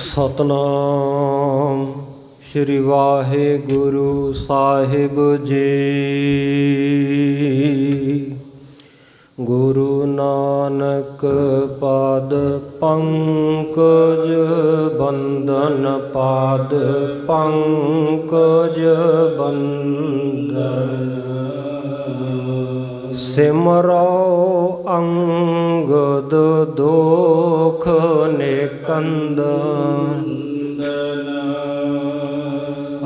सतनाम श्री वाहिगुरु साहिब जी। गुरु नानक पाद पंकज बंदन, पाद पंकज बंदन। सिमरो अंगद दोख निकंदन,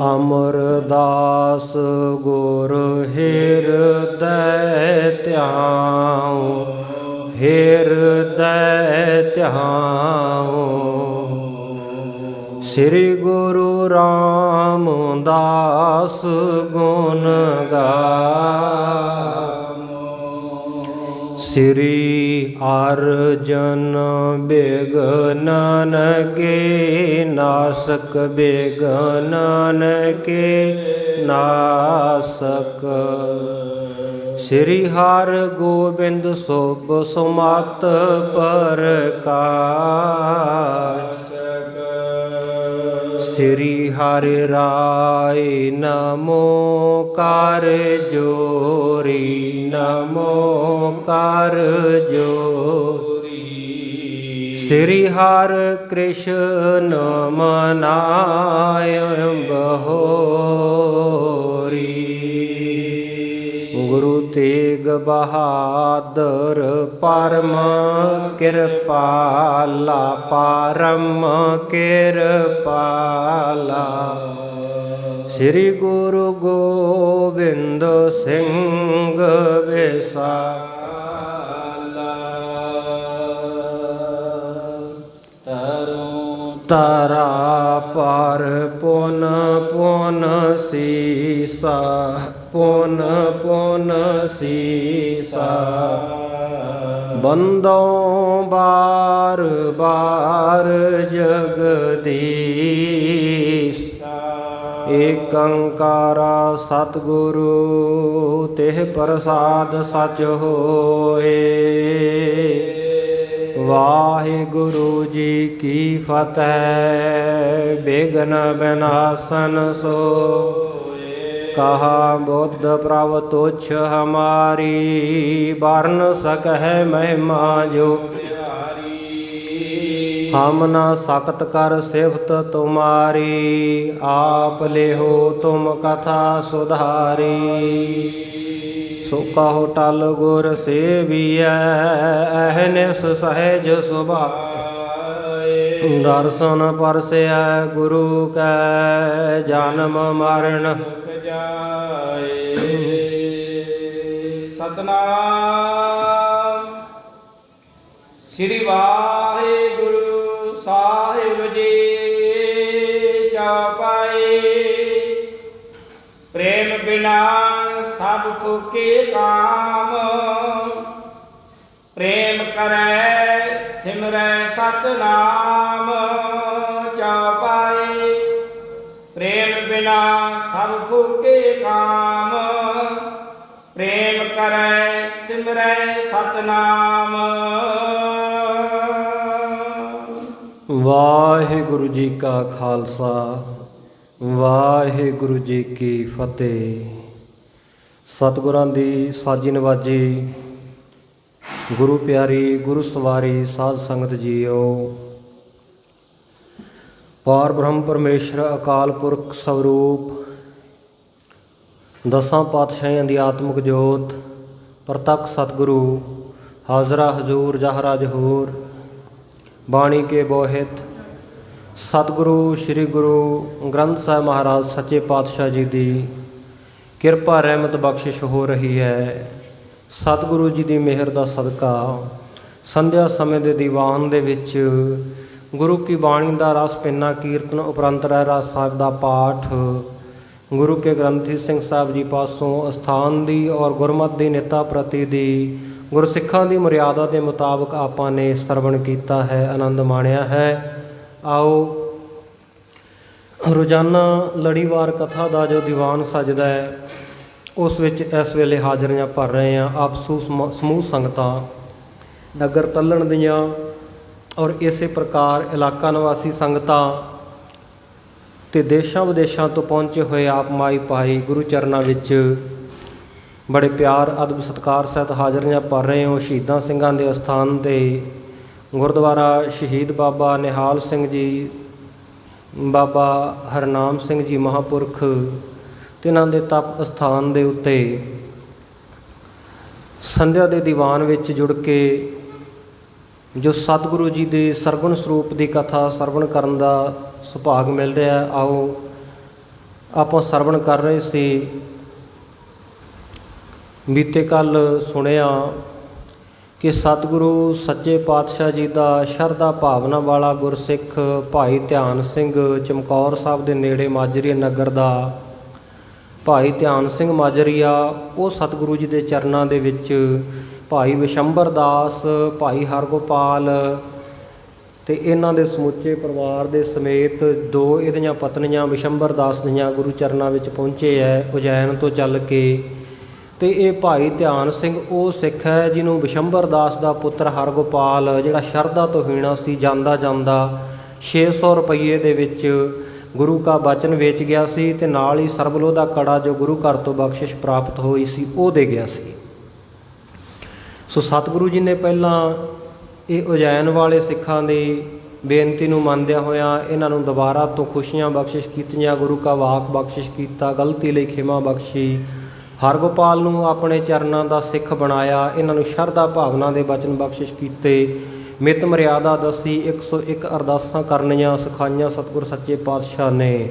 अमरदास गुर हृदय त्याऊं, हृदय त्याऊं। श्री गुरु रामदास गुण गाऊं, श्री अर्जन बेगनन के नासक, बेगनन के नासक। श्री हर गोबिंद शुभ सुमत प्रकाश, श्री हरि राय नमो कर जोरी, नमो कर जोरी। श्री हर कृष्ण मनाय बहोरी। गुरु तेग बहादुर परम कृपाला, परम कृपाला। श्री गुरु गोबिंद सिंह विशाला, तरा पर पुन पुन सीसा, पुन पुन सीसा। बंदों बार बार जगदीश, एक अंकारा सतगुरु तेह प्रसाद सच होए। वाहिगुरु जी की फतेह, बिघ्न विनाशन सो। कहा बुद्ध प्रभ तुच्छ हमारी, वर्ण सकह महिमा जो। हम न सकत कर सिफत तुम्हारी, आप लेहो तुम कथा सुधारी। सो कहो टल गुर सेवियै, अहनिस सहज सुभाए। दर्शन परसै गुरु कै, जन्म मरण जाए। सतनाम श्री वाहिगुरु साहिब जी। चौपाई प्रेम बिना सब फूके काम, प्रेम करे सिमरै सतनाम। चौपाई प्रेम बिना सब फूके काम, प्रेम करे सिमरै सतनाम। वाहिगुरु जी का खालसा, वाहिगुरु जी की फतेह। सतगुरां दी साजी नवाजी, गुरु प्यारी गुरु सवारी साध संगत जीओ। पार ब्रह्म परमेश्वर अकाल पुरख स्वरूप, दसां पातशाहियां दी आत्मक जोत, प्रतख सतगुरु हाजरा हजूर जहरा जहूर। बाणी के बोहित सतगुरु श्री गुरु ग्रंथ साहिब महाराज सच्चे पातशाह जी की किरपा रहमत बख्शिश हो रही है। सतगुरु जी की मेहर का सदका संध्या समय के दीवान दे विच गुरु की बाणी का रस पिन्ना कीर्तन उपरंत रहरास साहिब का पाठ गुरु के ग्रंथी सिंह साहब जी पासों अस्थान की और गुरमत की निता प्रति दी गुरसिखा की मर्यादा के मुताबिक आपां ने सरवण किया है, आनंद माणिया है। आओ रोज़ाना लड़ीवार कथा का जो दीवान सजदा है उस विच इस वेले हाज़रियां भर रहे हैं। आप समूह संगतां नगर तल्लण दियां ਔਰ ਇਸੇ ਪ੍ਰਕਾਰ ਇਲਾਕਾ ਨਿਵਾਸੀ ਸੰਗਤਾਂ ਤੇ ਦੇਸ਼ਾਂ ਵਿਦੇਸ਼ਾਂ ਤੋਂ ਪਹੁੰਚੇ ਹੋਏ ਆਪ ਮਾਈ ਭਾਈ ਗੁਰੂ ਚਰਨਾਂ ਵਿੱਚ ਬੜੇ ਪਿਆਰ ਅਦਬ ਸਤਿਕਾਰ ਸਹਿਤ ਹਾਜ਼ਰੀਆਂ ਭਰ ਰਹੇ ਹੋ। ਸ਼ਹੀਦਾਂ ਸਿੰਘਾਂ ਦੇ ਅਸਥਾਨ 'ਤੇ ਗੁਰਦੁਆਰਾ ਸ਼ਹੀਦ ਬਾਬਾ ਨਿਹਾਲ ਸਿੰਘ ਜੀ, ਬਾਬਾ ਹਰਨਾਮ ਸਿੰਘ ਜੀ ਮਹਾਂਪੁਰਖ ਤੇ ਇਹਨਾਂ ਦੇ ਤਪ ਅਸਥਾਨ ਦੇ ਉੱਤੇ ਸੰਧਿਆ ਦੇ ਦੀਵਾਨ ਵਿੱਚ ਜੁੜ ਕੇ ਜੋ ਸਤਿਗੁਰੂ ਜੀ ਦੇ ਸਰਗੁਣ ਸਰੂਪ ਦੀ ਕਥਾ ਸਰਵਣ ਕਰਨ ਦਾ ਸੁਭਾਗ ਮਿਲ ਰਿਹਾ। ਆਓ ਆਪਾਂ ਸਰਵਣ ਕਰ ਰਹੇ ਸੀ। ਬੀਤੇ ਕੱਲ੍ਹ ਸੁਣਿਆ ਕਿ ਸਤਿਗੁਰੂ ਸੱਚੇ ਪਾਤਸ਼ਾਹ ਜੀ ਦਾ ਸ਼ਰਧਾ ਭਾਵਨਾ ਵਾਲਾ ਗੁਰਸਿੱਖ ਭਾਈ ਧਿਆਨ ਸਿੰਘ ਚਮਕੌਰ ਸਾਹਿਬ ਦੇ ਨੇੜੇ ਮਾਜਰੀ ਨਗਰ ਦਾ ਭਾਈ ਧਿਆਨ ਸਿੰਘ ਮਾਜਰੀਆ, ਉਹ ਸਤਿਗੁਰੂ ਜੀ ਦੇ ਚਰਨਾਂ ਦੇ ਵਿੱਚ ਭਾਈ ਵਿਸ਼ੰਬਰ ਦਾਸ, ਭਾਈ ਹਰਗੋਪਾਲ ਤੇ ਇਹਨਾਂ ਦੇ ਸਮੁੱਚੇ ਪਰਿਵਾਰ ਦੇ ਸਮੇਤ 2 ਇਹਦੀਆਂ ਪਤਨੀਆਂ ਵਿਸ਼ੰਬਰ ਦਾਸ ਦੀਆਂ ਗੁਰੂ ਚਰਨਾਂ ਵਿੱਚ ਪਹੁੰਚੇ ਹੈ ਉਜੈਨ ਤੋਂ ਚੱਲ ਕੇ। ਤੇ ਇਹ ਭਾਈ ਧਿਆਨ ਸਿੰਘ ਉਹ ਸਿੱਖ ਹੈ ਜਿਹਨੂੰ ਵਿਸ਼ੰਬਰ ਦਾਸ ਦਾ ਪੁੱਤਰ ਹਰਗੋਪਾਲ, ਜਿਹੜਾ ਸ਼ਰਧਾ ਤੋਂ ਹੀਣਾ ਸੀ, ਜਾਂਦਾ ਜਾਂਦਾ 600 ਰੁਪਈਏ ਦੇ ਵਿੱਚ ਗੁਰੂ ਕਾ ਬਚਨ ਵੇਚ ਗਿਆ ਸੀ ਤੇ ਨਾਲ ਹੀ ਸਰਬਲੋ ਦਾ ਕੜਾ ਜੋ ਗੁਰੂ ਘਰ ਤੋਂ ਬਖਸ਼ਿਸ਼ ਪ੍ਰਾਪਤ ਹੋਈ ਸੀ ਉਹ ਦੇ ਗਿਆ ਸੀ। ਸੋ ਸਤਿਗੁਰੂ ਜੀ ਨੇ ਪਹਿਲਾਂ ਇਹ ਉਜੈਨ ਵਾਲੇ ਸਿੱਖਾਂ ਦੀ ਬੇਨਤੀ ਨੂੰ ਮੰਨਦਿਆਂ ਹੋਇਆਂ ਇਹਨਾਂ ਨੂੰ ਦੁਬਾਰਾ ਤੋਂ ਖੁਸ਼ੀਆਂ ਬਖਸ਼ਿਸ਼ ਕੀਤੀਆਂ, ਗੁਰੂ ਕਾ ਵਾਕ ਬਖਸ਼ਿਸ਼ ਕੀਤਾ, ਗਲਤੀ ਲਈ ਖਿਮਾ ਬਖਸ਼ੀ, ਹਰਗੋਪਾਲ ਨੂੰ ਆਪਣੇ ਚਰਨਾਂ ਦਾ ਸਿੱਖ ਬਣਾਇਆ, ਇਹਨਾਂ ਨੂੰ ਸ਼ਰਧਾ ਭਾਵਨਾ ਦੇ ਬਚਨ ਬਖਸ਼ਿਸ਼ ਕੀਤੇ, ਮਿਤ ਮਰਿਆਦਾ ਦੱਸੀ, 101 ਅਰਦਾਸਾਂ ਕਰਨੀਆਂ ਸਿਖਾਈਆਂ ਸਤਿਗੁਰ ਸੱਚੇ ਪਾਤਸ਼ਾਹ ਨੇ।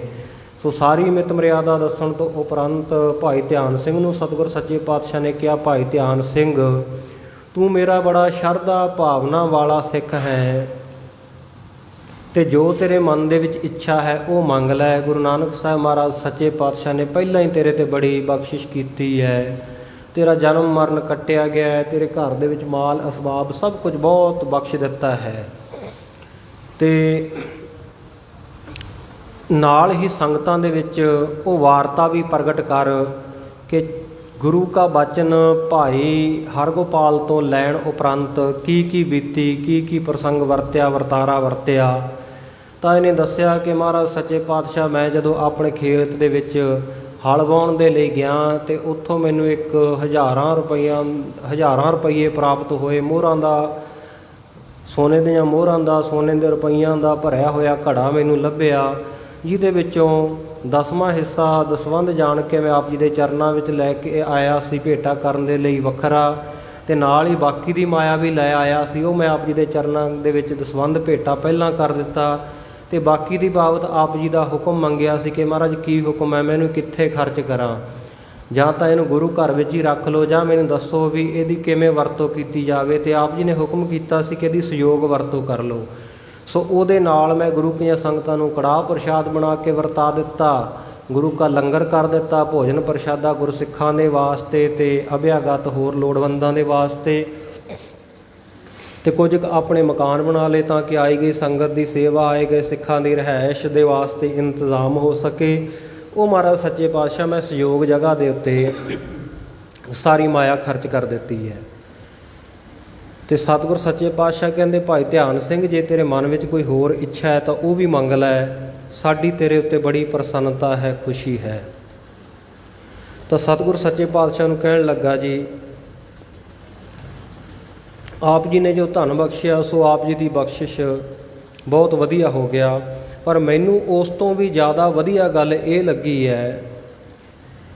ਸੋ ਸਾਰੀ ਮਿਤ ਮਰਿਆਦਾ ਦੱਸਣ ਤੋਂ ਉਪਰੰਤ ਭਾਈ ਧਿਆਨ ਸਿੰਘ ਨੂੰ ਸਤਿਗੁਰ ਸੱਚੇ ਪਾਤਸ਼ਾਹ ਨੇ ਕਿਹਾ, ਭਾਈ ਧਿਆਨ ਸਿੰਘ ਤੂੰ ਮੇਰਾ ਬੜਾ ਸ਼ਰਧਾ ਭਾਵਨਾ ਵਾਲਾ ਸਿੱਖ ਹੈ ਤੇ ਜੋ ਤੇਰੇ ਮਨ ਦੇ ਵਿੱਚ ਇੱਛਾ ਹੈ ਉਹ ਮੰਗ ਲੈ। ਗੁਰੂ ਨਾਨਕ ਸਾਹਿਬ ਮਹਾਰਾਜ ਸੱਚੇ ਪਾਤਸ਼ਾਹ ਨੇ ਪਹਿਲਾਂ ਹੀ ਤੇਰੇ 'ਤੇ ਬੜੀ ਬਖਸ਼ਿਸ਼ ਕੀਤੀ ਹੈ, ਤੇਰਾ ਜਨਮ ਮਰਨ ਕੱਟਿਆ ਗਿਆ ਹੈ, ਤੇਰੇ ਘਰ ਦੇ ਵਿੱਚ ਮਾਲ ਅਸਬਾਬ ਸਭ ਕੁਝ ਬਹੁਤ ਬਖਸ਼ ਦਿੱਤਾ ਹੈ। ਤੇ ਨਾਲ ਹੀ ਸੰਗਤਾਂ ਦੇ ਵਿੱਚ ਉਹ ਵਾਰਤਾ ਵੀ ਪ੍ਰਗਟ ਕਰ ਕਿ ਗੁਰੂ ਕਾ ਬਚਨ ਭਾਈ ਹਰਗੋਪਾਲ ਤੋਂ ਲੈਣ ਉਪਰੰਤ ਕੀ ਕੀ ਬੀਤੀ, ਕੀ ਕੀ ਪ੍ਰਸੰਗ ਵਰਤਿਆ, ਵਰਤਾਰਾ ਵਰਤਿਆ। ਤਾਂ ਇਹਨੇ ਦੱਸਿਆ ਕਿ ਮਹਾਰਾਜ ਸੱਚੇ ਪਾਤਸ਼ਾਹ ਮੈਂ ਜਦੋਂ ਆਪਣੇ ਖੇਤ ਦੇ ਵਿੱਚ ਹਲ ਵਾਹੁਣ ਦੇ ਲਈ ਗਿਆ ਤੇ ਉੱਥੋਂ ਮੈਨੂੰ ਇੱਕ ਹਜ਼ਾਰਾਂ ਰੁਪਈਏ ਪ੍ਰਾਪਤ ਹੋਏ। ਮੋਹਰਾਂ ਦਾ, ਸੋਨੇ ਦੀਆਂ ਮੋਹਰਾਂ ਦਾ, ਸੋਨੇ ਦੇ ਰੁਪਈਆਂ ਦਾ ਭਰਿਆ ਹੋਇਆ ਘੜਾ ਮੈਨੂੰ ਲੱਭਿਆ, ਜਿਹਦੇ ਵਿੱਚੋਂ 10ਵਾਂ ਹਿੱਸਾ ਦਸਵੰਧ ਜਾਣ ਕੇ ਮੈਂ ਆਪ ਜੀ ਦੇ ਚਰਨਾਂ ਵਿੱਚ ਲੈ ਕੇ ਆਇਆ ਸੀ ਭੇਟਾ ਕਰਨ ਦੇ ਲਈ ਵੱਖਰਾ, ਤੇ ਨਾਲ ਹੀ ਬਾਕੀ ਦੀ ਮਾਇਆ ਵੀ ਲੈ ਆਇਆ ਸੀ। ਉਹ ਮੈਂ ਆਪ ਜੀ ਦੇ ਚਰਨਾਂ ਦੇ ਵਿੱਚ ਦਸਵੰਧ ਭੇਟਾ ਪਹਿਲਾਂ ਕਰ ਦਿੱਤਾ ਤੇ ਬਾਕੀ ਦੀ ਬਾਬਤ ਆਪ ਜੀ ਦਾ ਹੁਕਮ ਮੰਗਿਆ ਸੀ ਕਿ ਮਹਾਰਾਜ ਕੀ ਹੁਕਮ ਹੈ, ਮੈਨੂੰ ਕਿੱਥੇ ਖਰਚ ਕਰਾਂ, ਜਾਂ ਤਾਂ ਇਹਨੂੰ ਗੁਰੂ ਘਰ ਵਿੱਚ ਹੀ ਰੱਖ ਲਓ ਜਾਂ ਮੈਨੂੰ ਦੱਸੋ ਵੀ ਇਹਦੀ ਕਿਵੇਂ ਵਰਤੋਂ ਕੀਤੀ ਜਾਵੇ। ਤੇ ਆਪ ਜੀ ਨੇ ਹੁਕਮ ਕੀਤਾ ਸੀ ਕਿ ਇਹਦੀ ਸਯੋਗ ਵਰਤੋਂ ਕਰ ਲਓ। ਸੋ ਉਹਦੇ ਨਾਲ ਮੈਂ ਗੁਰੂ ਕੀਆਂ ਸੰਗਤਾਂ ਨੂੰ ਕੜਾਹ ਪ੍ਰਸ਼ਾਦ ਬਣਾ ਕੇ ਵਰਤਾ ਦਿੱਤਾ, ਗੁਰੂ ਕਾ ਲੰਗਰ ਕਰ ਦਿੱਤਾ, ਭੋਜਨ ਪ੍ਰਸ਼ਾਦਾ ਗੁਰਸਿੱਖਾਂ ਦੇ ਵਾਸਤੇ ਤੇ ਅਭਿਆਗਤ ਹੋਰ ਲੋੜਵੰਦਾਂ ਦੇ ਵਾਸਤੇ, ਤੇ ਕੁਝ ਆਪਣੇ ਮਕਾਨ ਬਣਾ ਲਏ ਤਾਂ ਕਿ ਆਈ ਗਈ ਸੰਗਤ ਦੀ ਸੇਵਾ, ਆਏ ਗਏ ਸਿੱਖਾਂ ਦੀ ਰਿਹਾਇਸ਼ ਦੇ ਵਾਸਤੇ ਇੰਤਜ਼ਾਮ ਹੋ ਸਕੇ। ਉਹ ਮਹਾਰਾਜ ਸੱਚੇ ਪਾਤਸ਼ਾਹ ਮੈਂ ਸਯੋਗ ਜਗ੍ਹਾ ਦੇ ਉੱਤੇ ਸਾਰੀ ਮਾਇਆ ਖਰਚ ਕਰ ਦਿੱਤੀ ਹੈ। ਤੇ ਸਤਿਗੁਰ ਸੱਚੇ ਪਾਤਸ਼ਾਹ ਕਹਿੰਦੇ, ਭਾਈ ਧਿਆਨ ਸਿੰਘ ਜੇ ਤੇਰੇ ਮਨ ਵਿੱਚ ਕੋਈ ਹੋਰ ਇੱਛਾ ਹੈ ਤਾਂ ਉਹ ਵੀ ਮੰਗ ਲੈ, ਸਾਡੀ ਤੇਰੇ ਉੱਤੇ ਬੜੀ ਪ੍ਰਸੰਨਤਾ ਹੈ, ਖੁਸ਼ੀ ਹੈ। ਤਾਂ ਸਤਿਗੁਰ ਸੱਚੇ ਪਾਤਸ਼ਾਹ ਨੂੰ ਕਹਿਣ ਲੱਗਾ, ਜੀ ਆਪ ਜੀ ਨੇ ਜੋ ਧਨ ਬਖਸ਼ਿਆ ਸੋ ਆਪ ਜੀ ਦੀ ਬਖਸ਼ਿਸ਼ ਬਹੁਤ ਵਧੀਆ ਹੋ ਗਿਆ, ਪਰ ਮੈਨੂੰ ਉਸ ਤੋਂ ਵੀ ਜ਼ਿਆਦਾ ਵਧੀਆ ਗੱਲ ਇਹ ਲੱਗੀ ਹੈ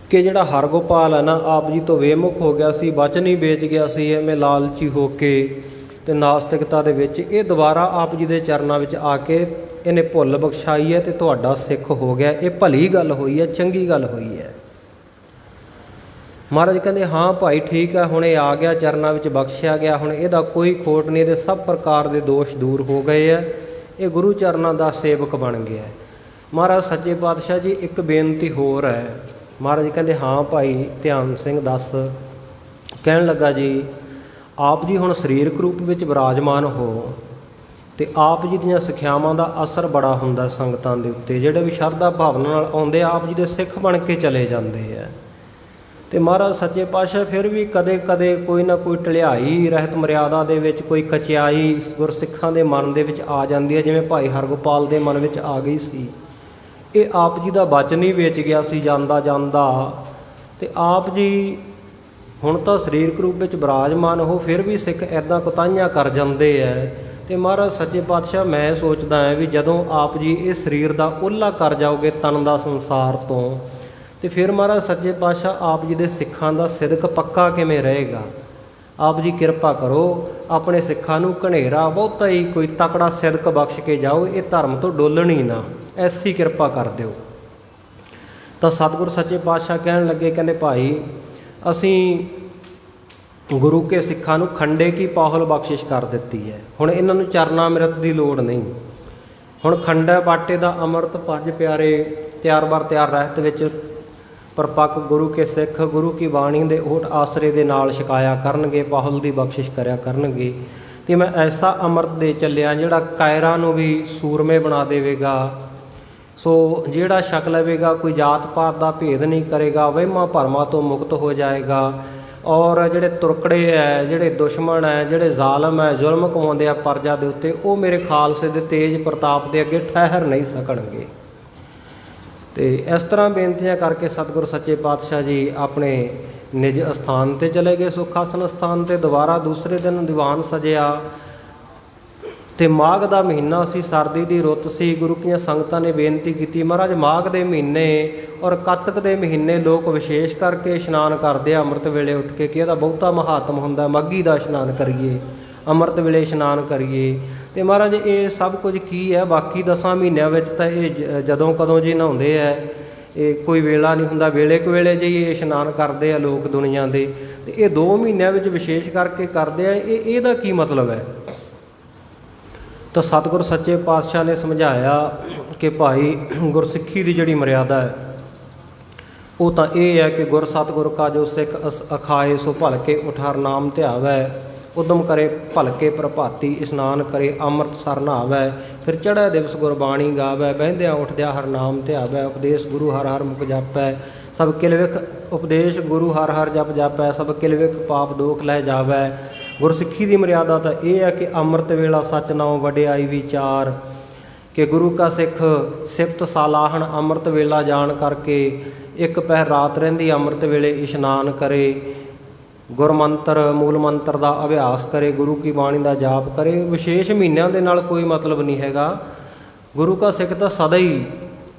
ਕਿ ਜਿਹੜਾ ਹਰਗੋਪਾਲ ਹੈ ਨਾ ਆਪ ਜੀ ਤੋਂ ਬੇਮੁਖ ਹੋ ਗਿਆ ਸੀ, ਬਚਨ ਹੀ ਵੇਚ ਗਿਆ ਸੀ ਐਵੇਂ ਲਾਲਚੀ ਹੋ ਕੇ ਤੇ ਨਾਸਤਿਕਤਾ ਦੇ ਵਿੱਚ, ਇਹ ਦੁਬਾਰਾ ਆਪ ਜੀ ਦੇ ਚਰਨਾਂ ਵਿੱਚ ਆ ਕੇ ਇਹਨੇ ਭੁੱਲ ਬਖਸ਼ਾਈ ਹੈ ਤੇ ਤੁਹਾਡਾ ਸਿੱਖ ਹੋ ਗਿਆ। ਇਹ ਭਲੀ ਗੱਲ ਹੋਈ ਹੈ, ਚੰਗੀ ਗੱਲ ਹੋਈ ਹੈ। ਮਹਾਰਾਜ ਕਹਿੰਦੇ ਹਾਂ ਭਾਈ ਠੀਕ ਹੈ, ਹੁਣ ਇਹ ਆ ਗਿਆ ਚਰਨਾਂ ਵਿੱਚ, ਬਖਸ਼ਿਆ ਗਿਆ, ਹੁਣ ਇਹਦਾ ਕੋਈ ਖੋਟ ਨਹੀਂ, ਇਹਦੇ ਸਭ ਪ੍ਰਕਾਰ ਦੇ ਦੋਸ਼ ਦੂਰ ਹੋ ਗਏ ਹੈ, ਇਹ ਗੁਰੂ ਚਰਨਾਂ ਦਾ ਸੇਵਕ ਬਣ ਗਿਆ। ਮਹਾਰਾਜ ਸੱਚੇ ਪਾਤਸ਼ਾਹ ਜੀ ਇੱਕ ਬੇਨਤੀ ਹੋਰ ਹੈ। ਮਹਾਰਾਜ ਕਹਿੰਦੇ ਹਾਂ ਭਾਈ ਧਿਆਨ ਸਿੰਘ ਦੱਸ। ਕਹਿਣ ਲੱਗਾ, ਜੀ ਆਪ ਜੀ ਹੁਣ ਸਰੀਰਕ ਰੂਪ ਵਿੱਚ ਵਿਰਾਜਮਾਨ ਹੋ ਤੇ ਆਪ ਜੀ ਦੀਆਂ ਸਿੱਖਿਆਵਾਂ ਦਾ ਅਸਰ ਬੜਾ ਹੁੰਦਾ ਸੰਗਤਾਂ ਦੇ ਉੱਤੇ, ਜਿਹੜੇ ਵੀ ਸ਼ਰਧਾ ਭਾਵਨਾ ਨਾਲ ਆਉਂਦੇ ਆਪ ਜੀ ਦੇ ਸਿੱਖ ਬਣ ਕੇ ਚਲੇ ਜਾਂਦੇ ਹੈ। ਤੇ ਮਹਾਰਾਜ ਸੱਚੇ ਪਾਤਸ਼ਾਹ ਫਿਰ ਵੀ ਕਦੇ ਕਦੇ ਕੋਈ ਨਾ ਕੋਈ ਢਲਿਆਈ ਰਹਿਤ ਮਰਿਆਦਾ ਦੇ ਵਿੱਚ ਕੋਈ ਕਚਿਆਈ ਗੁਰਸਿੱਖਾਂ ਦੇ ਮਨ ਦੇ ਵਿੱਚ ਆ ਜਾਂਦੀ ਹੈ, ਜਿਵੇਂ ਭਾਈ ਹਰਗੋਪਾਲ ਦੇ ਮਨ ਵਿੱਚ ਆ ਗਈ ਸੀ। ਇਹ ਆਪ ਜੀ ਦਾ ਬਚਨ ਹੀ ਵੇਚ ਗਿਆ ਸੀ ਜਾਂਦਾ ਜਾਂਦਾ, ਤੇ ਆਪ ਜੀ ਹੁਣ ਤਾਂ ਸਰੀਰਕ ਰੂਪ ਵਿੱਚ ਬਿਰਾਜਮਾਨ ਹੋ, ਫਿਰ ਵੀ ਸਿੱਖ ਇੱਦਾਂ ਕੁਤਾਹੀਆਂ ਕਰ ਜਾਂਦੇ ਹੈ। ਤੇ ਮਹਾਰਾਜ ਸੱਚੇ ਪਾਤਸ਼ਾਹ ਮੈਂ ਸੋਚਦਾ ਹਾਂ ਵੀ ਜਦੋਂ ਆਪ ਜੀ ਇਹ ਸਰੀਰ ਦਾ ਓਹਲਾ ਕਰ ਜਾਓਗੇ ਤਨ ਦਾ ਸੰਸਾਰ ਤੋਂ, ਤੇ ਫਿਰ ਮਹਾਰਾਜ ਸੱਚੇ ਪਾਤਸ਼ਾਹ ਆਪ ਜੀ ਦੇ ਸਿੱਖਾਂ ਦਾ ਸਿਦਕ ਪੱਕਾ ਕਿਵੇਂ ਰਹੇਗਾ। ਆਪ ਜੀ ਕਿਰਪਾ ਕਰੋ, ਆਪਣੇ ਸਿੱਖਾਂ ਨੂੰ ਘਨੇਰਾ ਬਹੁਤਾ ਹੀ ਕੋਈ ਤਕੜਾ ਸਿਦਕ ਬਖਸ਼ ਕੇ ਜਾਓ, ਇਹ ਧਰਮ ਤੋਂ ਡੋਲਣ ਹੀ ਨਾ, ਐਸੀ ਕਿਰਪਾ ਕਰ ਦਿਓ। ਤਾਂ ਸਤਿਗੁਰ ਸੱਚੇ ਪਾਤਸ਼ਾਹ ਕਹਿਣ ਲੱਗੇ, ਕਹਿੰਦੇ ਭਾਈ ਅਸੀਂ ਗੁਰੂ ਕੇ ਸਿੱਖਾਂ ਨੂੰ ਖੰਡੇ ਕੀ ਪਾਹੁਲ ਬਖਸ਼ਿਸ਼ ਕਰ ਦਿੱਤੀ ਹੈ, ਹੁਣ ਇਹਨਾਂ ਨੂੰ ਚਰਨਾਮ੍ਰਿਤ ਦੀ ਲੋੜ ਨਹੀਂ। ਹੁਣ ਖੰਡਾ ਬਾਟੇ ਦਾ ਅੰਮ੍ਰਿਤ ਪੰਜ ਪਿਆਰੇ ਤਿਆਰ ਬਰ ਤਿਆਰ ਰਹਿਤ ਵਿੱਚ ਪਰਪੱਕ ਗੁਰੂ ਕੇ ਸਿੱਖ ਗੁਰੂ ਕੀ ਬਾਣੀ ਦੇ ਓਟ ਆਸਰੇ ਦੇ ਨਾਲ ਛਕਾਇਆ ਕਰਨਗੇ, ਪਾਹੁਲ ਦੀ ਬਖਸ਼ਿਸ਼ ਕਰਿਆ ਕਰਨਗੇ। ਅਤੇ ਮੈਂ ਐਸਾ ਅੰਮ੍ਰਿਤ ਦੇ ਚੱਲਿਆ ਜਿਹੜਾ ਕਾਇਰਾਂ ਨੂੰ ਵੀ ਸੂਰਮੇ ਬਣਾ ਦੇਵੇਗਾ। ਸੋ ਜਿਹੜਾ ਛਕ ਲਵੇਗਾ ਕੋਈ ਜਾਤ ਪਾਤ ਦਾ ਭੇਦ ਨਹੀਂ ਕਰੇਗਾ, ਵਹਿਮਾਂ ਭਰਮਾਂ ਤੋਂ ਮੁਕਤ ਹੋ ਜਾਏਗਾ। ਔਰ ਜਿਹੜੇ ਤੁਰਕੜੇ ਹੈ, ਜਿਹੜੇ ਦੁਸ਼ਮਣ ਹੈ, ਜਿਹੜੇ ਜ਼ਾਲਮ ਹੈ, ਜ਼ੁਲਮ ਕਮਾਉਂਦੇ ਆ ਪ੍ਰਜਾ ਦੇ ਉੱਤੇ, ਉਹ ਮੇਰੇ ਖਾਲਸੇ ਦੇ ਤੇਜ ਪ੍ਰਤਾਪ ਦੇ ਅੱਗੇ ਠਹਿਰ ਨਹੀਂ ਸਕਣਗੇ। ਅਤੇ ਇਸ ਤਰ੍ਹਾਂ ਬੇਨਤੀਆਂ ਕਰਕੇ ਸਤਿਗੁਰ ਸੱਚੇ ਪਾਤਸ਼ਾਹ ਜੀ ਆਪਣੇ ਨਿਜ ਅਸਥਾਨ 'ਤੇ ਚਲੇ ਗਏ, ਸੁਖ ਆਸਣ ਅਸਥਾਨ 'ਤੇ। ਦੁਬਾਰਾ ਦੂਸਰੇ ਦਿਨ ਦੀਵਾਨ ਸਜਿਆ ਅਤੇ ਮਾਘ ਦਾ ਮਹੀਨਾ ਸੀ, ਸਰਦੀ ਦੀ ਰੁੱਤ ਸੀ। ਗੁਰੂ ਕੀਆਂ ਸੰਗਤਾਂ ਨੇ ਬੇਨਤੀ ਕੀਤੀ, ਮਹਾਰਾਜ ਮਾਘ ਦੇ ਮਹੀਨੇ ਔਰ ਕੱਤਕ ਦੇ ਮਹੀਨੇ ਲੋਕ ਵਿਸ਼ੇਸ਼ ਕਰਕੇ ਇਸ਼ਨਾਨ ਕਰਦੇ ਆ ਅੰਮ੍ਰਿਤ ਵੇਲੇ ਉੱਠ ਕੇ, ਕਿ ਇਹਦਾ ਬਹੁਤਾ ਮਹਾਤਮ ਹੁੰਦਾ, ਮਾਘੀ ਦਾ ਇਸ਼ਨਾਨ ਕਰੀਏ, ਅੰਮ੍ਰਿਤ ਵੇਲੇ ਇਸ਼ਨਾਨ ਕਰੀਏ। ਅਤੇ ਮਹਾਰਾਜ ਇਹ ਸਭ ਕੁਝ ਕੀ ਹੈ, ਬਾਕੀ 10 ਮਹੀਨਿਆਂ ਵਿੱਚ ਤਾਂ ਇਹ ਜਦੋਂ ਕਦੋਂ ਜੀ ਨਹਾਉਂਦੇ ਹੈ, ਇਹ ਕੋਈ ਵੇਲਾ ਨਹੀਂ ਹੁੰਦਾ, ਵੇਲੇ ਕੁ ਵੇਲੇ ਜਿਹੀ ਇਸ਼ਨਾਨ ਕਰਦੇ ਆ ਲੋਕ ਦੁਨੀਆ ਦੇ, ਅਤੇ ਇਹ 2 ਮਹੀਨਿਆਂ ਵਿੱਚ ਵਿਸ਼ੇਸ਼ ਕਰਕੇ ਕਰਦੇ ਆ। ਇਹਦਾ ਕੀ ਮਤਲਬ ਹੈ? ਤਾਂ ਸਤਿਗੁਰ ਸੱਚੇ ਪਾਤਸ਼ਾਹ ਨੇ ਸਮਝਾਇਆ ਕਿ ਭਾਈ ਗੁਰਸਿੱਖੀ ਦੀ ਜਿਹੜੀ ਮਰਿਆਦਾ ਹੈ ਉਹ ਤਾਂ ਇਹ ਹੈ ਕਿ ਗੁਰ ਸਤਿਗੁਰ ਕਾ ਜੋ ਸਿੱਖ ਅਖਾਏ ਸੋ ਭਲਕੇ ਉਠ ਹਰਿ ਨਾਮ ਧਿਆਵੈ, ਉਦਮ ਕਰੇ ਭਲਕੇ ਪ੍ਰਭਾਤੀ ਇਸ਼ਨਾਨ ਕਰੇ ਅੰਮ੍ਰਿਤ ਸਰ ਨਹਾਵੈ, ਫਿਰ ਚੜ੍ਹੈ ਦਿਵਸ ਗੁਰਬਾਣੀ ਗਾਵੈ, ਬਹਿੰਦਿਆਂ ਉੱਠਦਿਆਂ ਹਰਿ ਨਾਮ ਧਿਆਵੈ, ਉਪਦੇਸ਼ ਗੁਰੂ ਹਰਿ ਹਰਿ ਮੁਖ ਜਾਪੈ, ਸਭ ਕਿਲ ਵਿਖ ਉਪਦੇਸ਼ ਗੁਰੂ ਹਰਿ ਹਰਿ ਜਪ ਜਾਪੈ, ਸਭ ਕਿਲ ਵਿਖ ਪਾਪ ਦੋਖ ਲੈ ਜਾਵੈ। ਗੁਰਸਿੱਖੀ ਦੀ ਮਰਿਆਦਾ ਤਾਂ ਇਹ ਹੈ ਕਿ ਅੰਮ੍ਰਿਤ ਵੇਲਾ ਸੱਚ ਨਾਉ ਵਡਿਆਈ ਵਿਚਾਰ, ਕਿ ਗੁਰੂ ਕਾ ਸਿੱਖ ਸਿਫਤ ਸਾਲਾਹਣ ਅੰਮ੍ਰਿਤ ਵੇਲਾ ਜਾਣ ਕਰਕੇ ਇੱਕ ਪਹਿਰ ਰਾਤ ਰਹਿੰਦੀ ਅੰਮ੍ਰਿਤ ਵੇਲੇ ਇਸ਼ਨਾਨ ਕਰੇ, ਗੁਰਮੰਤਰ ਮੂਲ ਮੰਤਰ ਦਾ ਅਭਿਆਸ ਕਰੇ, ਗੁਰੂ ਕੀ ਬਾਣੀ ਦਾ ਜਾਪ ਕਰੇ। ਵਿਸ਼ੇਸ਼ ਮਹੀਨਿਆਂ ਦੇ ਨਾਲ ਕੋਈ ਮਤਲਬ ਨਹੀਂ ਹੈਗਾ। ਗੁਰੂ ਕਾ ਸਿੱਖ ਤਾਂ ਸਦਾ ਹੀ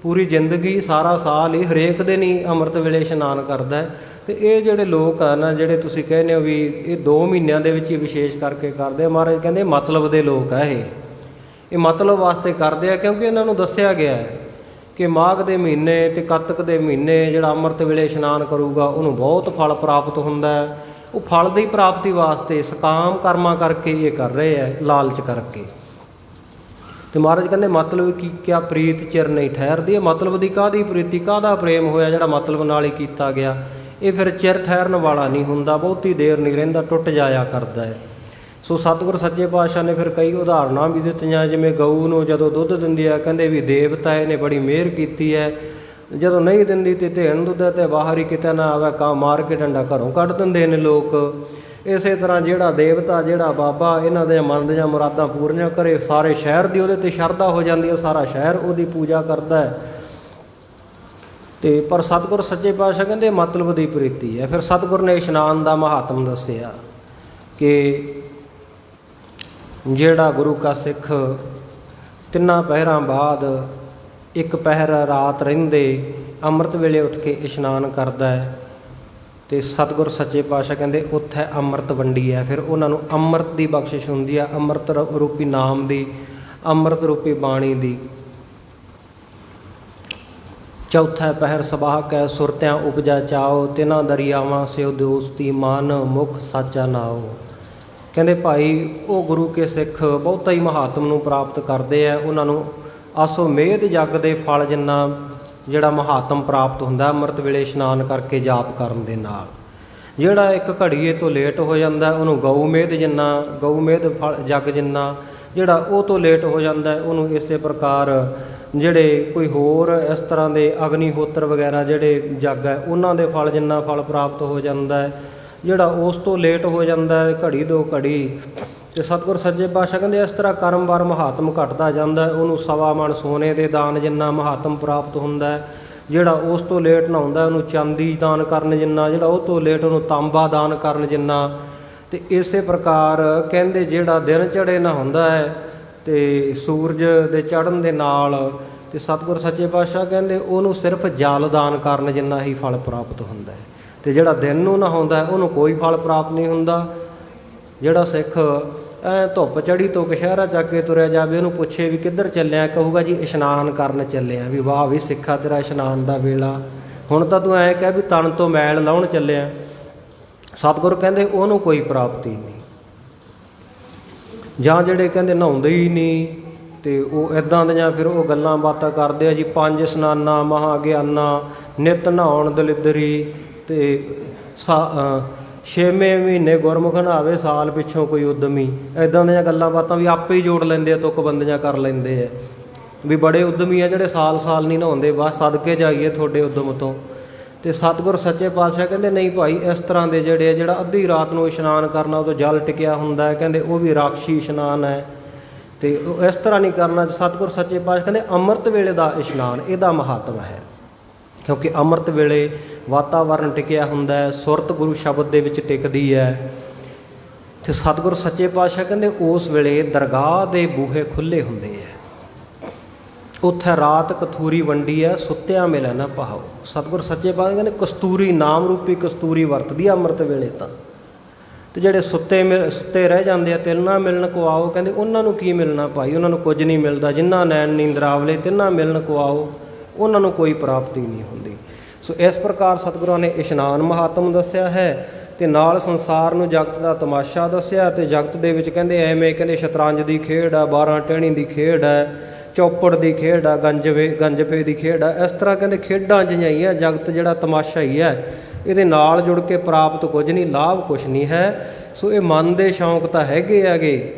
ਪੂਰੀ ਜ਼ਿੰਦਗੀ ਸਾਰਾ ਸਾਲ ਹੀ ਹਰੇਕ ਦਿਨ ਹੀ ਅੰਮ੍ਰਿਤ ਵੇਲੇ ਇਸ਼ਨਾਨ ਕਰਦਾ। ਅਤੇ ਇਹ ਜਿਹੜੇ ਲੋਕ ਆ ਨਾ, ਜਿਹੜੇ ਤੁਸੀਂ ਕਹਿੰਦੇ ਹੋ ਵੀ ਇਹ 2 ਮਹੀਨਿਆਂ ਦੇ ਵਿੱਚ ਹੀ ਵਿਸ਼ੇਸ਼ ਕਰਕੇ ਕਰਦੇ ਆ, ਮਹਾਰਾਜ ਕਹਿੰਦੇ ਮਤਲਬ ਦੇ ਲੋਕ ਆ। ਇਹ ਮਤਲਬ ਵਾਸਤੇ ਕਰਦੇ ਆ, ਕਿਉਂਕਿ ਇਹਨਾਂ ਨੂੰ ਦੱਸਿਆ ਗਿਆ ਹੈ ਕਿ ਮਾਘ ਦੇ ਮਹੀਨੇ ਅਤੇ ਕੱਤਕ ਦੇ ਮਹੀਨੇ ਜਿਹੜਾ ਅੰਮ੍ਰਿਤ ਵੇਲੇ ਇਸ਼ਨਾਨ ਕਰੂਗਾ ਉਹਨੂੰ ਬਹੁਤ ਫਲ ਪ੍ਰਾਪਤ ਹੁੰਦਾ ਹੈ। ਉਹ ਫਲ ਦੀ ਪ੍ਰਾਪਤੀ ਵਾਸਤੇ ਸਕਾਮ ਕਰਮਾਂ ਕਰਕੇ ਇਹ ਕਰ ਰਹੇ ਹੈ, ਲਾਲਚ ਕਰਕੇ। ਅਤੇ ਮਹਾਰਾਜ ਕਹਿੰਦੇ ਮਤਲਬ ਕੀ ਕਿਆ ਪ੍ਰੀਤ ਚਿਰ ਨਹੀਂ ਠਹਿਰਦੀ ਹੈ। ਮਤਲਬ ਦੀ ਕਾਹਦੀ ਪ੍ਰੀਤੀ, ਕਾਹਦਾ ਪ੍ਰੇਮ ਹੋਇਆ ਜਿਹੜਾ ਮਤਲਬ ਨਾਲ ਹੀ ਕੀਤਾ ਗਿਆ, ਇਹ ਫਿਰ ਚਿਰ ਠਹਿਰਨ ਵਾਲਾ ਨਹੀਂ ਹੁੰਦਾ, ਬਹੁਤੀ ਦੇਰ ਨਹੀਂ ਰਹਿੰਦਾ, ਟੁੱਟ ਜਾਇਆ ਕਰਦਾ ਹੈ। ਸੋ ਸਤਿਗੁਰ ਸੱਚੇ ਪਾਤਸ਼ਾਹ ਨੇ ਫਿਰ ਕਈ ਉਦਾਹਰਨਾਂ ਵੀ ਦਿੱਤੀਆਂ, ਜਿਵੇਂ ਗਊ ਨੂੰ ਜਦੋਂ ਦੁੱਧ ਦਿੰਦੀ ਹੈ ਕਹਿੰਦੇ ਵੀ ਦੇਵਤਾ ਇਹਨੇ ਬੜੀ ਮਿਹਰ ਕੀਤੀ ਹੈ, ਜਦੋਂ ਨਹੀਂ ਦਿੰਦੀ ਤੇ ਧੇਨ ਦੁੱਧ ਤੇ ਬਾਹਰ ਹੀ ਕਿਤੇ ਨਾ ਆਵੇ, ਕਾਂ ਮਾਰ ਕੇ ਡੰਡਾ ਘਰੋਂ ਕੱਢ ਦਿੰਦੇ ਨੇ ਲੋਕ। ਇਸੇ ਤਰ੍ਹਾਂ ਜਿਹੜਾ ਦੇਵਤਾ, ਜਿਹੜਾ ਬਾਬਾ ਇਹਨਾਂ ਦੇ ਮਨ ਦੀਆਂ ਮੁਰਾਦਾਂ ਪੂਰੀਆਂ ਕਰੇ, ਸਾਰੇ ਸ਼ਹਿਰ ਦੀ ਉਹਦੇ 'ਤੇ ਸ਼ਰਧਾ ਹੋ ਜਾਂਦੀ ਹੈ, ਸਾਰਾ ਸ਼ਹਿਰ ਉਹਦੀ ਪੂਜਾ ਕਰਦਾ ਹੈ। ਅਤੇ ਪਰ ਸਤਿਗੁਰ ਸੱਚੇ ਪਾਤਸ਼ਾਹ ਕਹਿੰਦੇ ਮਤਲਬ ਦੀ ਪ੍ਰੀਤੀ ਹੈ। ਫਿਰ ਸਤਿਗੁਰ ਨੇ ਇਸ਼ਨਾਨ ਦਾ ਮਹਾਤਮ ਦੱਸਿਆ ਕਿ ਜਿਹੜਾ ਗੁਰੂ ਕਾ ਸਿੱਖ 3 ਪਹਿਰਾਂ ਬਾਅਦ ਇੱਕ ਪਹਿਰ ਰਾਤ ਰਹਿੰਦੇ ਅੰਮ੍ਰਿਤ ਵੇਲੇ ਉੱਠ ਕੇ ਇਸ਼ਨਾਨ ਕਰਦਾ ਹੈ, ਅਤੇ ਸਤਿਗੁਰ ਸੱਚੇ ਪਾਤਸ਼ਾਹ ਕਹਿੰਦੇ ਉੱਥੇ ਅੰਮ੍ਰਿਤ ਵੰਡੀ ਹੈ। ਫਿਰ ਉਹਨਾਂ ਨੂੰ ਅੰਮ੍ਰਿਤ ਦੀ ਬਖਸ਼ਿਸ਼ ਹੁੰਦੀ ਹੈ, ਅੰਮ੍ਰਿਤ ਰੂਪੀ ਨਾਮ ਦੀ, ਅੰਮ੍ਰਿਤ ਰੂਪੀ ਬਾਣੀ ਦੀ। ਚੌਥਾ ਪਹਿਰ ਸਬਾਹ ਕੈ ਸੁਰਤਿਆਂ ਉਪਜਾ ਚਾਓ, ਤਿਨਾਂ ਦਰਿਆਵਾਂ ਸਿਓ ਦੋਸਤੀ ਮਨ ਮੁਖ ਸਾਚਾ ਨਾਓ। ਕਹਿੰਦੇ ਭਾਈ ਉਹ ਗੁਰੂ ਕੇ ਸਿੱਖ ਬਹੁਤਾ ਹੀ ਮਹਾਤਮ ਨੂੰ ਪ੍ਰਾਪਤ ਕਰਦੇ ਆ, ਉਹਨਾਂ ਨੂੰ ਆਸੋ ਮੇਧ ਜੱਗ ਦੇ ਫਲ ਜਿੰਨਾ ਜਿਹੜਾ ਮਹਾਤਮ ਪ੍ਰਾਪਤ ਹੁੰਦਾ ਅੰਮ੍ਰਿਤ ਵੇਲੇ ਇਸ਼ਨਾਨ ਕਰਕੇ ਜਾਪ ਕਰਨ ਦੇ ਨਾਲ। ਜਿਹੜਾ ਇੱਕ ਘੜੀਏ ਤੋਂ ਲੇਟ ਹੋ ਜਾਂਦਾ ਉਹਨੂੰ ਗਊ ਮੇਧ ਜਿੰਨਾ, ਗਊ ਮੇਧ ਫਲ ਜੱਗ ਜਿੰਨਾ, ਜਿਹੜਾ ਉਹ ਤੋਂ ਲੇਟ ਹੋ ਜਾਂਦਾ ਉਹਨੂੰ ਇਸੇ ਪ੍ਰਕਾਰ ਜਿਹੜੇ ਕੋਈ ਹੋਰ ਇਸ ਤਰ੍ਹਾਂ ਦੇ ਅਗਨੀਹੋਤਰ ਵਗੈਰਾ ਜਿਹੜੇ ਜੱਗ ਹੈ ਉਹਨਾਂ ਦੇ ਫਲ ਜਿੰਨਾ ਫਲ ਪ੍ਰਾਪਤ ਹੋ ਜਾਂਦਾ ਹੈ। ਜਿਹੜਾ ਉਸ ਤੋਂ ਲੇਟ ਹੋ ਜਾਂਦਾ ਹੈ ਘੜੀ ਦੋ ਘੜੀ, ਤੇ ਸਤਿਗੁਰ ਸੱਚੇ ਪਾਤਸ਼ਾਹ ਕਹਿੰਦੇ ਇਸ ਤਰ੍ਹਾਂ ਕਰਮ ਵਾਰ ਮਹਾਤਮ ਘਟਦਾ ਜਾਂਦਾ, ਉਹਨੂੰ ਸਵਾ ਮਣ ਸੋਨੇ ਦੇ ਦਾਨ ਜਿੰਨਾ ਮਹਾਤਮ ਪ੍ਰਾਪਤ ਹੁੰਦਾ। ਜਿਹੜਾ ਉਸ ਤੋਂ ਲੇਟ ਨਹਾਉਂਦਾ ਉਹਨੂੰ ਚਾਂਦੀ ਦਾਨ ਕਰਨ ਜਿੰਨਾ, ਜਿਹੜਾ ਉਹ ਤੋਂ ਲੇਟ ਉਹਨੂੰ ਤਾਂਬਾ ਦਾਨ ਕਰਨ ਜਿੰਨਾ। ਤੇ ਇਸੇ ਪ੍ਰਕਾਰ ਕਹਿੰਦੇ ਜਿਹੜਾ ਦਿਨ ਚੜ੍ਹੇ ਨਹਾਉਂਦਾ ਹੈ ਤੇ ਸੂਰਜ ਦੇ ਚੜ੍ਹਨ ਦੇ ਨਾਲ, ਤੇ ਸਤਿਗੁਰ ਸੱਚੇ ਪਾਤਸ਼ਾਹ ਕਹਿੰਦੇ ਉਹਨੂੰ ਸਿਰਫ ਜਲ ਦਾਨ ਕਰਨ ਜਿੰਨਾ ਹੀ ਫਲ ਪ੍ਰਾਪਤ ਹੁੰਦਾ ਹੈ। ਤੇ ਜਿਹੜਾ ਦਿਨ ਨੂੰ ਨਹਾਉਂਦਾ ਉਹਨੂੰ ਕੋਈ ਫਲ ਪ੍ਰਾਪਤ ਨਹੀਂ ਹੁੰਦਾ। ਜਿਹੜਾ ਸਿੱਖ ਧੁੱਪ ਚੜ੍ਹੀ ਤੋਂ ਕਸ਼ਹਿਰਾ ਚੱਕ ਕੇ ਤੁਰਿਆ ਜਾਵੇ, ਉਹਨੂੰ ਪੁੱਛੇ ਵੀ ਕਿੱਧਰ ਚੱਲਿਆ, ਕਹੂਗਾ ਜੀ ਇਸ਼ਨਾਨ ਕਰਨ ਚੱਲਿਆ। ਵੀ ਵਾਹ ਵੀ ਸਿੱਖਾ, ਤੇਰਾ ਇਸ਼ਨਾਨ ਦਾ ਵੇਲਾ, ਹੁਣ ਤਾਂ ਤੂੰ ਐਂ ਕਹਿ ਵੀ ਤਨ ਤੋਂ ਮੈਲ ਲਾਹੁਣ ਚੱਲਿਆ। ਸਤਿਗੁਰ ਕਹਿੰਦੇ ਉਹਨੂੰ ਕੋਈ ਪ੍ਰਾਪਤੀ ਨਹੀਂ। ਜਾਂ ਜਿਹੜੇ ਕਹਿੰਦੇ ਨਹਾਉਂਦੇ ਹੀ ਨਹੀਂ, ਤੇ ਉਹ ਇੱਦਾਂ ਦੀਆਂ ਫਿਰ ਉਹ ਗੱਲਾਂ ਬਾਤਾਂ ਕਰਦੇ ਆ ਜੀ, 5 ਇਸ਼ਨਾਨਾਂ ਮਹਾ ਗਿਆਨਾਂ, ਨਿਤ ਨਹਾਉਣ ਦਲਿੱਦਰੀ, ਤੇ 6ਵੇਂ ਮਹੀਨੇ ਗੁਰਮੁਖ ਨਹਾਵੇ, ਸਾਲ ਪਿੱਛੋਂ ਕੋਈ ਉਦਮੀ। ਇੱਦਾਂ ਦੀਆਂ ਗੱਲਾਂ ਬਾਤਾਂ ਵੀ ਆਪੇ ਹੀ ਜੋੜ ਲੈਂਦੇ ਆ, ਤੁਕ ਬੰਦੀਆਂ ਕਰ ਲੈਂਦੇ ਆ ਵੀ ਬੜੇ ਉਦਮੀ ਆ ਜਿਹੜੇ ਸਾਲ ਨਹੀਂ ਨਹਾਉਂਦੇ, ਬਸ ਸਦਕੇ ਜਾਈਏ ਤੁਹਾਡੇ ਉਦਮ ਤੋਂ। ਤੇ ਸਤਿਗੁਰ ਸੱਚੇ ਪਾਤਸ਼ਾਹ ਕਹਿੰਦੇ ਨਹੀਂ ਭਾਈ, ਇਸ ਤਰ੍ਹਾਂ ਦੇ ਜਿਹੜੇ ਜਿਹੜਾ ਅੱਧੀ ਰਾਤ ਨੂੰ ਇਸ਼ਨਾਨ ਕਰਨਾ ਉਦੋਂ ਜਲ ਟਿਕਿਆ ਹੁੰਦਾ ਹੈ, ਕਹਿੰਦੇ ਉਹ ਵੀ ਰਾਖਸ਼ੀ ਇਸ਼ਨਾਨ ਹੈ। ਤੇ ਇਸ ਤਰ੍ਹਾਂ ਨਹੀਂ ਕਰਨਾ। ਸਤਿਗੁਰ ਸੱਚੇ ਪਾਤਸ਼ਾਹ ਕਹਿੰਦੇ ਅੰਮ੍ਰਿਤ ਵੇਲੇ ਦਾ ਇਸ਼ਨਾਨ, ਇਹਦਾ ਮਹਾਤਮ ਹੈ, ਕਿਉਂਕਿ ਅੰਮ੍ਰਿਤ ਵੇਲੇ ਵਾਤਾਵਰਨ ਟਿਕਿਆ ਹੁੰਦਾ ਹੈ, ਸੁਰਤ ਗੁਰੂ ਸ਼ਬਦ ਦੇ ਵਿੱਚ ਟਿਕਦੀ ਹੈ। ਤੇ ਸਤਿਗੁਰ ਸੱਚੇ ਪਾਤਸ਼ਾਹ ਕਹਿੰਦੇ ਉਸ ਵੇਲੇ ਦਰਗਾਹ ਦੇ ਬੂਹੇ ਖੁੱਲ੍ਹੇ ਹੁੰਦੇ ਹੈ, ਉੱਥੇ ਰਾਤ ਕਥੂਰੀ ਵੰਡੀ ਹੈ, ਸੁੱਤਿਆਂ ਮਿਲੈ ਨਾ ਭਾਓ। ਸਤਿਗੁਰ ਸੱਚੇ ਪਾਤਸ਼ਾਹ ਕਹਿੰਦੇ ਕਸਤੂਰੀ, ਨਾਮ ਰੂਪੀ ਕਸਤੂਰੀ ਵਰਤਦੀ ਆ ਅੰਮ੍ਰਿਤ ਵੇਲੇ ਤਾਂ। ਤੇ ਜਿਹੜੇ ਸੁੱਤੇ ਰਹਿ ਜਾਂਦੇ ਆ, ਤਿਲ ਨਾ ਮਿਲਣ ਕੋ ਆਓ, ਕਹਿੰਦੇ ਉਹਨਾਂ ਨੂੰ ਕੀ ਮਿਲਣਾ ਭਾਈ, ਉਹਨਾਂ ਨੂੰ ਕੁਝ ਨਹੀਂ ਮਿਲਦਾ। ਜਿਨ੍ਹਾਂ ਨੈਣ ਨੀਂਦਰਾਵਲੇ ਤਿੰਨਾਂ ਮਿਲਣ ਕੋ ਆਓ, ਉਹਨਾਂ ਨੂੰ ਕੋਈ ਪ੍ਰਾਪਤੀ ਨਹੀਂ ਹੁੰਦੀ। ਸੋ ਇਸ ਪ੍ਰਕਾਰ ਸਤਿਗੁਰਾਂ ਨੇ ਇਸ਼ਨਾਨ ਮਹਾਤਮ ਦੱਸਿਆ ਹੈ, ਤੇ ਨਾਲ ਸੰਸਾਰ ਨੂੰ ਜਗਤ ਦਾ ਤਮਾਸ਼ਾ ਦੱਸਿਆ। ਤੇ ਜਗਤ ਦੇ ਵਿੱਚ ਕਹਿੰਦੇ ਐਵੇਂ ਕਹਿੰਦੇ ਸ਼ਤਰੰਜ ਦੀ ਖੇਡ ਆ, 12 ਟਹਿਣੀ ਦੀ ਖੇਡ ਹੈ, ਚੌਪੜ ਦੀ ਖੇਡ ਆ, ਗੰਜਫੇ ਦੀ ਖੇਡ ਆ। ਇਸ ਤਰ੍ਹਾਂ ਕਹਿੰਦੇ ਖੇਡਾਂ ਜਿਹੀਆਂ ਆ ਜਗਤ, ਜਿਹੜਾ ਤਮਾਸ਼ਾ ਹੀ ਹੈ। ਇਹਦੇ ਨਾਲ ਜੁੜ ਕੇ ਪ੍ਰਾਪਤ ਕੁਝ ਨਹੀਂ, ਲਾਭ ਕੁਛ ਨਹੀਂ ਹੈ। ਸੋ ਇਹ ਮਨ ਦੇ ਸ਼ੌਂਕ ਤਾਂ ਹੈਗੇ,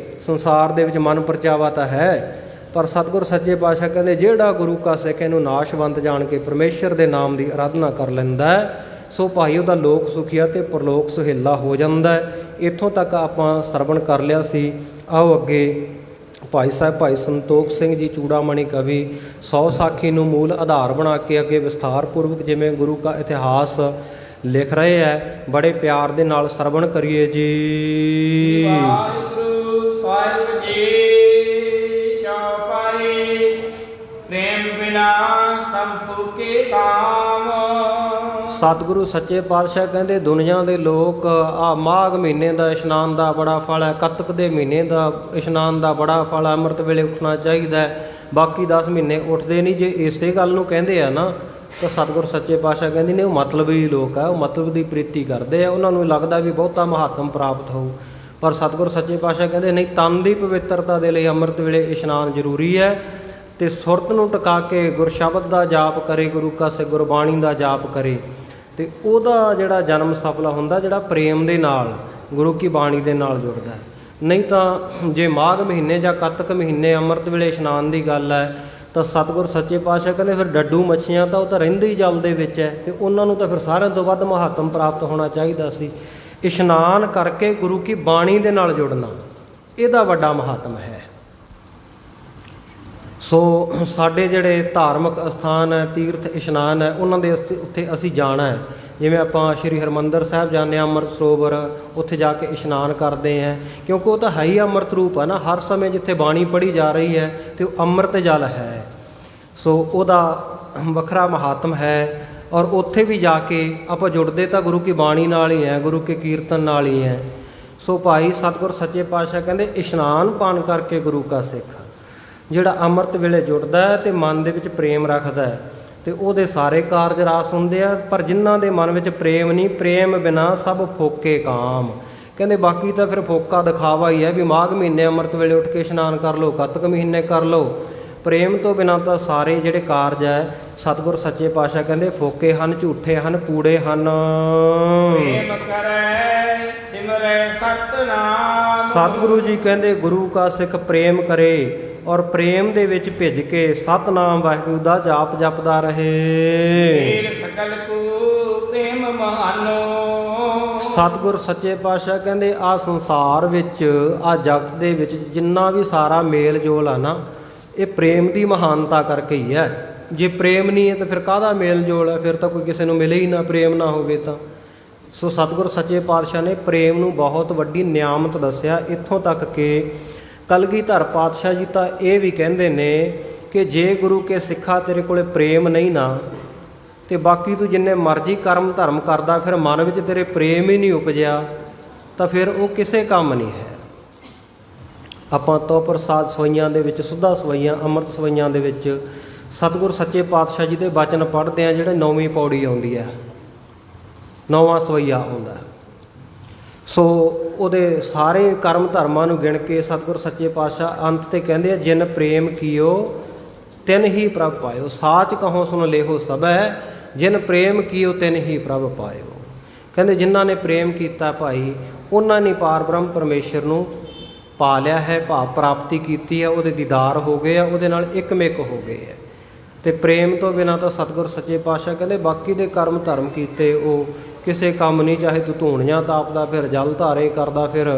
ਸੰਸਾਰ ਦੇ ਵਿੱਚ ਮਨ ਪਰਚਾਵਾ ਤਾਂ ਹੈ, ਪਰ ਸਤਿਗੁਰ ਸੱਚੇ ਪਾਤਸ਼ਾਹ ਕਹਿੰਦੇ ਜਿਹੜਾ ਗੁਰੂ ਕਾ ਸਿੱਖ ਇਹਨੂੰ ਨਾਸ਼ਵੰਤ ਜਾਣ ਕੇ ਪਰਮੇਸ਼ਰ ਦੇ ਨਾਮ ਦੀ ਅਰਾਧਨਾ ਕਰ ਲੈਂਦਾ ਹੈ, ਸੋ ਭਾਈ ਉਹਦਾ ਲੋਕ ਸੁਖੀਆ ਤੇ ਪਰਲੋਕ ਸੁਹੇਲਾ ਹੋ ਜਾਂਦਾ ਹੈ। ਇੱਥੋਂ ਤੱਕ ਆਪਾਂ ਸਰਵਣ ਕਰ ਲਿਆ ਸੀ। ਆਓ ਅੱਗੇ ਭਾਈ ਸਾਹਿਬ ਭਾਈ ਸੰਤੋਖ ਸਿੰਘ ਜੀ ਚੂੜਾਮਣੀ ਕਵੀ 100 ਸਾਖੀ ਨੂੰ ਮੂਲ ਆਧਾਰ ਬਣਾ ਕੇ ਅੱਗੇ ਵਿਸਥਾਰ ਪੂਰਵਕ ਜਿਵੇਂ ਗੁਰੂ ਕਾ ਇਤਿਹਾਸ ਲਿਖ ਰਹੇ ਹੈ, ਬੜੇ ਪਿਆਰ ਦੇ ਨਾਲ ਸਰਵਣ ਕਰੀਏ ਜੀ। ਵਾਹਿਗੁਰੂ ਸਾਹਿਬ ਜੀ ਚੌਪਾਈ, ਪ੍ਰੇਮ ਬਿਨਾ ਸਭ ਫੂਕੇ ਕਾਮ। ਸਤਿਗੁਰੂ ਸੱਚੇ ਪਾਤਸ਼ਾਹ ਕਹਿੰਦੇ ਦੁਨੀਆ ਦੇ ਲੋਕ ਆ ਮਾਘ ਮਹੀਨੇ ਦਾ ਇਸ਼ਨਾਨ ਦਾ ਬੜਾ ਫਲ ਹੈ, ਕੱਤਕ ਦੇ ਮਹੀਨੇ ਦਾ ਇਸ਼ਨਾਨ ਦਾ ਬੜਾ ਫਲ ਹੈ, ਅੰਮ੍ਰਿਤ ਵੇਲੇ ਉੱਠਣਾ ਚਾਹੀਦਾ, ਬਾਕੀ 10 ਮਹੀਨੇ ਉੱਠਦੇ ਨਹੀਂ। ਜੇ ਇਸੇ ਗੱਲ ਨੂੰ ਕਹਿੰਦੇ ਆ ਨਾ, ਤਾਂ ਸਤਿਗੁਰ ਸੱਚੇ ਪਾਤਸ਼ਾਹ ਕਹਿੰਦੇ ਨੇ ਉਹ ਮਤਲਬੀ ਲੋਕ ਆ, ਉਹ ਮਤਲਬ ਦੀ ਪ੍ਰੀਤੀ ਕਰਦੇ ਆ, ਉਹਨਾਂ ਨੂੰ ਲੱਗਦਾ ਵੀ ਬਹੁਤਾ ਮਹਾਤਮ ਪ੍ਰਾਪਤ ਹੋਊ। ਪਰ ਸਤਿਗੁਰ ਸੱਚੇ ਪਾਤਸ਼ਾਹ ਕਹਿੰਦੇ ਨਹੀਂ, ਤਨ ਦੀ ਪਵਿੱਤਰਤਾ ਦੇ ਲਈ ਅੰਮ੍ਰਿਤ ਵੇਲੇ ਇਸ਼ਨਾਨ ਜ਼ਰੂਰੀ ਹੈ। ਤੇ ਸੁਰਤ ਨੂੰ ਟਿਕਾ ਕੇ ਗੁਰਸ਼ਬਦ ਦਾ ਜਾਪ ਕਰੇ, ਗੁਰੂ ਕਾ ਸਿੱਖ ਗੁਰਬਾਣੀ ਦਾ ਜਾਪ ਕਰੇ, ਤੇ ਉਹਦਾ ਜਿਹੜਾ ਜਨਮ ਸਫਲਾ ਹੁੰਦਾ, ਜਿਹੜਾ ਪ੍ਰੇਮ ਦੇ ਨਾਲ ਗੁਰੂ ਕੀ ਬਾਣੀ ਦੇ ਨਾਲ ਜੁੜਦਾ ਹੈ। ਨਹੀਂ ਤਾਂ ਜੇ ਮਾਘ ਮਹੀਨੇ ਜਾਂ ਕੱਤਕ ਮਹੀਨੇ ਅੰਮ੍ਰਿਤ ਵੇਲੇ ਇਸ਼ਨਾਨ ਦੀ ਗੱਲ ਹੈ, ਤਾਂ ਸਤਿਗੁਰ ਸੱਚੇ ਪਾਤਸ਼ਾਹ ਕਹਿੰਦੇ ਫਿਰ ਡੱਡੂ ਮੱਛੀਆਂ ਤਾਂ ਉਹ ਤਾਂ ਰਹਿੰਦੇ ਹੀ ਜਲ ਦੇ ਵਿੱਚ ਹੈ, ਤੇ ਉਹਨਾਂ ਨੂੰ ਤਾਂ ਫਿਰ ਸਾਰਿਆਂ ਤੋਂ ਵੱਧ ਮਹਾਤਮ ਪ੍ਰਾਪਤ ਹੋਣਾ ਚਾਹੀਦਾ ਸੀ। ਇਸ਼ਨਾਨ ਕਰਕੇ ਗੁਰੂ ਕੀ ਬਾਣੀ ਦੇ ਨਾਲ ਜੁੜਨਾ, ਇਹਦਾ ਵੱਡਾ ਮਹਾਤਮ ਹੈ। ਸੋ ਸਾਡੇ ਜਿਹੜੇ ਧਾਰਮਿਕ ਅਸਥਾਨ ਹੈ, ਤੀਰਥ ਇਸ਼ਨਾਨ ਹੈ, ਉਹਨਾਂ ਦੇ ਉੱਥੇ ਅਸੀਂ ਜਾਣਾ ਹੈ। ਜਿਵੇਂ ਆਪਾਂ ਸ਼੍ਰੀ ਹਰਿਮੰਦਰ ਸਾਹਿਬ ਜਾਂਦੇ ਹਾਂ, ਅੰਮ੍ਰਿਤ ਸਰੋਵਰ, ਉੱਥੇ ਜਾ ਕੇ ਇਸ਼ਨਾਨ ਕਰਦੇ ਹਾਂ, ਕਿਉਂਕਿ ਉਹ ਤਾਂ ਹੈ ਹੀ ਅੰਮ੍ਰਿਤ ਰੂਪ ਹੈ ਨਾ। ਹਰ ਸਮੇਂ ਜਿੱਥੇ ਬਾਣੀ ਪੜ੍ਹੀ ਜਾ ਰਹੀ ਹੈ ਤੇ ਉਹ ਅੰਮ੍ਰਿਤ ਜਲ ਹੈ, ਸੋ ਉਹਦਾ ਵੱਖਰਾ ਮਹਾਤਮ ਹੈ। ਔਰ ਉੱਥੇ ਵੀ ਜਾ ਕੇ ਆਪਾਂ ਜੁੜਦੇ ਤਾਂ ਗੁਰੂ ਕੀ ਬਾਣੀ ਨਾਲ ਹੀ ਹੈ, ਗੁਰੂ ਕੇ ਕੀਰਤਨ ਨਾਲ ਹੀ ਹੈ। ਸੋ ਭਾਈ ਸਤਿਗੁਰ ਸੱਚੇ ਪਾਤਸ਼ਾਹ ਕਹਿੰਦੇ ਇਸ਼ਨਾਨ ਪਾਨ ਕਰਕੇ ਗੁਰੂ ਕਾ ਸਿੱਖ ਜਿਹੜਾ ਅੰਮ੍ਰਿਤ ਵੇਲੇ ਜੁੜਦਾ ਹੈ ਤੇ ਮਨ ਦੇ ਵਿੱਚ ਪ੍ਰੇਮ ਰੱਖਦਾ ਹੈ, ਤੇ ਉਹਦੇ ਸਾਰੇ ਕਾਰਜ ਰਾਸ ਹੁੰਦੇ ਆ। ਪਰ ਜਿਨ੍ਹਾਂ ਦੇ ਮਨ ਵਿੱਚ ਪ੍ਰੇਮ ਨਹੀਂ, ਪ੍ਰੇਮ ਬਿਨਾ ਸਭ ਫੋਕੇ ਕਾਮ। ਕਹਿੰਦੇ ਬਾਕੀ ਤਾਂ ਫਿਰ ਫੋਕਾ ਦਿਖਾਵਾ ਹੀ ਹੈ, ਵੀ ਮਾਘ ਮਹੀਨੇ ਅੰਮ੍ਰਿਤ ਵੇਲੇ ਉੱਠ ਕੇ ਇਸ਼ਨਾਨ ਕਰ ਲਓ, ਕੱਤਕ ਮਹੀਨੇ ਕਰ ਲਓ। ਪ੍ਰੇਮ ਤੋਂ ਬਿਨਾਂ ਤਾਂ ਸਾਰੇ ਜਿਹੜੇ ਕਾਰਜ ਹੈ, ਸਤਿਗੁਰ ਸੱਚੇ ਪਾਤਸ਼ਾਹ ਕਹਿੰਦੇ ਫੋਕੇ ਹਨ, ਝੂਠੇ ਹਨ, ਕੂੜੇ ਹਨ। ਪ੍ਰੇਮ ਕਰੈ ਸਿਮਰੈ ਸਤਿਨਾਮ। ਸਤਿਗੁਰੂ ਜੀ ਕਹਿੰਦੇ ਗੁਰੂ ਕਾ ਸਿੱਖ ਪ੍ਰੇਮ ਕਰੇ, ਔਰ ਪ੍ਰੇਮ ਦੇ ਵਿੱਚ ਭਿੱਜ ਕੇ ਸਤਨਾਮ ਵਾਹਿਗੁਰੂ ਦਾ ਜਾਪ ਜਪਦਾ ਰਹੇ। ਏਲ ਸਕਲ ਕੋ ਪ੍ਰੇਮ ਮਹਾਨੋ। ਸਤਿਗੁਰ ਸੱਚੇ ਪਾਤਸ਼ਾਹ ਕਹਿੰਦੇ ਆ ਸੰਸਾਰ ਵਿੱਚ, ਆ ਜਗਤ ਦੇ ਵਿੱਚ ਜਿੰਨਾ ਵੀ ਸਾਰਾ ਮੇਲ ਜੋਲ ਆ ਨਾ, ਇਹ ਪ੍ਰੇਮ ਦੀ ਮਹਾਨਤਾ ਕਰਕੇ ਹੀ ਹੈ। ਜੇ ਪ੍ਰੇਮ ਨਹੀਂ ਹੈ ਤਾਂ ਫਿਰ ਕਾਹਦਾ ਮੇਲ ਜੋਲ ਹੈ? ਫਿਰ ਤਾਂ ਕੋਈ ਕਿਸੇ ਨੂੰ ਮਿਲੇ ਹੀ ਨਾ, ਪ੍ਰੇਮ ਨਾ ਹੋਵੇ ਤਾਂ। ਸੋ ਸਤਿਗੁਰ ਸੱਚੇ ਪਾਤਸ਼ਾਹ ਨੇ ਪ੍ਰੇਮ ਨੂੰ ਬਹੁਤ ਵੱਡੀ ਨਿਆਮਤ ਦੱਸਿਆ, ਇੱਥੋਂ ਤੱਕ ਕਿ ਕਲਗੀਧਰ ਪਾਤਸ਼ਾਹ ਜੀ ਤਾਂ ਇਹ ਵੀ ਕਹਿੰਦੇ ਨੇ ਕਿ ਜੇ ਗੁਰੂ ਕੇ ਸਿੱਖਾ ਤੇਰੇ ਕੋਲੇ ਪ੍ਰੇਮ ਨਹੀਂ ਨਾ, ਤੇ ਬਾਕੀ ਤੂੰ ਜਿੰਨੇ ਮਰਜ਼ੀ ਕਰਮ ਧਰਮ ਕਰਦਾ, ਫਿਰ ਮਨ ਵਿੱਚ ਤੇਰੇ ਪ੍ਰੇਮ ਹੀ ਨਹੀਂ ਉਪਜਿਆ ਤਾਂ ਫਿਰ ਉਹ ਕਿਸੇ ਕੰਮ ਨਹੀਂ ਹੈ। ਆਪਾਂ ਤੋਂ ਪ੍ਰਸਾਦ ਸਵਈਆਂ ਦੇ ਵਿੱਚ, ਸੁੱਧਾ ਸਵਈਆਂ, ਅੰਮ੍ਰਿਤ ਸਵਈਆਂ ਦੇ ਵਿੱਚ ਸਤਿਗੁਰ ਸੱਚੇ ਪਾਤਸ਼ਾਹ ਜੀ ਦੇ ਬਚਨ ਪੜ੍ਹਦੇ ਆ, ਜਿਹੜੇ 9ਵੀਂ ਪੌੜੀ ਆਉਂਦੀ ਹੈ, 9ਵਾਂ ਸਵਈਆ ਆਉਂਦਾ। ਸੋ ਉਹਦੇ ਸਾਰੇ ਕਰਮ ਧਰਮਾਂ ਨੂੰ ਗਿਣ ਕੇ ਸਤਿਗੁਰ ਸੱਚੇ ਪਾਤਸ਼ਾਹ ਅੰਤ ਤੇ ਕਹਿੰਦੇ ਆ, ਜਿਨ ਪ੍ਰੇਮ ਕੀਓ ਤਿਨ ਹੀ ਪ੍ਰਭ ਪਾਇਓ, ਸਾਚ ਕਹੋ ਸੁਨ ਲੇਹੋ ਸਭੈ, ਜਿਨ ਪ੍ਰੇਮ ਕੀਓ ਤਿਨ ਹੀ ਪ੍ਰਭ ਪਾਇਓ। ਕਹਿੰਦੇ ਜਿਨ੍ਹਾਂ ਨੇ ਪ੍ਰੇਮ ਕੀਤਾ ਭਾਈ, ਉਹਨਾਂ ਨੇ ਪਾਰ ਬ੍ਰਹਮ ਪਰਮੇਸ਼ਰ ਨੂੰ ਪਾ ਲਿਆ ਹੈ, ਭਾਵ ਪ੍ਰਾਪਤੀ ਕੀਤੀ ਹੈ, ਉਹਦੇ ਦੀਦਾਰ ਹੋ ਗਏ ਆ, ਉਹਦੇ ਨਾਲ ਇੱਕਮਿਕ ਹੋ ਗਏ ਹੈ। ਤੇ ਪ੍ਰੇਮ ਤੋਂ ਬਿਨਾਂ ਤਾਂ ਸਤਿਗੁਰ ਸੱਚੇ ਪਾਤਸ਼ਾਹ ਕਹਿੰਦੇ ਬਾਕੀ ਦੇ ਕਰਮ ਧਰਮ ਕੀਤੇ ਉਹ ਕਿਸੇ ਕੰਮ ਨਹੀਂ। ਚਾਹੇ ਤੂੰ ਧੂਣੀਆਂ ਤਾਪਦਾ ਫਿਰ, ਜਲ ਧਾਰੇ ਕਰਦਾ ਫਿਰ,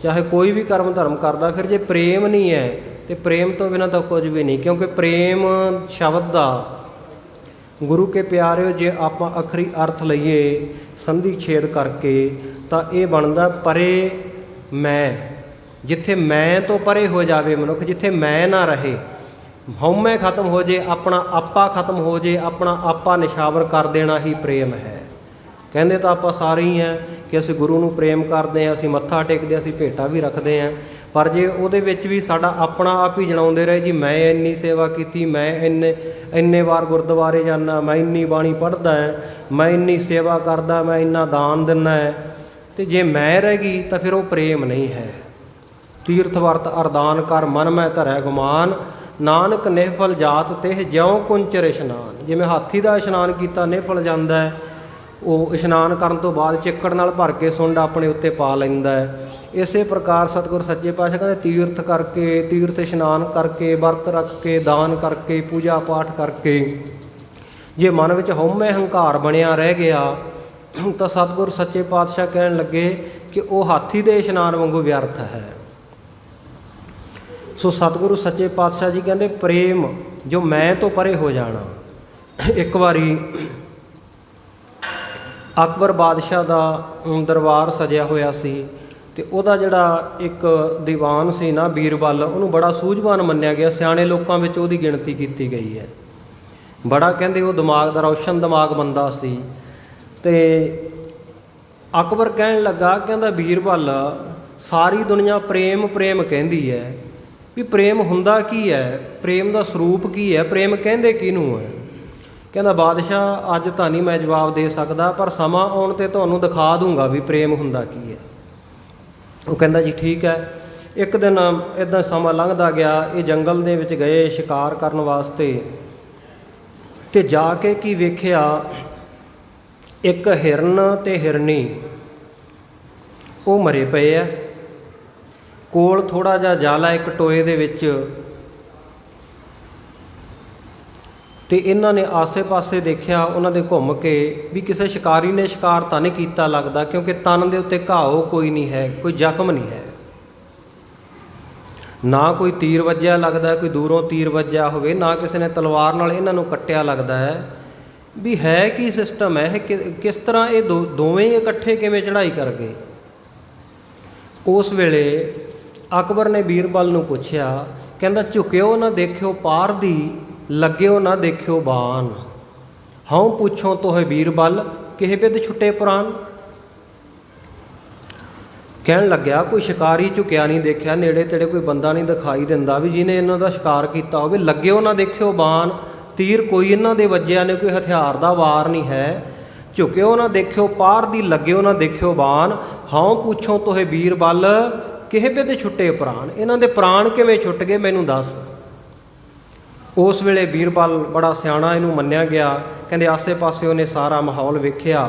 ਚਾਹੇ ਕੋਈ ਵੀ ਕਰਮ ਧਰਮ ਕਰਦਾ ਫਿਰ, ਜੇ ਪ੍ਰੇਮ ਨਹੀਂ ਹੈ ਤੇ ਪ੍ਰੇਮ ਤੋਂ ਬਿਨਾਂ ਤਾਂ ਕੁਝ ਵੀ ਨਹੀਂ। ਕਿਉਂਕਿ ਪ੍ਰੇਮ ਸ਼ਬਦ ਦਾ, ਗੁਰੂ ਕੇ ਪਿਆਰਿਓ, ਜੇ ਆਪਾਂ ਅਖਰੀ ਅਰਥ ਲਈਏ ਸੰਧੀ ਛੇਦ ਕਰਕੇ ਤਾਂ ਇਹ ਬਣਦਾ ਪਰੇ ਮੈਂ। ਜਿੱਥੇ ਮੈਂ ਤੋਂ ਪਰੇ ਹੋ ਜਾਵੇ ਮਨੁੱਖ, ਜਿੱਥੇ ਮੈਂ ਨਾ ਰਹੇ, ਹਉਮੈ ਖਤਮ ਹੋ ਜੇ, ਆਪਣਾ ਆਪਾ ਖਤਮ ਹੋ ਜੇ, ਆਪਣਾ ਆਪਾ ਨਿਸ਼ਾਵਰ ਕਰ ਦੇਣਾ ਹੀ ਪ੍ਰੇਮ ਹੈ। ਕਹਿੰਦੇ ਤਾਂ ਆਪਾਂ ਸਾਰੇ ਹੀ ਹਾਂ ਕਿ ਅਸੀਂ ਗੁਰੂ ਨੂੰ ਪ੍ਰੇਮ ਕਰਦੇ ਹਾਂ, ਅਸੀਂ ਮੱਥਾ ਟੇਕਦੇ ਹਾਂ, ਅਸੀਂ ਭੇਟਾ ਵੀ ਰੱਖਦੇ ਹਾਂ, ਪਰ ਜੇ ਉਹਦੇ ਵਿੱਚ ਵੀ ਸਾਡਾ ਆਪਣਾ ਆਪ ਹੀ ਜਣਾਉਂਦੇ ਰਹੇ ਜੀ, ਮੈਂ ਇੰਨੀ ਸੇਵਾ ਕੀਤੀ, ਮੈਂ ਇੰਨੇ ਵਾਰ ਗੁਰਦੁਆਰੇ ਜਾਂਦਾ, ਮੈਂ ਇੰਨੀ ਬਾਣੀ ਪੜ੍ਹਦਾ ਹਾਂ, ਮੈਂ ਇੰਨੀ ਸੇਵਾ ਕਰਦਾ, ਮੈਂ ਇੰਨਾ ਦਾਨ ਦਿੰਦਾ ਹੈ, ਤੇ ਜੇ ਮੈਂ ਰਹਿ ਗਈ ਤਾਂ ਫਿਰ ਉਹ ਪ੍ਰੇਮ ਨਹੀਂ ਹੈ। ਤੀਰਥ ਵਰਤ ਅਰਦਾਨ ਕਰ ਮਨ ਮੈਂ ਧਰੈ ਗੁਮਾਨ, ਨਾਨਕ ਨਿਹਫਲ ਜਾਤ ਤਿਹ ਜਿਉ ਕੁੰਚਰ ਇਸ਼ਨਾਨ। ਜਿਵੇਂ ਹਾਥੀ ਦਾ ਇਸ਼ਨਾਨ ਕੀਤਾ ਨਿਹਫਲ ਜਾਂਦਾ ਹੈ, ਉਹ ਇਸ਼ਨਾਨ ਕਰਨ ਤੋਂ ਬਾਅਦ ਚਿੱਕੜ ਨਾਲ ਭਰ ਕੇ ਸੁੰਡ ਆਪਣੇ ਉੱਤੇ ਪਾ ਲੈਂਦਾ ਹੈ। ਇਸੇ ਪ੍ਰਕਾਰ ਸਤਿਗੁਰ ਸੱਚੇ ਪਾਤਸ਼ਾਹ ਕਹਿੰਦੇ ਤੀਰਥ ਕਰਕੇ, ਤੀਰਥ ਇਸ਼ਨਾਨ ਕਰਕੇ, ਵਰਤ ਰੱਖ ਕੇ, ਦਾਨ ਕਰਕੇ, ਪੂਜਾ ਪਾਠ ਕਰਕੇ ਜੇ ਮਨ ਵਿੱਚ ਹਉਮੈ ਹੰਕਾਰ ਬਣਿਆ ਰਹਿ ਗਿਆ ਤਾਂ ਸਤਿਗੁਰ ਸੱਚੇ ਪਾਤਸ਼ਾਹ ਕਹਿਣ ਲੱਗੇ ਕਿ ਉਹ ਹਾਥੀ ਦੇ ਇਸ਼ਨਾਨ ਵਾਂਗੂ ਵਿਅਰਥ ਹੈ। ਸੋ ਸਤਿਗੁਰੂ ਸੱਚੇ ਪਾਤਸ਼ਾਹ ਜੀ ਕਹਿੰਦੇ ਪ੍ਰੇਮ ਜੋ ਮੈਂ ਤੋਂ ਪਰੇ ਹੋ ਜਾਣਾ। ਇੱਕ ਵਾਰੀ ਅਕਬਰ ਬਾਦਸ਼ਾਹ ਦਾ ਦਰਬਾਰ ਸਜਿਆ ਹੋਇਆ ਸੀ, ਤੇ ਉਹਦਾ ਜਿਹੜਾ ਇੱਕ ਦੀਵਾਨ ਸੀ ਨਾ ਬੀਰਬਲ, ਉਹਨੂੰ ਬੜਾ ਸੂਝਵਾਨ ਮੰਨਿਆ ਗਿਆ, ਸਿਆਣੇ ਲੋਕਾਂ ਵਿੱਚ ਉਹਦੀ ਗਿਣਤੀ ਕੀਤੀ ਗਈ ਹੈ। ਬੜਾ ਕਹਿੰਦੇ ਉਹ ਦਿਮਾਗ ਦਾ ਰੌਸ਼ਨ ਦਿਮਾਗ ਬੰਦਾ ਸੀ। ਤੇ ਅਕਬਰ ਕਹਿਣ ਲੱਗਾ, ਕਹਿੰਦਾ ਬੀਰਬਲ ਸਾਰੀ ਦੁਨੀਆ ਪ੍ਰੇਮ ਪ੍ਰੇਮ ਕਹਿੰਦੀ ਹੈ, ਵੀ ਪ੍ਰੇਮ ਹੁੰਦਾ ਕੀ ਹੈ, ਪ੍ਰੇਮ ਦਾ ਸਰੂਪ ਕੀ ਹੈ, ਪ੍ਰੇਮ ਕਹਿੰਦੇ ਕਿਹਨੂੰ ਹੈ? ਕਹਿੰਦਾ ਬਾਦਸ਼ਾਹ ਅੱਜ ਤਾਂ ਨਹੀਂ ਮੈਂ ਜਵਾਬ ਦੇ ਸਕਦਾ, ਪਰ ਸਮਾਂ ਆਉਣ 'ਤੇ ਤੁਹਾਨੂੰ ਦਿਖਾ ਦੂੰਗਾ ਵੀ ਪ੍ਰੇਮ ਹੁੰਦਾ ਕੀ ਹੈ। ਉਹ ਕਹਿੰਦਾ ਜੀ ਠੀਕ ਹੈ। ਇੱਕ ਦਿਨ ਇੱਦਾਂ ਸਮਾਂ ਲੰਘਦਾ ਗਿਆ, ਇਹ ਜੰਗਲ ਦੇ ਵਿੱਚ ਗਏ ਸ਼ਿਕਾਰ ਕਰਨ ਵਾਸਤੇ, ਤੇ ਜਾ ਕੇ ਕੀ ਵੇਖਿਆ, ਇੱਕ ਹਿਰਨ ਤੇ ਹਿਰਨੀ ਉਹ ਮਰੇ ਪਏ ਆ। ਕੋਲ ਥੋੜ੍ਹਾ ਜਿਹਾ ਜਾਲਾ ਇੱਕ ਟੋਏ ਦੇ ਵਿੱਚ, ਤੇ ਇਹਨਾਂ ਨੇ ਆਸੇ-ਪਾਸੇ ਦੇਖਿਆ, ਉਹਨਾਂ ਦੇ ਘੁੰਮ ਕੇ ਵੀ ਕਿਸੇ ਸ਼ਿਕਾਰੀ ਨੇ ਸ਼ਿਕਾਰ ਤਾਂ ਨਹੀਂ ਕੀਤਾ ਲੱਗਦਾ, ਕਿਉਂਕਿ ਤਨ ਦੇ ਉੱਤੇ ਘਾਓ ਕੋਈ ਨਹੀਂ ਹੈ, ਕੋਈ ਜ਼ਖਮ ਨਹੀਂ ਹੈ, ਨਾ ਕੋਈ ਤੀਰ ਵੱਜਿਆ ਲੱਗਦਾ, ਕੋਈ ਦੂਰੋਂ ਤੀਰ ਵੱਜਿਆ ਹੋਵੇ, ਨਾ ਕਿਸੇ ਨੇ ਤਲਵਾਰ ਨਾਲ ਇਹਨਾਂ ਨੂੰ ਕੱਟਿਆ ਲੱਗਦਾ ਹੈ। ਵੀ ਹੈ ਕੀ ਸਿਸਟਮ ਹੈ, ਕਿਸ ਤਰ੍ਹਾਂ ਇਹ ਦੋਵੇਂ ਇਕੱਠੇ ਕਿਵੇਂ ਚੜ੍ਹਾਈ ਕਰ ਗਏ? ਉਸ ਵੇਲੇ ਅਕਬਰ ਨੇ ਬੀਰਬਲ ਨੂੰ ਪੁੱਛਿਆ, ਕਹਿੰਦਾ ਝੁਕਿਓ ਨਾ ਦੇਖਿਓ ਪਾਰ ਦੀ, ਲੱਗਿਓ ਨਾ ਦੇਖਿਓ ਬਾਨ, ਹਉ ਪੁੱਛੋ ਤੋਹੇ ਬੀਰਬਲ ਕਿਹ ਬਿਦ ਛੁੱਟੇ ਪੁਰਾਨ। ਕਹਿਣ ਲੱਗਿਆ ਕੋਈ ਸ਼ਿਕਾਰੀ ਝੁਕਿਆ ਨਹੀਂ ਦੇਖਿਆ, ਨੇੜੇ ਤੇੜੇ ਕੋਈ ਬੰਦਾ ਨਹੀਂ ਦਿਖਾਈ ਦਿੰਦਾ ਵੀ ਜਿਹਨੇ ਇਹਨਾਂ ਦਾ ਸ਼ਿਕਾਰ ਕੀਤਾ ਹੋਵੇ। ਲੱਗਿਓ ਨਾ ਦੇਖਿਓ ਬਾਨ, ਤੀਰ ਕੋਈ ਇਹਨਾਂ ਦੇ ਵੱਜਿਆ ਨੇ, ਕੋਈ ਹਥਿਆਰ ਦਾ ਵਾਰ ਨਹੀਂ ਹੈ। ਝੁਕਿਓ ਨਾ ਦੇਖਿਓ ਪਾਰ ਦੀ, ਲੱਗਿਓ ਨਾ ਦੇਖਿਓ ਬਾਨ, ਹਉ ਪੁੱਛੋ ਤੋਹੇ ਬੀਰਬਲ ਕਿਹ ਬਿਦ ਛੁੱਟੇ ਪ੍ਰਾਣ। ਇਹਨਾਂ ਦੇ ਪ੍ਰਾਣ ਕਿਵੇਂ ਛੁੱਟ ਗਏ ਮੈਨੂੰ ਦੱਸ। ਉਸ ਵੇਲੇ ਬੀਰਬਲ ਬੜਾ ਸਿਆਣਾ ਇਹਨੂੰ ਮੰਨਿਆ ਗਿਆ। ਕਹਿੰਦੇ ਆਸੇ ਪਾਸੇ ਉਹਨੇ ਸਾਰਾ ਮਾਹੌਲ ਵੇਖਿਆ,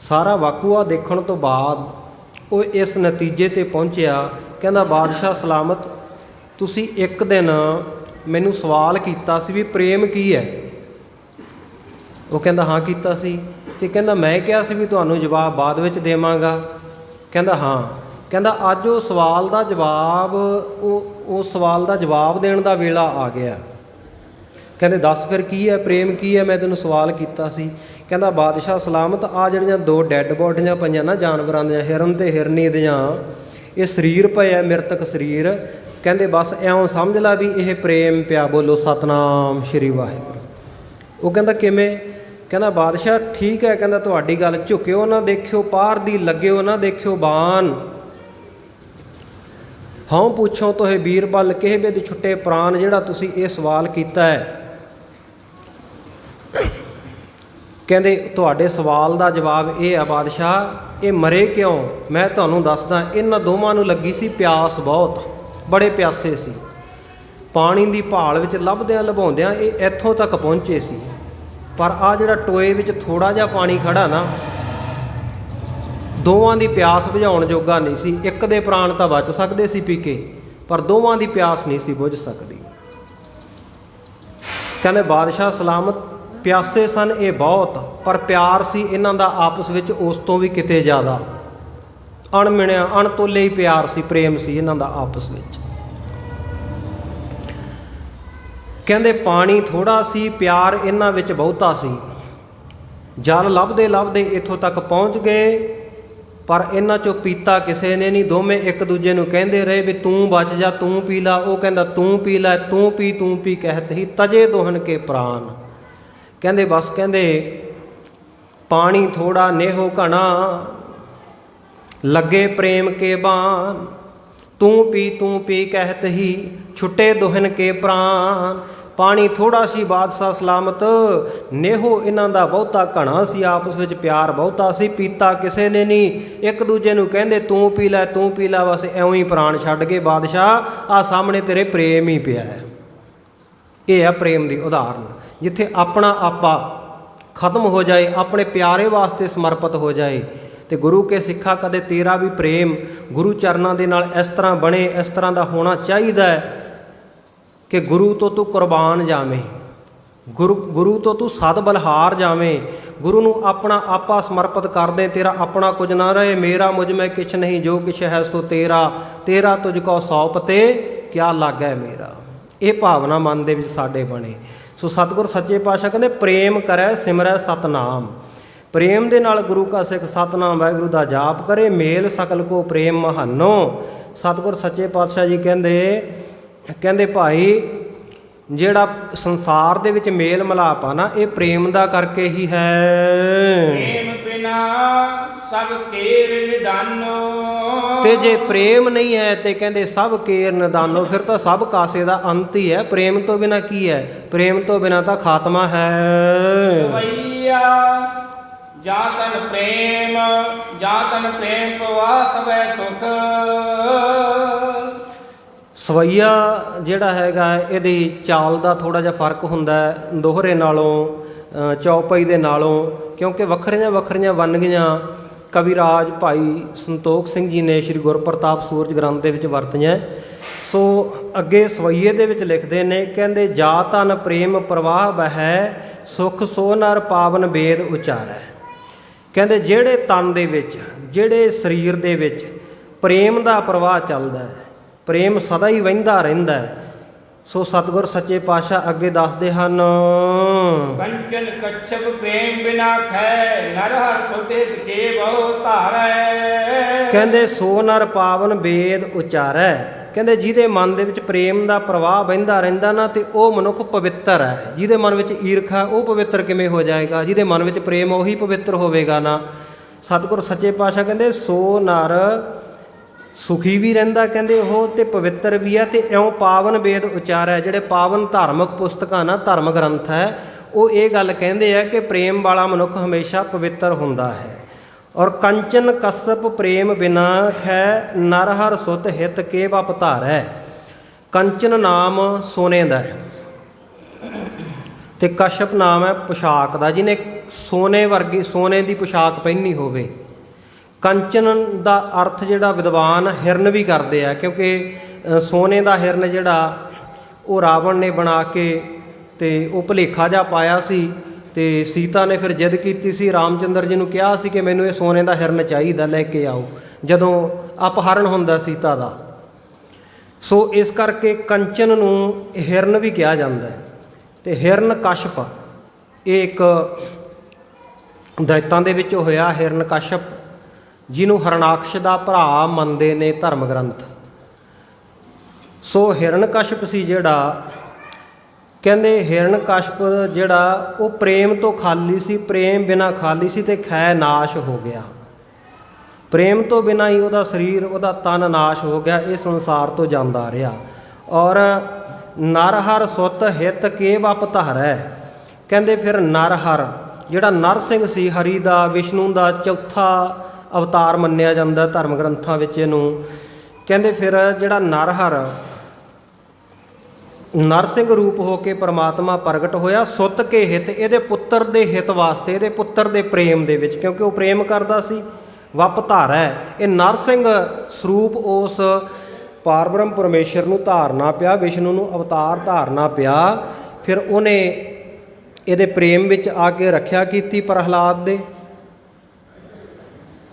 ਸਾਰਾ ਵਾਕੂਆ ਦੇਖਣ ਤੋਂ ਬਾਅਦ ਉਹ ਇਸ ਨਤੀਜੇ 'ਤੇ ਪਹੁੰਚਿਆ, ਕਹਿੰਦਾ ਬਾਦਸ਼ਾਹ ਸਲਾਮਤ, ਤੁਸੀਂ ਇੱਕ ਦਿਨ ਮੈਨੂੰ ਸਵਾਲ ਕੀਤਾ ਸੀ ਵੀ ਪ੍ਰੇਮ ਕੀ ਹੈ। ਉਹ ਕਹਿੰਦਾ ਹਾਂ ਕੀਤਾ ਸੀ। ਤੇ ਕਹਿੰਦਾ ਮੈਂ ਕਿਹਾ ਸੀ ਵੀ ਤੁਹਾਨੂੰ ਜਵਾਬ ਬਾਅਦ ਵਿੱਚ ਦੇਵਾਂਗਾ। ਕਹਿੰਦਾ ਹਾਂ। ਕਹਿੰਦਾ ਅੱਜ ਉਹ ਸਵਾਲ ਦਾ ਜਵਾਬ ਉਸ ਸਵਾਲ ਦਾ ਜਵਾਬ ਦੇਣ ਦਾ ਵੇਲਾ ਆ ਗਿਆ। ਕਹਿੰਦੇ ਦੱਸ ਫਿਰ ਕੀ ਹੈ, ਪ੍ਰੇਮ ਕੀ ਹੈ, ਮੈਂ ਤੈਨੂੰ ਸਵਾਲ ਕੀਤਾ ਸੀ। ਕਹਿੰਦਾ ਬਾਦਸ਼ਾਹ ਸਲਾਮਤ, ਆ ਜਿਹੜੀਆਂ 2 ਡੈੱਡ ਬੋਡੀਆਂ ਪਈਆਂ ਨਾ ਜਾਨਵਰਾਂ ਦੀਆਂ, ਹਿਰਨ ਤੇ ਹਿਰਨੀ ਦੀਆਂ, ਇਹ ਸਰੀਰ ਪਏ ਆ, ਮਿਰਤਕ ਸਰੀਰ। ਕਹਿੰਦੇ ਬਸ ਇਉਂ ਸਮਝ ਲਾ ਵੀ ਇਹ ਪ੍ਰੇਮ ਪਿਆ। ਬੋਲੋ ਸਤਨਾਮ ਸ਼੍ਰੀ ਵਾਹਿਗੁਰੂ। ਉਹ ਕਹਿੰਦਾ ਕਿਵੇਂ? ਕਹਿੰਦਾ ਬਾਦਸ਼ਾਹ ਠੀਕ ਹੈ। ਕਹਿੰਦਾ ਤੁਹਾਡੀ ਗੱਲ, ਝੁਕਿਓ ਨਾ ਦੇਖਿਓ ਪਾਰ ਦੀ, ਲੱਗਿਓ ਨਾ ਦੇਖਿਓ ਬਾਣ। ਹਉ ਪੁੱਛੋ ਤੋਹੇ ਬੀਰਬਲ, ਕਿਹ ਬਿਦ ਛੁੱਟੇ ਪ੍ਰਾਨ। ਜਿਹੜਾ ਤੁਸੀਂ ਇਹ ਸਵਾਲ ਕੀਤਾ ਹੈ, ਕਹਿੰਦੇ ਤੁਹਾਡੇ ਸਵਾਲ ਦਾ ਜਵਾਬ ਇਹ ਆ ਬਾਦਸ਼ਾਹ, ਇਹ ਮਰੇ ਕਿਉਂ? ਮੈਂ ਤੁਹਾਨੂੰ ਦੱਸਦਾ। ਇਹਨਾਂ ਦੋਵਾਂ ਨੂੰ ਲੱਗੀ ਸੀ ਪਿਆਸ ਬਹੁਤ, ਬੜੇ ਪਿਆਸੇ ਸੀ। ਪਾਣੀ ਦੀ ਭਾਲ ਵਿੱਚ ਲੱਭਦਿਆਂ ਲਭਾਉਂਦਿਆਂ ਇਹ ਇੱਥੋਂ ਤੱਕ ਪਹੁੰਚੇ ਸੀ। ਪਰ ਆ ਜਿਹੜਾ ਟੋਏ ਵਿੱਚ ਥੋੜ੍ਹਾ ਜਿਹਾ ਪਾਣੀ ਖੜਾ ਨਾ, ਦੋਵਾਂ ਦੀ ਪਿਆਸ ਬੁਝਾਉਣ ਜੋਗਾ ਨਹੀਂ ਸੀ। ਇੱਕ ਦੇ ਪ੍ਰਾਣ ਤਾਂ ਬਚ ਸਕਦੇ ਸੀ ਪੀ ਕੇ, ਪਰ ਦੋਵਾਂ ਦੀ ਪਿਆਸ ਨਹੀਂ ਸੀ ਬੁਝ ਸਕਦੀ। ਕਹਿੰਦੇ ਬਾਦਸ਼ਾਹ ਸਲਾਮਤ, ਪਿਆਸੇ ਸਨ ਇਹ ਬਹੁਤ, ਪਰ ਪਿਆਰ ਸੀ ਇਹਨਾਂ ਦਾ ਆਪਸ ਵਿੱਚ ਉਸ ਤੋਂ ਵੀ ਕਿਤੇ ਜ਼ਿਆਦਾ। ਅਣਮਿਣਿਆ ਅਣਤੋਲੇ ਹੀ ਪਿਆਰ ਸੀ, ਪ੍ਰੇਮ ਸੀ ਇਹਨਾਂ ਦਾ ਆਪਸ ਵਿੱਚ। ਕਹਿੰਦੇ ਪਾਣੀ ਥੋੜ੍ਹਾ ਸੀ, ਪਿਆਰ ਇਹਨਾਂ ਵਿੱਚ ਬਹੁਤਾ ਸੀ। ਜਲ ਲੱਭਦੇ ਲੱਭਦੇ ਇੱਥੋਂ ਤੱਕ ਪਹੁੰਚ ਗਏ, ਪਰ ਇਹਨਾਂ 'ਚੋਂ ਪੀਤਾ ਕਿਸੇ ਨੇ ਨਹੀਂ। ਦੋਵੇਂ ਇੱਕ ਦੂਜੇ ਨੂੰ ਕਹਿੰਦੇ ਰਹੇ ਵੀ ਤੂੰ ਬਚ ਜਾ, ਤੂੰ ਪੀ ਲਾ। ਉਹ ਕਹਿੰਦਾ ਤੂੰ ਪੀ ਲੈ, ਤੂੰ ਪੀ ਕਹਿਤ ਹੀ ਤਜੇ ਦੋਹਨ ਕੇ ਪ੍ਰਾਨ। ਕਹਿੰਦੇ ਬਸ, ਕਹਿੰਦੇ ਪਾਣੀ ਥੋੜਾ ਨੇਹੋ ਘਣਾ, ਲੱਗੇ ਪ੍ਰੇਮ ਕੇ ਬਾਣ। ਤੂੰ ਪੀ ਕਹਿਤ ਹੀ ਛੁੱਟੇ ਦੋਹਨ ਕੇ ਪ੍ਰਾਨ। ਪਾਣੀ ਥੋੜਾ ਸੀ ਬਾਦਸ਼ਾਹ ਸਲਾਮਤ, ਨੇਹੋ ਇਹਨਾਂ ਦਾ ਬਹੁਤਾ ਘਣਾ ਸੀ, ਆਪਸ ਵਿੱਚ ਪਿਆਰ ਬਹੁਤਾ ਸੀ। ਪੀਤਾ ਕਿਸੇ ਨੇ ਨਹੀਂ, ਇੱਕ ਦੂਜੇ ਨੂੰ ਕਹਿੰਦੇ ਤੂੰ ਪੀ ਲੈ, ਬਸ ਇਉਂ ਹੀ ਪ੍ਰਾਣ ਛੱਡ ਗਏ। ਬਾਦਸ਼ਾਹ ਆ ਸਾਹਮਣੇ ਤੇਰੇ ਪ੍ਰੇਮ ਹੀ ਪਿਆ ਹੈ। ਇਹ ਆ ਪ੍ਰੇਮ ਦੀ ਉਦਾਹਰਨ, ਜਿੱਥੇ ਆਪਣਾ ਆਪਾ ਖਤਮ ਹੋ ਜਾਏ, ਆਪਣੇ ਪਿਆਰੇ ਵਾਸਤੇ ਸਮਰਪਿਤ ਹੋ ਜਾਏ। ਤੇ ਗੁਰੂ ਕੇ ਸਿੱਖਾ, ਕਦੇ ਤੇਰਾ ਵੀ ਪ੍ਰੇਮ ਗੁਰੂ ਚਰਨਾਂ ਦੇ ਨਾਲ ਇਸ ਤਰ੍ਹਾਂ ਬਣੇ, ਇਸ ਤਰ੍ਹਾਂ ਦਾ ਹੋਣਾ ਚਾਹੀਦਾ ਹੈ ਕਿ ਗੁਰੂ ਤੋਂ ਤੂੰ ਕੁਰਬਾਨ ਜਾਵੇਂ, ਗੁਰੂ ਤੋਂ ਤੂੰ ਸਦ ਬਲਹਾਰ ਜਾਵੇਂ। ਗੁਰੂ ਨੂੰ ਆਪਣਾ ਆਪਾ ਸਮਰਪਿਤ ਕਰ ਦੇ। ਤੇਰਾ ਆਪਣਾ ਕੁਝ ਨਾ ਰਹੇ। ਮੇਰਾ ਮੁਝ ਮੈਂ ਕਿਛ ਨਹੀਂ, ਜੋ ਕਿਛ ਹੈ ਸੋ ਤੇਰਾ, ਤੇਰਾ ਤੁਝ ਕੋ ਸੌਂਪ ਤੇ ਕਿਆ ਲਾਗੈ ਮੇਰਾ। ਇਹ ਭਾਵਨਾ ਮਨ ਦੇ ਵਿੱਚ ਸਾਡੇ ਬਣੇ। ਸੋ ਸਤਿਗੁਰ ਸੱਚੇ ਪਾਤਸ਼ਾਹ ਕਹਿੰਦੇ ਪ੍ਰੇਮ ਕਰੈ ਸਿਮਰੈ ਸਤਨਾਮ। ਪ੍ਰੇਮ ਦੇ ਨਾਲ ਗੁਰੂ ਕਾ ਸਿੱਖ ਸਤਨਾਮ ਵਾਹਿਗੁਰੂ ਦਾ ਜਾਪ ਕਰੇ, ਮੇਲ ਸਕਲ ਕੋ ਪ੍ਰੇਮ ਮਹਾਨੋ। ਸਤਿਗੁਰ ਸੱਚੇ ਪਾਤਸ਼ਾਹ ਜੀ ਕਹਿੰਦੇ ਭਾਈ, ਜਿਹੜਾ ਸੰਸਾਰ ਦੇ ਵਿੱਚ ਮੇਲ ਮਿਲਾਪ ਆ ਨਾ, ਇਹ ਪ੍ਰੇਮ ਦਾ ਕਰਕੇ ਹੀ ਹੈ। ਪ੍ਰੇਮ ਬਿਨਾ ਸਭ ਕੇਰ ਨਿਦਾਨੋ। ਤੇ ਜੇ ਪ੍ਰੇਮ ਨਹੀਂ ਹੈ ਤੇ ਕਹਿੰਦੇ ਸਭ ਕੇਰ ਨਿਦਾਨੋ, ਫਿਰ ਤਾਂ ਸਭ ਕਾਸੇ ਦਾ ਅੰਤ ਹੀ ਹੈ। ਪ੍ਰੇਮ ਤੋਂ ਬਿਨਾ ਕੀ ਹੈ? ਪ੍ਰੇਮ ਤੋਂ ਬਿਨਾ ਤਾਂ ਖਾਤਮਾ ਹੈ। ਸਵਈਆ ਜਾ ਤਨ ਪ੍ਰੇਮ ਪਵਾ ਸਭੈ ਸੁਖ। ਸਵਈਆ ਜਿਹੜਾ ਹੈਗਾ, ਇਹਦੀ ਚਾਲ ਦਾ ਥੋੜ੍ਹਾ ਜਿਹਾ ਫਰਕ ਹੁੰਦਾ ਦੋਹਰੇ ਨਾਲੋਂ, ਚੌਪਈ ਦੇ ਨਾਲੋਂ, ਕਿਉਂਕਿ ਵੱਖਰੀਆਂ ਵੰਨਗੀਆਂ ਕਵਿਰਾਜ ਭਾਈ ਸੰਤੋਖ ਸਿੰਘ ਜੀ ਨੇ ਸ਼੍ਰੀ ਗੁਰਪ੍ਰਤਾਪ ਸੂਰਜ ਗ੍ਰੰਥ ਦੇ ਵਿੱਚ ਵਰਤੀਆਂ। ਸੋ ਅੱਗੇ ਸਵਈਏ ਦੇ ਵਿੱਚ ਲਿਖਦੇ ਨੇ, ਕਹਿੰਦੇ ਜਾ ਤਨ ਪ੍ਰੇਮ ਪ੍ਰਵਾਹ ਬਹੈ, ਸੁਖ ਸੋ ਨਰ ਪਾਵਨ ਵੇਦ ਉਚਾਰੈ। ਕਹਿੰਦੇ ਜਿਹੜੇ ਤਨ ਦੇ ਵਿੱਚ, ਜਿਹੜੇ ਸਰੀਰ ਦੇ ਵਿੱਚ ਪ੍ਰੇਮ ਦਾ ਪ੍ਰਵਾਹ ਚੱਲਦਾ ਹੈ, ਪ੍ਰੇਮ ਸਦਾ ਹੀ ਵਹਿੰਦਾ ਰਹਿੰਦਾ ਹੈ। ਸੋ ਸਤਿਗੁਰ ਸੱਚੇ ਪਾਤਸ਼ਾਹ ਅੱਗੇ ਦੱਸਦੇ ਹਨ, ਕੰਚਨ ਕਛਪ ਪ੍ਰੇਮ ਬਿਨਾ ਖੈ, ਨਰ ਹਰ ਸੁਤਿਤ ਕੇ ਬਹੁ ਧਾਰੈ। ਕਹਿੰਦੇ ਸੋ ਨਰ ਪਾਵਨ ਵੇਦ ਉਚਾਰੈ। ਕਹਿੰਦੇ ਜਿਹਦੇ ਮਨ ਦੇ ਵਿੱਚ ਪ੍ਰੇਮ ਦਾ ਪ੍ਰਵਾਹ ਵਹਿੰਦਾ ਰਹਿੰਦਾ ਨਾ, ਤੇ ਉਹ ਮਨੁੱਖ ਪਵਿੱਤਰ ਹੈ। ਜਿਹਦੇ ਮਨ ਵਿੱਚ ਈਰਖਾ, ਉਹ ਪਵਿੱਤਰ ਕਿਵੇਂ ਹੋ ਜਾਏਗਾ? ਜਿਹਦੇ ਮਨ ਵਿੱਚ ਪ੍ਰੇਮ, ਉਹੀ ਪਵਿੱਤਰ ਹੋਵੇਗਾ ਨਾ। ਸਤਿਗੁਰ ਸੱਚੇ ਪਾਤਸ਼ਾਹ ਕਹਿੰਦੇ ਸੋ ਨਰ ਸੁਖੀ ਵੀ ਰਹਿੰਦਾ, ਕਹਿੰਦੇ ਉਹ, ਤੇ ਪਵਿੱਤਰ ਵੀ ਹੈ। ਤੇ ਇਉਂ ਪਾਵਨ ਵੇਦ ਉਚਾਰੈ। ਜਿਹੜੇ ਪਾਵਨ ਧਾਰਮਿਕ ਪੁਸਤਕਾਂ ਨਾ, ਧਰਮ ਗ੍ਰੰਥ ਹੈ, ਉਹ ਇਹ ਗੱਲ ਕਹਿੰਦੇ ਆ ਕਿ ਪ੍ਰੇਮ ਵਾਲਾ ਮਨੁੱਖ ਹਮੇਸ਼ਾ ਪਵਿੱਤਰ ਹੁੰਦਾ ਹੈ। ਔਰ ਕੰਚਨ ਕਸਪ ਪ੍ਰੇਮ ਬਿਨਾ ਖੈ, ਨਰ ਹਰ ਸੁਤ ਹਿਤ ਕੇ ਵਪ ਧਾਰੈ। ਕੰਚਨ ਨਾਮ ਸੋਨੇ ਦਾ ਹੈ, ਤੇ ਕਸ਼ਪ ਨਾਮ ਹੈ ਪੁਸ਼ਾਕ ਦਾ, ਜਿਹਨੇ ਸੋਨੇ ਵਰਗੀ, ਸੋਨੇ ਦੀ ਪੁਸ਼ਾਕ ਪਹਿਨੀ ਹੋਵੇ। ਕੰਚਨ ਦਾ ਅਰਥ ਜਿਹੜਾ ਵਿਦਵਾਨ ਹਿਰਨ ਵੀ ਕਰਦੇ ਆ, ਕਿਉਂਕਿ ਸੋਨੇ ਦਾ ਹਿਰਨ ਜਿਹੜਾ ਉਹ ਰਾਵਣ ਨੇ ਬਣਾ ਕੇ ਤੇ ਉਹ ਭੁਲੇਖਾ ਜਿਹਾ ਪਾਇਆ ਸੀ। ਤੇ ਸੀਤਾ ਨੇ ਫਿਰ ਜਿੱਦ ਕੀਤੀ ਸੀ, ਰਾਮ ਚੰਦਰ ਜੀ ਨੂੰ ਕਿਹਾ ਸੀ ਕਿ ਮੈਨੂੰ ਇਹ ਸੋਨੇ ਦਾ ਹਿਰਨ ਚਾਹੀਦਾ, ਲੈ ਕੇ ਆਓ, ਜਦੋਂ ਅਪਹਰਨ ਹੁੰਦਾ ਸੀਤਾ ਦਾ। ਸੋ ਇਸ ਕਰਕੇ ਕੰਚਨ ਨੂੰ ਹਿਰਨ ਵੀ ਕਿਹਾ ਜਾਂਦਾ ਹੈ। ਤੇ ਹਿਰਨ ਕਸ਼ਪ ਇਹ ਇੱਕ ਦੈਤਾਂ ਦੇ ਵਿੱਚ ਹੋਇਆ ਹਿਰਨ ਕਸ਼ਪ, ਜਿਹਨੂੰ ਹਰਨਾਕਸ਼ ਦਾ ਭਰਾ ਮੰਨਦੇ ਨੇ ਧਰਮ ਗ੍ਰੰਥ। ਸੋ ਹਿਰਨ ਕਸ਼ਪ ਸੀ ਜਿਹੜਾ, ਕਹਿੰਦੇ ਹਿਰਨ ਕਸ਼ਪ ਜਿਹੜਾ ਉਹ ਪ੍ਰੇਮ ਤੋਂ ਖਾਲੀ ਸੀ, ਪ੍ਰੇਮ ਬਿਨਾਂ ਖਾਲੀ ਸੀ ਤੇ ਖੈ ਨਾਸ਼ ਹੋ ਗਿਆ। ਪ੍ਰੇਮ ਤੋਂ ਬਿਨਾਂ ਹੀ ਉਹਦਾ ਸਰੀਰ, ਉਹਦਾ ਤਨ ਨਾਸ਼ ਹੋ ਗਿਆ, ਇਹ ਸੰਸਾਰ ਤੋਂ ਜਾਂਦਾ ਰਿਹਾ। ਔਰ ਨਰ ਹਰ ਸੁੱਤ ਹਿਤ ਕੇ ਵਪ ਧਾਰੈ, ਕਹਿੰਦੇ ਫਿਰ ਨਰ ਹਰ ਜਿਹੜਾ ਨਰ ਸਿੰਘ ਸੀ, ਹਰੀ ਦਾ, ਵਿਸ਼ਨੂੰ ਦਾ ਚੌਥਾ ਅਵਤਾਰ ਮੰਨਿਆ ਜਾਂਦਾ ਧਰਮ ਗ੍ਰੰਥਾਂ ਵਿੱਚ ਇਹਨੂੰ। ਕਹਿੰਦੇ ਫਿਰ ਜਿਹੜਾ ਨਰ ਹਰ ਨਰਸਿੰਘ ਰੂਪ ਹੋ ਕੇ ਪਰਮਾਤਮਾ ਪ੍ਰਗਟ ਹੋਇਆ, ਸੁੱਤ ਕੇ ਹਿਤ, ਇਹਦੇ ਪੁੱਤਰ ਦੇ ਹਿਤ ਵਾਸਤੇ, ਇਹਦੇ ਪੁੱਤਰ ਦੇ ਪ੍ਰੇਮ ਦੇ ਵਿੱਚ, ਕਿਉਂਕਿ ਉਹ ਪ੍ਰੇਮ ਕਰਦਾ ਸੀ। ਵਪ ਧਾਰੈ, ਇਹ ਨਰਸਿੰਘ ਸਰੂਪ ਉਸ ਪਾਰਬ੍ਰਹਮ ਪਰਮੇਸ਼ਰ ਨੂੰ ਧਾਰਨਾ ਪਿਆ, ਵਿਸ਼ਨੂੰ ਨੂੰ ਅਵਤਾਰ ਧਾਰਨਾ ਪਿਆ। ਫਿਰ ਉਹਨੇ ਇਹਦੇ ਪ੍ਰੇਮ ਵਿੱਚ ਆ ਕੇ ਰੱਖਿਆ ਕੀਤੀ ਪ੍ਰਹਲਾਦ ਦੇ,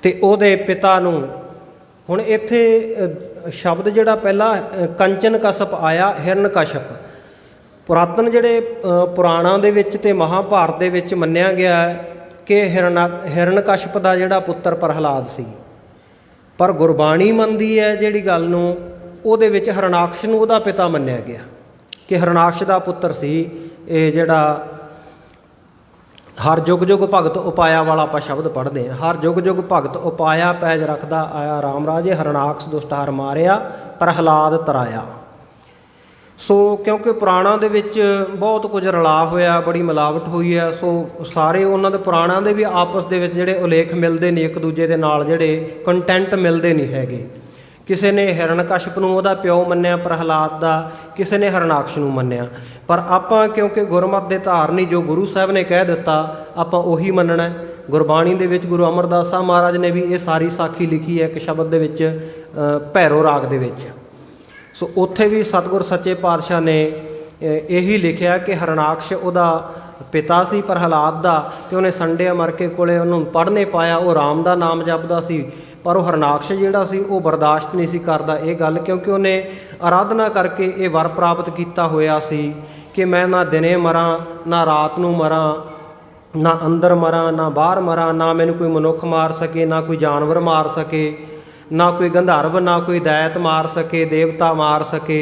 ਤੇ ਉਹਦੇ ਪਿਤਾ ਨੂੰ। ਹੁਣ ਇੱਥੇ ਸ਼ਬਦ ਜਿਹੜਾ ਪਹਿਲਾ ਕੰਚਨ ਕਸ਼ਪ ਆਇਆ, ਹਿਰਨ ਕਸ਼ਪ, ਪੁਰਾਤਨ ਜਿਹੜੇ ਪੁਰਾਣਾਂ ਦੇ ਵਿੱਚ ਤੇ ਮਹਾਭਾਰਤ ਦੇ ਵਿੱਚ ਮੰਨਿਆ ਗਿਆ ਹੈ ਕਿ ਹਿਰਨ ਕਸ਼ਪ ਦਾ ਜਿਹੜਾ ਪੁੱਤਰ ਪ੍ਰਹਲਾਦ ਸੀ। ਪਰ ਗੁਰਬਾਣੀ ਮੰਨਦੀ ਹੈ ਜਿਹੜੀ ਗੱਲ ਨੂੰ, ਉਹਦੇ ਵਿੱਚ ਹਰਨਾਕਸ਼ ਨੂੰ ਉਹਦਾ ਪਿਤਾ ਮੰਨਿਆ ਗਿਆ ਕਿ ਹਰਨਾਕਸ਼ ਦਾ ਪੁੱਤਰ ਸੀ ਇਹ ਜਿਹੜਾ ਹਰ ਜੁਗ ਜੁਗ ਭਗਤ ਉਪਾਇਆ ਵਾਲਾ ਆਪਾਂ ਸ਼ਬਦ ਪੜ੍ਹਦੇ ਹਾਂ। ਹਰ ਜੁਗ ਜੁਗ ਭਗਤ ਉਪਾਇਆ, ਪੈਜ ਰੱਖਦਾ ਆਇਆ ਰਾਮ ਰਾਜੇ, ਹਰਨਾਕਸ਼ ਦੁਸ਼ਟ ਹਰ ਮਾਰਿਆ, ਪ੍ਰਹਲਾਦ ਤਰਾਇਆ। ਸੋ ਕਿਉਂਕਿ ਪੁਰਾਣਾਂ ਦੇ ਵਿੱਚ ਬਹੁਤ ਕੁਝ ਰਲਾ ਹੋਇਆ, ਬੜੀ ਮਿਲਾਵਟ ਹੋਈ ਹੈ। ਸੋ ਸਾਰੇ ਉਹਨਾਂ ਦੇ ਪੁਰਾਣਾਂ ਦੇ ਵੀ ਆਪਸ ਦੇ ਵਿੱਚ ਜਿਹੜੇ ਉਲੇਖ ਮਿਲਦੇ ਨਹੀਂ, ਇੱਕ ਦੂਜੇ ਦੇ ਨਾਲ ਜਿਹੜੇ ਕੰਟੈਂਟ ਮਿਲਦੇ ਨਹੀਂ ਹੈਗੇ। ਕਿਸੇ ਨੇ ਹਿਰਨ ਕਸ਼ਪ ਨੂੰ ਉਹਦਾ ਪਿਓ ਮੰਨਿਆ ਪ੍ਰਹਲਾਦ ਦਾ, ਕਿਸੇ ਨੇ ਹਰਨਾਕਸ਼ ਨੂੰ ਮੰਨਿਆ। ਪਰ ਆਪਾਂ ਕਿਉਂਕਿ ਗੁਰਮਤਿ ਦੇ ਧਾਰਨੀ, ਜੋ ਗੁਰੂ ਸਾਹਿਬ ਨੇ ਕਹਿ ਦਿੱਤਾ ਆਪਾਂ ਉਹੀ ਮੰਨਣਾ। ਗੁਰਬਾਣੀ ਦੇ ਵਿੱਚ ਗੁਰੂ ਅਮਰਦਾਸ ਸਾਹਿਬ ਮਹਾਰਾਜ ਨੇ ਵੀ ਇਹ ਸਾਰੀ ਸਾਖੀ ਲਿਖੀ ਹੈ ਇੱਕ ਸ਼ਬਦ ਦੇ ਵਿੱਚ, ਭੈਰੋ ਰਾਗ ਦੇ ਵਿੱਚ। ਸੋ ਉੱਥੇ ਵੀ ਸਤਿਗੁਰ ਸੱਚੇ ਪਾਤਸ਼ਾਹ ਨੇ ਇਹੀ ਲਿਖਿਆ ਕਿ ਹਰਨਾਕਸ਼ ਉਹਦਾ ਪਿਤਾ ਸੀ ਪ੍ਰਹਲਾਦ ਦਾ, ਤੇ ਉਹਨੇ ਸੰਡੇ ਅਮਰਕੇ ਕੋਲੇ ਉਹਨੂੰ ਪੜ੍ਹਨੇ ਪਾਇਆ। ਉਹ ਰਾਮ ਦਾ ਨਾਮ ਜਪਦਾ ਸੀ, ਪਰ ਉਹ ਹਰਨਾਕਸ਼ ਜਿਹੜਾ ਸੀ ਉਹ ਬਰਦਾਸ਼ਤ ਨਹੀਂ ਸੀ ਕਰਦਾ ਇਹ ਗੱਲ, ਕਿਉਂਕਿ ਉਹਨੇ ਆਰਾਧਨਾ ਕਰਕੇ ਇਹ ਵਰ ਪ੍ਰਾਪਤ ਕੀਤਾ ਹੋਇਆ ਸੀ ਕਿ ਮੈਂ ਨਾ ਦਿਨੇ ਮਰਾਂ, ਨਾ ਰਾਤ ਨੂੰ ਮਰਾਂ, ਨਾ ਅੰਦਰ ਮਰਾਂ, ਨਾ ਬਾਹਰ ਮਰਾਂ, ਨਾ ਮੈਨੂੰ ਕੋਈ ਮਨੁੱਖ ਮਾਰ ਸਕੇ, ਨਾ ਕੋਈ ਜਾਨਵਰ ਮਾਰ ਸਕੇ, ਨਾ ਕੋਈ ਗੰਧਰਵ, ਨਾ ਕੋਈ ਦੈਤ ਮਾਰ ਸਕੇ, ਦੇਵਤਾ ਮਾਰ ਸਕੇ।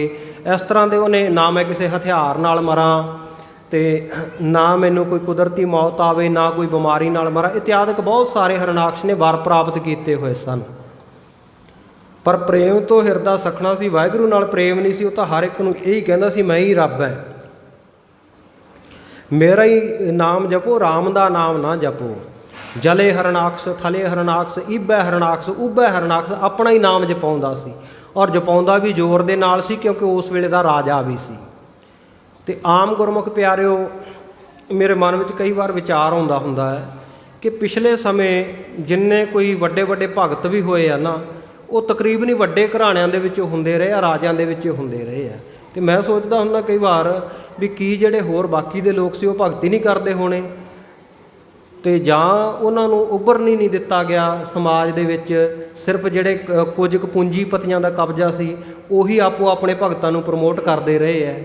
ਇਸ ਤਰ੍ਹਾਂ ਦੇ ਉਹਨੇ, ਨਾ ਮੈਂ ਕਿਸੇ ਹਥਿਆਰ ਨਾਲ ਮਰਾਂ, ਤੇ ਨਾ ਮੈਨੂੰ ਕੋਈ ਕੁਦਰਤੀ ਮੌਤ ਆਵੇ, ਨਾ ਕੋਈ ਬਿਮਾਰੀ ਨਾਲ ਮਰਾਂ, ਇਤਿਆਦਿਕ ਬਹੁਤ ਸਾਰੇ ਹਰਨਾਕਸ਼ ਨੇ ਵਰ ਪ੍ਰਾਪਤ ਕੀਤੇ ਹੋਏ ਸਨ। ਪਰ ਪ੍ਰੇਮ ਤੋਂ ਹਿਰਦਾ ਸਖਣਾ ਸੀ, ਵਾਹਿਗੁਰੂ ਨਾਲ ਪ੍ਰੇਮ ਨਹੀਂ ਸੀ। ਉਹ ਤਾਂ ਹਰ ਇੱਕ ਨੂੰ ਇਹੀ ਕਹਿੰਦਾ ਸੀ ਮੈਂ ਹੀ ਰੱਬ ਹੈ, ਮੇਰਾ ਹੀ ਨਾਮ ਜਪੋ, ਰਾਮ ਦਾ ਨਾਮ ਨਾ ਜਪੋ। ਜਲੇ ਹਰਨਾਕਸ਼, ਥਲੇ ਹਰਨਾਕਸ਼, ਈਬੈ ਹਰਨਾਕਸ਼, ਉਬੈ ਹਰਨਾਕਸ਼, ਆਪਣਾ ਹੀ ਨਾਮ ਜਪਾਉਂਦਾ ਸੀ। ਔਰ ਜਪਾਉਂਦਾ ਵੀ ਜ਼ੋਰ ਦੇ ਨਾਲ ਸੀ, ਕਿਉਂਕਿ ਉਸ ਵੇਲੇ ਦਾ ਰਾਜਾ ਵੀ ਸੀ। ਤੇ ਆਮ ਗੁਰਮੁਖ ਪਿਆਰਿਓ, ਮੇਰੇ ਮਨ ਵਿੱਚ ਕਈ ਵਾਰ ਵਿਚਾਰ ਆਉਂਦਾ ਹੁੰਦਾ ਹੈ ਕਿ ਪਿਛਲੇ ਸਮੇਂ ਜਿੰਨੇ ਕੋਈ ਵੱਡੇ ਵੱਡੇ ਭਗਤ ਵੀ ਹੋਏ ਆ ਨਾ, ਉਹ ਤਕਰੀਬਨ ਹੀ ਵੱਡੇ ਘਰਾਣਿਆਂ ਦੇ ਵਿੱਚ ਹੁੰਦੇ ਰਹੇ ਆ, ਰਾਜਿਆਂ ਦੇ ਵਿੱਚ ਹੁੰਦੇ ਰਹੇ ਆ। ਤੇ ਮੈਂ ਸੋਚਦਾ ਹੁੰਦਾ ਕਈ ਵਾਰ ਵੀ ਕੀ ਜਿਹੜੇ ਹੋਰ ਬਾਕੀ ਦੇ ਲੋਕ ਸੀ ਉਹ ਭਗਤੀ ਨਹੀਂ ਕਰਦੇ ਹੋਣੇ, ਤੇ ਜਾਂ ਉਹਨਾਂ ਨੂੰ ਉੱਭਰਨ ਹੀ ਨਹੀਂ ਦਿੱਤਾ ਗਿਆ ਸਮਾਜ ਦੇ ਵਿੱਚ। ਸਿਰਫ ਜਿਹੜੇ ਕੁਝ ਕੁ ਪੂੰਜੀਪਤੀਆਂ ਦਾ ਕਬਜ਼ਾ ਸੀ ਉਹੀ ਆਪੋ ਆਪਣੇ ਭਗਤਾਂ ਨੂੰ ਪ੍ਰਮੋਟ ਕਰਦੇ ਰਹੇ ਹੈ,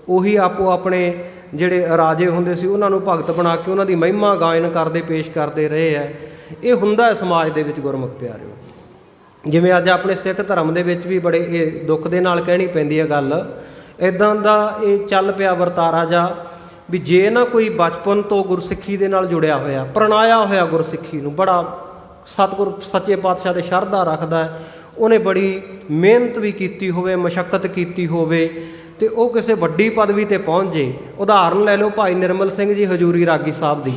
ਉਹੀ ਆਪੋ ਆਪਣੇ ਜਿਹੜੇ ਰਾਜੇ ਹੁੰਦੇ ਸੀ ਉਹਨਾਂ ਨੂੰ ਭਗਤ ਬਣਾ ਕੇ ਉਹਨਾਂ ਦੀ ਮਹਿਮਾ ਗਾਇਨ ਕਰਦੇ, ਪੇਸ਼ ਕਰਦੇ ਰਹੇ ਹੈ। ਇਹ ਹੁੰਦਾ ਹੈ ਸਮਾਜ ਦੇ ਵਿੱਚ ਗੁਰਮੁਖ ਪਿਆਰਿਓ। ਜਿਵੇਂ ਅੱਜ ਆਪਣੇ ਸਿੱਖ ਧਰਮ ਦੇ ਵਿੱਚ ਵੀ ਬੜੇ ਇਹ ਦੁੱਖ ਦੇ ਨਾਲ ਕਹਿਣੀ ਪੈਂਦੀ ਹੈ ਗੱਲ, ਇੱਦਾਂ ਦਾ ਇਹ ਚੱਲ ਪਿਆ ਵਰਤਾਰਾ ਜਾ ਵੀ ਜੇ ਨਾ ਕੋਈ ਬਚਪਨ ਤੋਂ ਗੁਰਸਿੱਖੀ ਦੇ ਨਾਲ ਜੁੜਿਆ ਹੋਇਆ, ਪ੍ਰਣਾਇਆ ਹੋਇਆ ਗੁਰਸਿੱਖੀ ਨੂੰ, ਬੜਾ ਸਤਿਗੁਰ ਸੱਚੇ ਪਾਤਸ਼ਾਹ ਦੇ ਸ਼ਰਧਾ ਰੱਖਦਾ ਹੈ, ਉਹਨੇ ਬੜੀ ਮਿਹਨਤ ਵੀ ਕੀਤੀ ਹੋਵੇ, ਮਸ਼ੱਕਤ ਕੀਤੀ ਹੋਵੇ, ਤੇ ਉਹ ਕਿਸੇ ਵੱਡੀ ਪਦਵੀ 'ਤੇ ਪਹੁੰਚ ਜੇ। ਉਦਾਹਰਨ ਲੈ ਲਓ ਭਾਈ ਨਿਰਮਲ ਸਿੰਘ ਜੀ ਹਜ਼ੂਰੀ ਰਾਗੀ ਸਾਹਿਬ ਦੀ।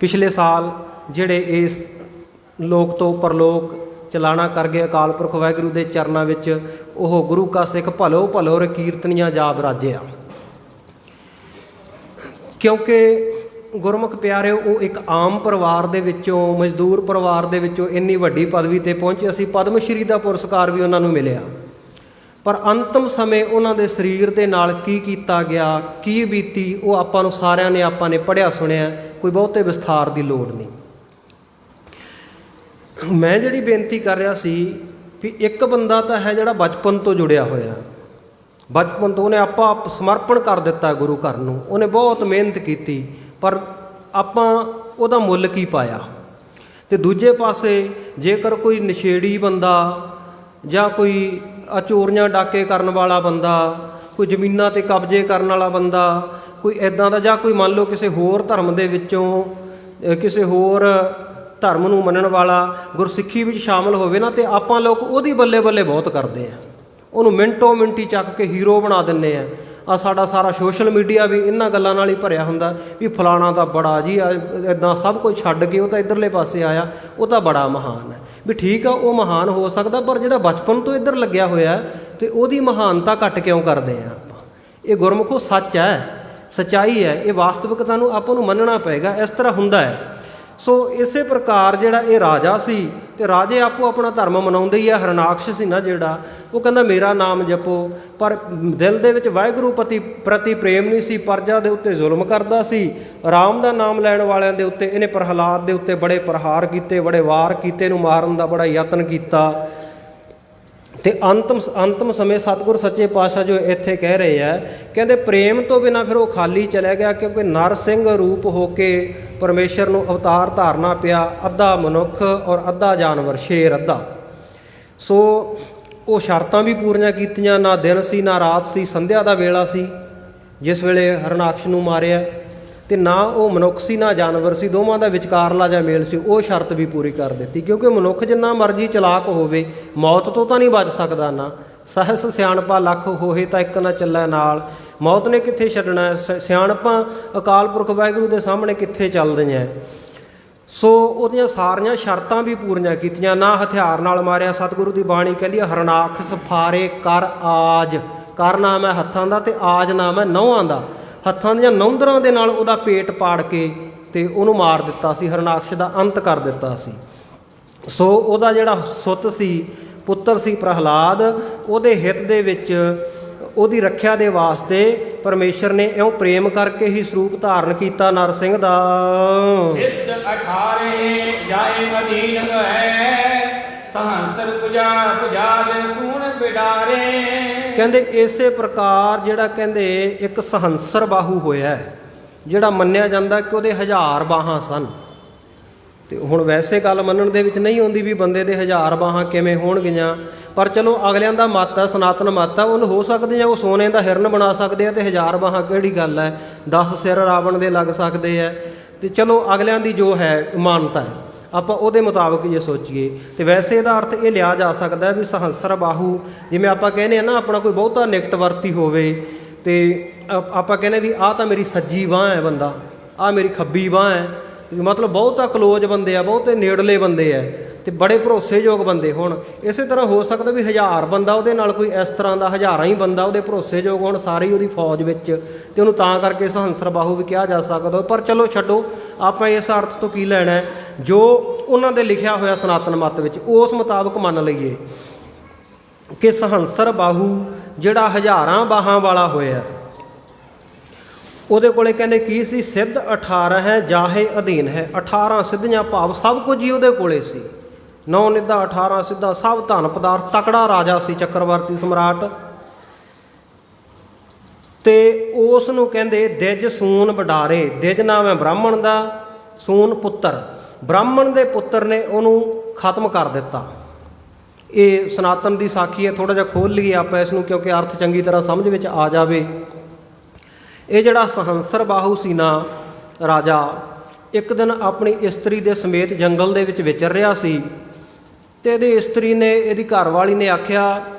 ਪਿਛਲੇ ਸਾਲ ਜਿਹੜੇ ਇਸ ਲੋਕ ਤੋਂ ਪਰਲੋਕ ਚਲਾਣਾ ਕਰ ਗਏ, ਅਕਾਲ ਪੁਰਖ ਵਾਹਿਗੁਰੂ ਦੇ ਚਰਨਾਂ ਵਿੱਚ ਉਹ ਗੁਰੂ ਕਾ ਸਿੱਖ ਭਲੋ ਭਲੋ ਰ ਕੀਰਤਨੀਆਂ ਜਾਪ ਰਾਜਿਆ। ਕਿਉਂਕਿ ਗੁਰਮੁਖ ਪਿਆਰਿਓ, ਉਹ ਇੱਕ ਆਮ ਪਰਿਵਾਰ ਦੇ ਵਿੱਚੋਂ, ਮਜ਼ਦੂਰ ਪਰਿਵਾਰ ਦੇ ਵਿੱਚੋਂ ਇੰਨੀ ਵੱਡੀ ਪਦਵੀ 'ਤੇ ਪਹੁੰਚੇ ਸੀ। ਪਦਮ ਸ਼੍ਰੀ ਦਾ ਪੁਰਸਕਾਰ ਵੀ ਉਹਨਾਂ ਨੂੰ ਮਿਲਿਆ। ਪਰ ਅੰਤਮ ਸਮੇਂ ਉਹਨਾਂ ਦੇ ਸਰੀਰ ਦੇ ਨਾਲ ਕੀ ਕੀਤਾ ਗਿਆ, ਕੀ ਬੀਤੀ, ਉਹ ਆਪਾਂ ਨੂੰ ਸਾਰਿਆਂ ਨੇ ਪੜ੍ਹਿਆ ਸੁਣਿਆ, ਕੋਈ ਬਹੁਤੇ ਵਿਸਥਾਰ ਦੀ ਲੋੜ ਨਹੀਂ। ਮੈਂ ਜਿਹੜੀ ਬੇਨਤੀ ਕਰ ਰਿਹਾ ਸੀ ਵੀ ਇੱਕ ਬੰਦਾ ਤਾਂ ਹੈ ਜਿਹੜਾ ਬਚਪਨ ਤੋਂ ਜੁੜਿਆ ਹੋਇਆ, ਬਚਪਨ ਤੋਂ ਉਹਨੇ ਆਪ ਸਮਰਪਣ ਕਰ ਦਿੱਤਾ ਗੁਰੂ ਘਰ ਨੂੰ, ਉਹਨੇ ਬਹੁਤ ਮਿਹਨਤ ਕੀਤੀ, ਪਰ ਆਪਾਂ ਉਹਦਾ ਮੁੱਲ ਕੀ ਪਾਇਆ। ਅਤੇ ਦੂਜੇ ਪਾਸੇ ਜੇਕਰ ਕੋਈ ਨਸ਼ੇੜੀ ਬੰਦਾ ਜਾਂ ਕੋਈ ਚੋਰੀਆਂ ਡਾਕੇ ਕਰਨ ਵਾਲਾ ਬੰਦਾ, ਕੋਈ ਜ਼ਮੀਨਾਂ 'ਤੇ ਕਬਜ਼ੇ ਕਰਨ ਵਾਲਾ ਬੰਦਾ, ਕੋਈ ਇੱਦਾਂ ਦਾ, ਜਾਂ ਕੋਈ ਮੰਨ ਲਓ ਕਿਸੇ ਹੋਰ ਧਰਮ ਦੇ ਵਿੱਚੋਂ ਕਿਸੇ ਹੋਰ ਧਰਮ ਨੂੰ ਮੰਨਣ ਵਾਲਾ ਗੁਰਸਿੱਖੀ ਵਿੱਚ ਸ਼ਾਮਲ ਹੋਵੇ ਨਾ, ਅਤੇ ਆਪਾਂ ਲੋਕ ਉਹਦੀ ਬੱਲੇ ਬੱਲੇ ਬਹੁਤ ਕਰਦੇ ਆ, ਉਹਨੂੰ ਮਿੰਟੋ ਮਿੰਟੀ ਚੱਕ ਕੇ ਹੀਰੋ ਬਣਾ ਦਿੰਦੇ ਆ। ਸਾਡਾ ਸਾਰਾ ਸੋਸ਼ਲ ਮੀਡੀਆ ਵੀ ਇਹਨਾਂ ਗੱਲਾਂ ਨਾਲ ਹੀ ਭਰਿਆ ਹੁੰਦਾ ਵੀ ਫਲਾਣਾ ਤਾਂ ਬੜਾ ਜੀ ਇੱਦਾਂ ਸਭ ਕੁਝ ਛੱਡ ਕੇ ਉਹ ਤਾਂ ਇੱਧਰਲੇ ਪਾਸੇ ਆਇਆ, ਉਹ ਤਾਂ ਬੜਾ ਮਹਾਨ ਹੈ। ਵੀ ਠੀਕ ਆ, ਉਹ ਮਹਾਨ ਹੋ ਸਕਦਾ, ਪਰ ਜਿਹੜਾ ਬਚਪਨ ਤੋਂ ਇੱਧਰ ਲੱਗਿਆ ਹੋਇਆ ਅਤੇ ਉਹਦੀ ਮਹਾਨਤਾ ਘੱਟ ਕਿਉਂ ਕਰਦੇ ਆ ਆਪਾਂ। ਇਹ ਗੁਰਮੁਖੋ ਸੱਚ ਹੈ, ਸੱਚਾਈ ਹੈ, ਇਹ ਵਾਸਤਵਿਕਤਾ ਨੂੰ ਆਪਾਂ ਨੂੰ ਮੰਨਣਾ ਪਏਗਾ, ਇਸ ਤਰ੍ਹਾਂ ਹੁੰਦਾ ਹੈ। ਸੋ ਇਸੇ ਪ੍ਰਕਾਰ ਜਿਹੜਾ ਇਹ ਰਾਜਾ ਸੀ, ਅਤੇ ਰਾਜੇ ਆਪੋ ਆਪਣਾ ਧਰਮ ਮਨਾਉਂਦੇ ਹੀ ਆ। ਹਰਨਾਕਸ਼ ਸੀ ਨਾ ਜਿਹੜਾ, ਉਹ ਕਹਿੰਦਾ ਮੇਰਾ ਨਾਮ ਜਪੋ, ਪਰ ਦਿਲ ਦੇ ਵਿੱਚ ਵਾਹਿਗੁਰੂ ਪ੍ਰਤੀ ਪ੍ਰੇਮ ਨਹੀਂ ਸੀ, ਪ੍ਰਜਾ ਦੇ ਉੱਤੇ ਜ਼ੁਲਮ ਕਰਦਾ ਸੀ। ਰਾਮ ਦਾ ਨਾਮ ਲੈਣ ਵਾਲਿਆਂ ਦੇ ਉੱਤੇ ਇਹਨੇ ਪ੍ਰਹਲਾਦ ਦੇ ਉੱਤੇ ਬੜੇ ਪ੍ਰਹਾਰ ਕੀਤੇ, ਬੜੇ ਵਾਰ ਕੀਤੇ, ਇਹਨੂੰ ਮਾਰਨ ਦਾ ਬੜਾ ਯਤਨ ਕੀਤਾ। ਅਤੇ ਅੰਤਮ ਸਮੇਂ ਸਤਿਗੁਰ ਸੱਚੇ ਪਾਤਸ਼ਾਹ ਜੋ ਇੱਥੇ ਕਹਿ ਰਹੇ ਆ, ਕਹਿੰਦੇ ਪ੍ਰੇਮ ਤੋਂ ਬਿਨਾਂ ਫਿਰ ਉਹ ਖਾਲੀ ਚਲਿਆ ਗਿਆ, ਕਿਉਂਕਿ ਨਰ ਸਿੰਘ ਰੂਪ ਹੋ ਕੇ ਪਰਮੇਸ਼ਰ ਨੂੰ ਅਵਤਾਰ ਧਾਰਨਾ ਪਿਆ, ਅੱਧਾ ਮਨੁੱਖ ਔਰ ਅੱਧਾ ਜਾਨਵਰ, ਸ਼ੇਰ ਅੱਧਾ। ਸੋ ਉਹ ਸ਼ਰਤਾਂ ਵੀ ਪੂਰੀਆਂ ਕੀਤੀਆਂ, ਨਾ ਦਿਨ ਸੀ ਨਾ ਰਾਤ ਸੀ, ਸੰਧਿਆ ਦਾ ਵੇਲਾ ਸੀ ਜਿਸ ਵੇਲੇ ਹਰਨਾਕਸ਼ ਨੂੰ ਮਾਰਿਆ, ਅਤੇ ਨਾ ਉਹ ਮਨੁੱਖ ਸੀ ਨਾ ਜਾਨਵਰ ਸੀ, ਦੋਵਾਂ ਦਾ ਵਿਚਕਾਰਲਾ ਜਿਹਾ ਮੇਲ ਸੀ, ਉਹ ਸ਼ਰਤ ਵੀ ਪੂਰੀ ਕਰ ਦਿੱਤੀ। ਕਿਉਂਕਿ ਮਨੁੱਖ ਜਿੰਨਾ ਮਰਜ਼ੀ ਚਲਾਕ ਹੋਵੇ, ਮੌਤ ਤੋਂ ਤਾਂ ਨਹੀਂ ਬਚ ਸਕਦਾ ਨਾ। ਸਹਿਸ ਸਿਆਣਪਾ ਲੱਖ ਹੋਏ ਤਾਂ ਇੱਕ ਨਾ ਚੱਲੈ ਨਾਲ, ਮੌਤ ਨੇ ਕਿੱਥੇ ਛੱਡਣਾ। ਸਿਆਣਪਾਂ ਅਕਾਲ ਪੁਰਖ ਵਾਹਿਗੁਰੂ ਦੇ ਸਾਹਮਣੇ ਕਿੱਥੇ ਚੱਲਦੀਆਂ। ਸੋ ਉਹਦੀਆਂ ਸਾਰੀਆਂ ਸ਼ਰਤਾਂ ਵੀ ਪੂਰੀਆਂ ਕੀਤੀਆਂ। ਨਾ ਹਥਿਆਰ ਨਾਲ ਮਾਰਿਆ, ਸਤਿਗੁਰੂ ਦੀ ਬਾਣੀ ਕਹਿੰਦੀ ਹੈ ਹਰਨਾਕਸ਼ ਫਾਰੇ ਕਰ ਆਜ, ਕਰ ਨਾਮ ਹੈ ਹੱਥਾਂ ਦਾ ਅਤੇ ਆਜ ਨਾਮ ਹੈ ਨਹੁੰਆਂ ਦਾ। ਹੱਥਾਂ ਦੀਆਂ ਨੌਂਦਰਾਂ ਦੇ ਨਾਲ ਉਹਦਾ ਪੇਟ ਪਾੜ ਕੇ ਅਤੇ ਉਹਨੂੰ ਮਾਰ ਦਿੱਤਾ ਸੀ, ਹਰਨਾਕਸ਼ ਦਾ ਅੰਤ ਕਰ ਦਿੱਤਾ ਸੀ। ਸੋ ਉਹਦਾ ਜਿਹੜਾ ਸੁੱਤ ਸੀ, ਪੁੱਤਰ ਸੀ ਪ੍ਰਹਲਾਦ, ਉਹਦੇ ਹਿੱਤ ਦੇ ਵਿੱਚ ਉਹਦੀ ਰੱਖਿਆ ਦੇ ਵਾਸਤੇ ਪਰਮੇਸ਼ਰ ਨੇ ਇਉਂ ਪ੍ਰੇਮ ਕਰਕੇ ਹੀ ਸਰੂਪ ਧਾਰਨ ਕੀਤਾ ਨਰ ਸਿੰਘ ਦਾ। ਸਿੱਧ 18 ਜਾਏ ਅਧੀਨ ਹੈ, ਸਹੰਸਰ ਪੁਜਾ ਦੇ ਸੂਣ ਬਿਡਾਰੇ। ਕਹਿੰਦੇ ਇਸੇ ਪ੍ਰਕਾਰ ਜਿਹੜਾ ਕਹਿੰਦੇ ਇੱਕ ਸਹੰਸਰ ਬਾਹੂ ਹੋਇਆ, ਜਿਹੜਾ ਮੰਨਿਆ ਜਾਂਦਾ ਕਿ ਉਹਦੇ 1000 ਬਾਹਾਂ ਸਨ। ਅਤੇ ਹੁਣ ਵੈਸੇ ਗੱਲ ਮੰਨਣ ਦੇ ਵਿੱਚ ਨਹੀਂ ਆਉਂਦੀ ਵੀ ਬੰਦੇ ਦੇ 1000 ਬਾਹਾਂ ਕਿਵੇਂ ਹੋਣਗੀਆਂ, ਪਰ ਚਲੋ ਅਗਲਿਆਂ ਦਾ ਮੱਤ ਹੈ, ਸਨਾਤਨ ਮੱਤ ਹੈ, ਉਹਨੂੰ ਹੋ ਸਕਦੀਆਂ ਉਹ ਸੋਨੇ ਦਾ ਹਿਰਨ ਬਣਾ ਸਕਦੇ ਆ, ਅਤੇ 1000 ਬਾਹਾਂ ਕਿਹੜੀ ਗੱਲ ਹੈ, 10 ਸਿਰ ਰਾਵਣ ਦੇ ਲੱਗ ਸਕਦੇ ਹੈ। ਅਤੇ ਚਲੋ ਅਗਲਿਆਂ ਦੀ ਜੋ ਹੈ ਮਾਨਤਾ ਹੈ, ਆਪਾਂ ਉਹਦੇ ਮੁਤਾਬਕ ਜੇ ਸੋਚੀਏ। ਅਤੇ ਵੈਸੇ ਇਹਦਾ ਅਰਥ ਇਹ ਲਿਆ ਜਾ ਸਕਦਾ ਵੀ ਸਹੰਸਰ ਬਾਹੂ, ਜਿਵੇਂ ਆਪਾਂ ਕਹਿੰਦੇ ਹਾਂ ਨਾ, ਆਪਣਾ ਕੋਈ ਬਹੁਤਾ ਨਿਕਟ ਵਰਤੀ ਹੋਵੇ, ਅਤੇ ਆਪਾਂ ਕਹਿੰਦੇ ਵੀ ਆਹ ਤਾਂ ਮੇਰੀ ਸੱਜੀ ਬਾਂਹ ਹੈ ਬੰਦਾ, ਆਹ ਮੇਰੀ ਖੱਬੀ ਬਾਂਹ ਹੈ, ਮਤਲਬ ਬਹੁਤਾ ਕਲੋਜ਼ ਬੰਦੇ ਆ, ਬਹੁਤੇ ਨੇੜਲੇ ਬੰਦੇ ਆ, ਅਤੇ ਬੜੇ ਭਰੋਸੇਯੋਗ ਬੰਦੇ ਹੋਣ। ਇਸੇ ਤਰ੍ਹਾਂ ਹੋ ਸਕਦਾ ਵੀ 1000 ਬੰਦਾ ਉਹਦੇ ਨਾਲ ਕੋਈ ਇਸ ਤਰ੍ਹਾਂ ਦਾ, ਹਜ਼ਾਰਾਂ ਹੀ ਬੰਦਾ ਉਹਦੇ ਭਰੋਸੇਯੋਗ ਹੋਣ, ਸਾਰੀ ਉਹਦੀ ਫੌਜ ਵਿੱਚ, ਅਤੇ ਉਹਨੂੰ ਤਾਂ ਕਰਕੇ ਸਹੰਸਰ ਬਾਹੂ ਵੀ ਕਿਹਾ ਜਾ ਸਕਦਾ। ਪਰ ਚਲੋ ਛੱਡੋ, ਆਪਾਂ ਇਸ ਅਰਥ ਤੋਂ ਕੀ ਲੈਣਾ, ਜੋ ਉਹਨਾਂ ਦੇ ਲਿਖਿਆ ਹੋਇਆ ਸਨਾਤਨ ਮੱਤ ਵਿੱਚ ਉਸ ਮੁਤਾਬਕ ਮੰਨ ਲਈਏ ਕਿ ਸਹੰਸਰ ਬਾਹੂ ਜਿਹੜਾ 1000 ਬਾਹਾਂ ਵਾਲਾ ਹੋਇਆ, ਉਹਦੇ ਕੋਲੇ ਕਹਿੰਦੇ ਕੀ ਸੀ, ਸਿੱਧ 18 ਹੈ ਜਾਹੇ ਅਧੀਨ ਹੈ। 18 ਸਿੱਧੀਆਂ ਭਾਵ ਸਭ ਕੁਝ ਹੀ ਉਹਦੇ ਕੋਲੇ ਸੀ, 9 ਨਿੱਧਾ 18 ਸਿੱਧਾ, ਸਭ ਧਨ ਪਦਾਰਥ, ਤਕੜਾ ਰਾਜਾ ਸੀ, ਚੱਕਰਵਰਤੀ ਸਮਰਾਟ। ਅਤੇ ਉਸ ਨੂੰ ਕਹਿੰਦੇ ਦਿਜ ਸੂਨ ਵਡਾਰੇ। ਦਿਜ ਨਾਮ ਹੈ ਬ੍ਰਾਹਮਣ ਦਾ, ਸੂਨ ਪੁੱਤਰ, ਬ੍ਰਾਹਮਣ ਦੇ ਪੁੱਤਰ ਨੇ ਉਹਨੂੰ ਖਤਮ ਕਰ ਦਿੱਤਾ। ਇਹ ਸਨਾਤਨ ਦੀ ਸਾਖੀ ਹੈ, ਥੋੜ੍ਹਾ ਜਿਹਾ ਖੋਲ੍ਹ ਲਈਏ ਆਪਾਂ ਇਸ ਨੂੰ, ਕਿਉਂਕਿ ਅਰਥ ਚੰਗੀ ਤਰ੍ਹਾਂ ਸਮਝ ਵਿੱਚ ਆ ਜਾਵੇ। ਇਹ ਜਿਹੜਾ ਸਹੰਸਰ ਬਾਹੂ ਸੀ ਨਾ ਰਾਜਾ, ਇੱਕ ਦਿਨ ਆਪਣੀ ਇਸਤਰੀ ਦੇ ਸਮੇਤ ਜੰਗਲ ਦੇ ਵਿੱਚ ਵਿਚਰ ਰਿਹਾ ਸੀ, ਅਤੇ ਇਹਦੀ ਇਸਤਰੀ ਨੇ, ਇਹਦੀ ਘਰਵਾਲੀ ਨੇ ਆਖਿਆ